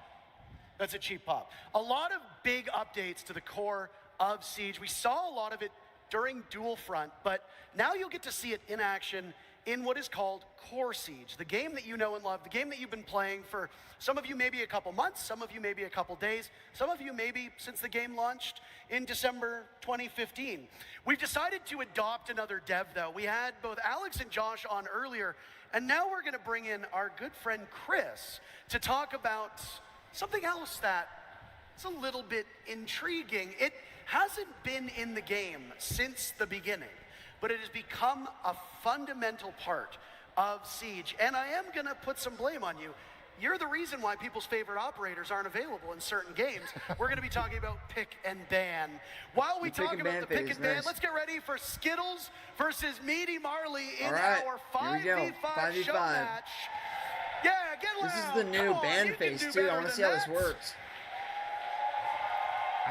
That's a cheap pop. A lot of big updates to the core of Siege. We saw a lot of it during Dual Front, but now you'll get to see it in action in what is called Core Siege, the game that you know and love, the game that you've been playing for some of you maybe a couple months, some of you maybe a couple days, some of you maybe since the game launched in December 2015. We've decided to adopt another dev though. We had both Alex and Josh on earlier, and now we're gonna bring in our good friend Chris to talk about something else that is a little bit intriguing. It hasn't been in the game since the beginning, but it has become a fundamental part of Siege. And I am going to put some blame on you. You're the reason why people's favorite operators aren't available in certain games. We're going to be talking about pick and ban. While we talk about the pick and ban, let's get ready for Skittles versus Meaty Marley in our 5v5 show match. Yeah, get loud. This is the new ban phase too. I want to see how this works.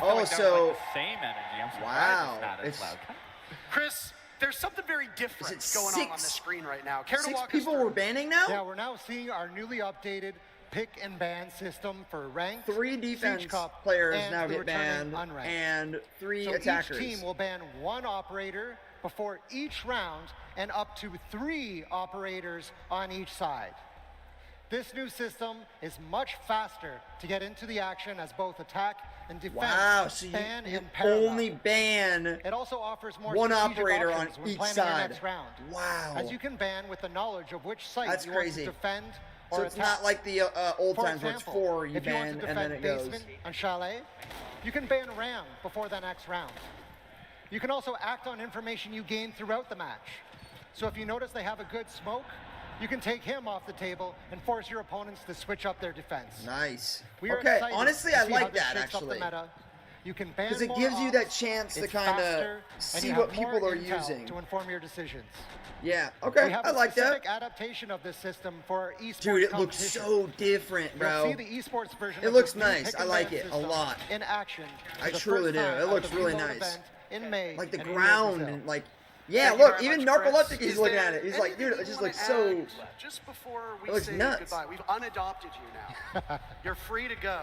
Oh, so like the same energy. I'm surprised wow, it's not as loud. Chris, there's something very different going on the screen right now. Care to walk us people through? we're banning now? Yeah, we're now seeing our newly updated pick and ban system for ranked, 3 defense Siege Cup, players and now the get banned, unranked. and 3 so attackers. Each team will ban 1 operator before each round, and up to 3 operators on each side. This new system is much faster to get into the action as both attack and defense Wow, so you only ban it also offers more 1 strategic operator on options when each planning your side. next round. Wow. As you can ban with the knowledge of which site That's you crazy. want to defend or So it's attack. not like the old For times where it's example, 4 you if you want ban to and defend then it goes. basement and chalet, you can ban Ram before the next round. You can also act on information you gain throughout the match. So if you notice they have a good smoke, you can take him off the table and force your opponents to switch up their defense. Nice. We are Okay, excited honestly, to I see how like this that shakes up the actually. meta. You can ban Because it more gives you that ops, chance to it's kind of faster, and see you what have more people are intel using. to inform your decisions. Yeah, okay, We have I like a that. specific adaptation of this system for our esports Dude, it looks competition. so different, bro. You'll see the esports version It of looks this new nice. pick I and like ban it a system lot. in action. I for the truly first do. time It at looks the really Reload nice. event in May. Like the in Rio, ground Brazil. and like, yeah, Thank you look, very even much, Chris. Narcoleptic is Is looking there at it. He's like, anything dude, you it just wanna looks so. add just before we It looks say nuts. goodbye? We've unadopted you now. You're free to go.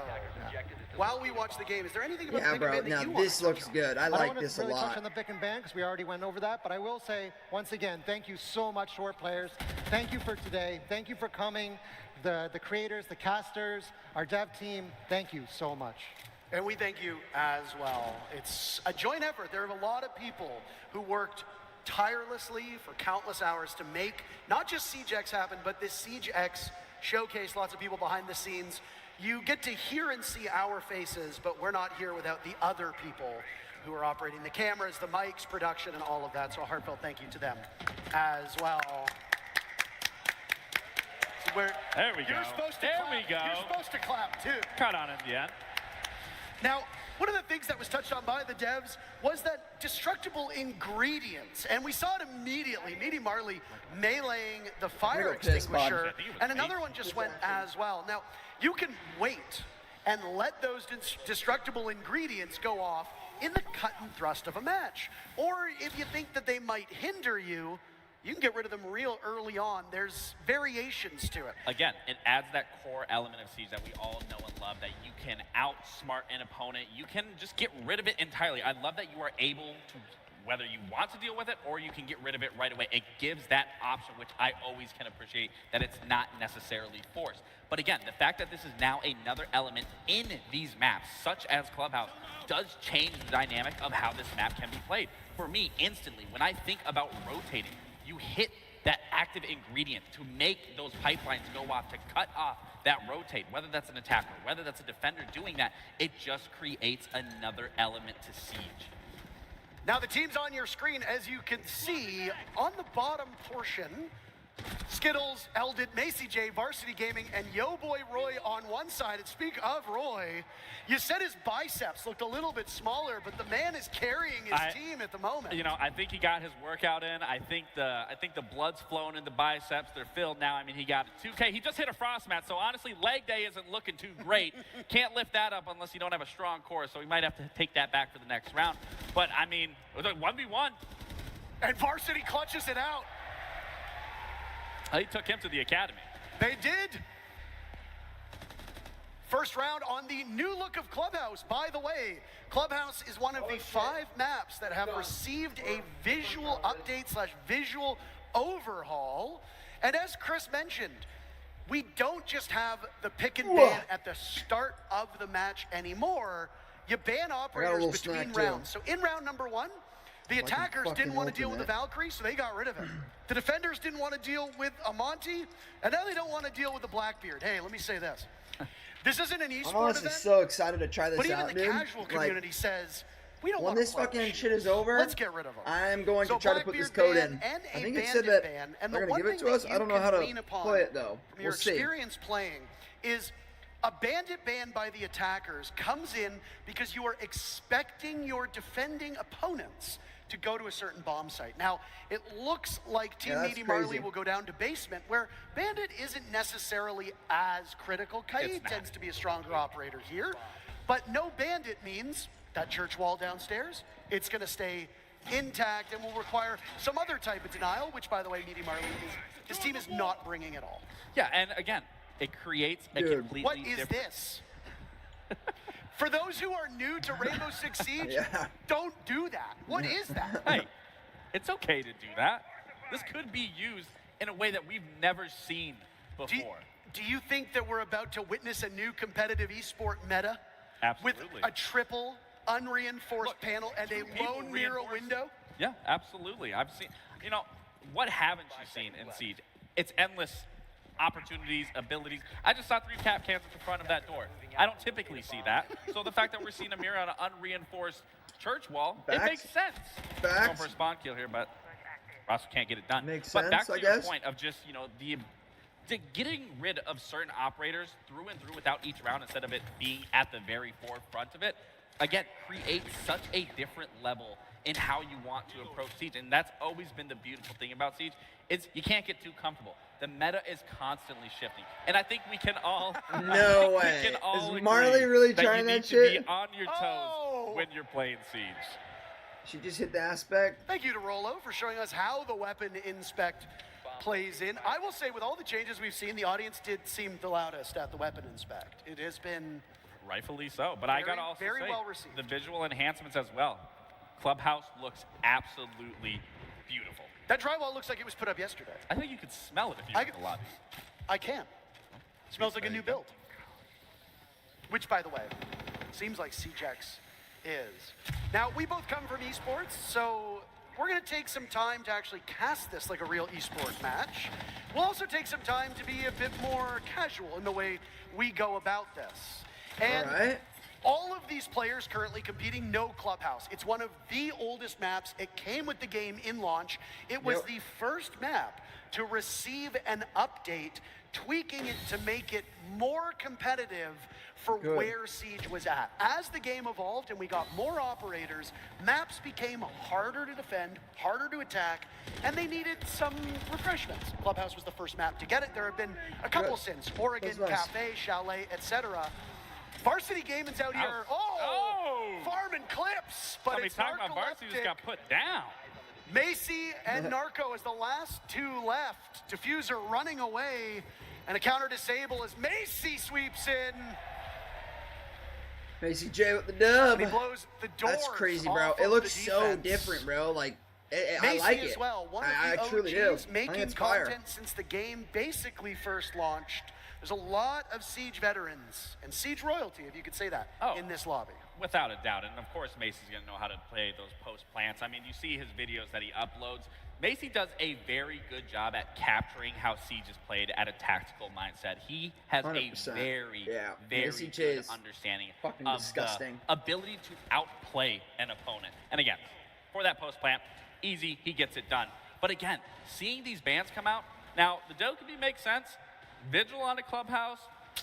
While we watch the game, is there anything about Yeah, the pick bro. and ban that Now you want this to looks touch on? good. I don't like want this to a really touch lot. on the pick and ban because we already went over that, but I will say once again, thank you so much to our players. Thank you for today. Thank you for coming. The creators, the casters, our dev team, thank you so much. And we thank you as well. It's a joint effort. There are a lot of people who worked tirelessly for countless hours to make not just SiegeX happen, but this SiegeX showcase. Lots of people behind the scenes. You get to hear and see our faces, but we're not here without the other people who are operating the cameras, the mics, production, and all of that. So a heartfelt thank you to them as well. There we go. You're supposed to There clap. we go. You're supposed to clap too. Caught on in the end. Now, one of the things that was touched on by the devs was that destructible ingredients, and we saw it immediately. Meaty Marley meleeing the fire extinguisher, and another one just went as well. Now, you can wait and let those destructible ingredients go off in the cut and thrust of a match. Or if you think that they might hinder you, you can get rid of them real early on. There's variations to it. Again, it adds that core element of Siege that we all know and love, that you can outsmart an opponent. You can just get rid of it entirely. I love that you are able to, whether you want to deal with it or you can get rid of it right away. It gives that option, which I always can appreciate, that it's not necessarily forced. But again, the fact that this is now another element in these maps, such as Clubhouse, does change the dynamic of how this map can be played. For me, instantly, when I think about rotating, you hit that active ingredient to make those pipelines go off, to cut off that rotate, whether that's an attacker, whether that's a defender doing that, it just creates another element to Siege. Now the teams on your screen, as you can see, on the bottom portion, Skittles, Eldit, Macy J, Varsity Gaming, and Yo Boy Roy on one side. And speak of Roy, you said his biceps looked a little bit smaller, but the man is carrying his team at the moment. You know, I think he got his workout in. I think the blood's flowing in the biceps. They're filled now. I mean, he got 2K. He just hit a frost mat, so honestly, leg day isn't looking too great. Can't lift that up unless you don't have a strong core, so we might have to take that back for the next round. But I mean, it was a 1v1. And Varsity clutches it out. They took him to the academy. They did. First round on the new look of Clubhouse. By the way, Clubhouse is one of the 5 maps that have received a visual update / visual overhaul. And as Chris mentioned, we don't just have the pick and ban at the start of the match anymore. You ban operators between rounds. So in round number 1, the attackers didn't want to deal with the Valkyrie, so they got rid of it. The defenders didn't want to deal with Amonte, and now they don't want to deal with the Blackbeard. Hey, let me say this. This isn't an I'm esports honestly event, so excited to try this but out, even the dude. casual community says We don't when want this fucking shit is over, let's get rid of them. I'm going So to try to put this code in. I think it said that they're going to give it to us. I don't know how to play it though. Your We'll see. experience playing is a bandit ban by the attackers comes in because you are expecting your defending opponents to go to a certain bomb site. Now, it looks like Team Meaty Marley will go down to basement, where Bandit isn't necessarily as critical. Kai tends to be a stronger operator here, but no Bandit means that church wall downstairs, it's gonna stay intact and will require some other type of denial, which, by the way, Meaty Marley, his team is not bringing at all. Yeah, and again, it creates a completely What is different... this? For those who are new to Rainbow Six Siege, don't do that. What is that? Hey, it's okay to do that. This could be used in a way that we've never seen before. Do you think that we're about to witness a new competitive esport meta? Absolutely. With a triple unreinforced panel and a lone mirror window? Yeah, absolutely. I've seen, you know, what haven't you seen in Siege? It's endless opportunities, abilities. I just saw 3 cap cans at the front of that door. I don't typically see that. So the fact that we're seeing a mirror on an unreinforced church wall, it makes sense. Going for a spawn kill here, but Russell can't get it done. Makes but sense, back to I your guess. point of just, you know, getting rid of certain operators through and through without each round instead of it being at the very forefront of it, again, creates such a different level in how you want to approach Siege. And that's always been the beautiful thing about Siege, is you can't get too comfortable. The meta is constantly shifting. And I think we can all No way. Is Marley really trying that shit? You need to be on your toes when you're playing Siege. She just hit the aspect. Thank you to Rolo for showing us how the weapon inspect plays in. I will say, with all the changes we've seen, the audience did seem the loudest at the weapon inspect. It has been rightfully so, but I gotta also very say, well received. The visual enhancements as well. Clubhouse looks absolutely beautiful. That drywall looks like it was put up yesterday. I think you could smell it if you were in the lobby. I can. Smells like a new build. Which, by the way, seems like CJX is. Now, we both come from esports, so we're going to take some time to actually cast this like a real esport match. We'll also take some time to be a bit more casual in the way we go about this. And all of these players currently competing, no Clubhouse. It's one of the oldest maps. It came with the game in launch. It was the first map to receive an update, tweaking it to make it more competitive for where Siege was at. As the game evolved and we got more operators, maps became harder to defend, harder to attack, and they needed some refreshments. Clubhouse was the first map to get it. There have been a couple since, Oregon, Cafe, Chalet, etc. Varsity Gaming's out here, farming clips, but it's talking about Varsity just got put down. Macy and Narco as the last 2 left. Diffuser running away, and a counter disable as Macy sweeps in. Macy J with the dub. And he blows the doors. That's crazy, bro. It looks so different, bro. Like, I like it. As well, one of I the truly do. OGs I think making it's fire. content since the game basically first launched. There's a lot of Siege veterans and Siege royalty, if you could say that, in this lobby. Without a doubt, and of course Macy's gonna know how to play those post plants. I mean, you see his videos that he uploads. Macy does a very good job at capturing how Siege is played at a tactical mindset. He has 100%. a very Macy J good is understanding fucking of disgusting. the ability to outplay an opponent. And again, for that post plant, easy, he gets it done. But again, seeing these bans come out, now the Dokkaebi makes sense. Vigil on a Clubhouse,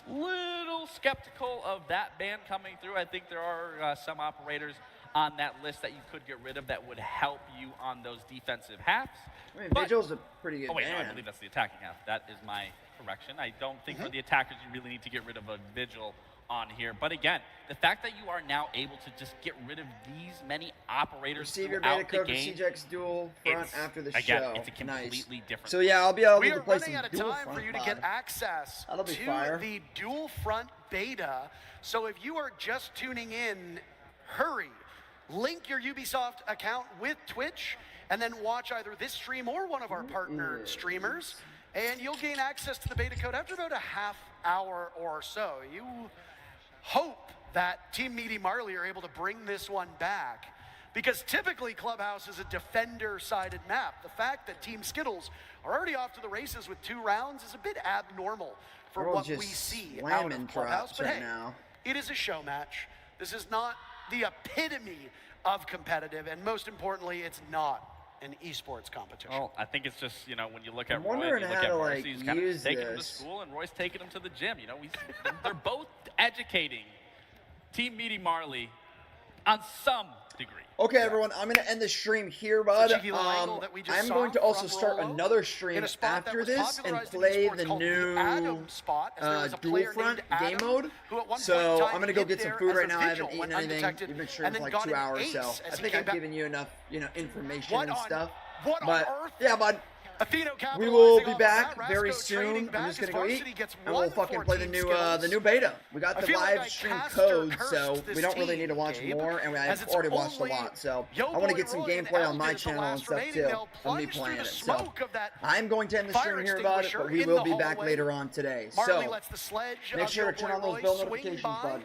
little skeptical of that ban coming through. I think there are some operators on that list that you could get rid of that would help you on those defensive halves. I mean, Vigil's a pretty good no, I ban. believe that's the attacking half. That is my correction. I don't think for the attackers you really need to get rid of a Vigil on here. But again, the fact that you are now able to just get rid of these many operators Receive your throughout beta the code for game, CJX Dual Front after the again, show. it's a completely different. So yeah, I'll be able We to are play some running out of Dual time Front for you to mod. get access That'll be to fire. the Dual Front beta. So if you are just tuning in, hurry. Link your Ubisoft account with Twitch and then watch either this stream or one of our partner streamers, and you'll gain access to the beta code after about a half hour or so. You hope that Team Meaty Marley are able to bring this one back, because typically Clubhouse is a defender-sided map. The fact that Team Skittles are already off to the races with 2 rounds is a bit abnormal for We're all what we just see out slamming of Clubhouse. drops But right hey, now. it is a show match. This is not the epitome of competitive, and most importantly, it's not an esports competition. Well, I think it's just, you know, when you look at I'm Roy and wondering you look how at to, Marcy, he's kind use of taking him to this. school, and Roy's taking him to the gym. You know, they're both educating Team Meaty Marley on some degree. Okay, everyone, I'm going to end the stream here, bud. I'm going to also start another stream after this and play the new dual front game mode. So I'm going to go get some food right now. I haven't eaten anything. We've been streaming for like 2 hours, so I think I've given you enough, you know, information and stuff. But yeah, bud. We will be back very soon. I'm just gonna go eat, and we'll fucking play the new beta. We got the live stream code, so we don't really need to watch more, and I've already watched a lot. So I want to get some gameplay on my channel and stuff too of me playing it. So I'm going to end the stream here, bud, but we will be back later on today. So make sure to turn on those bell notifications, bud.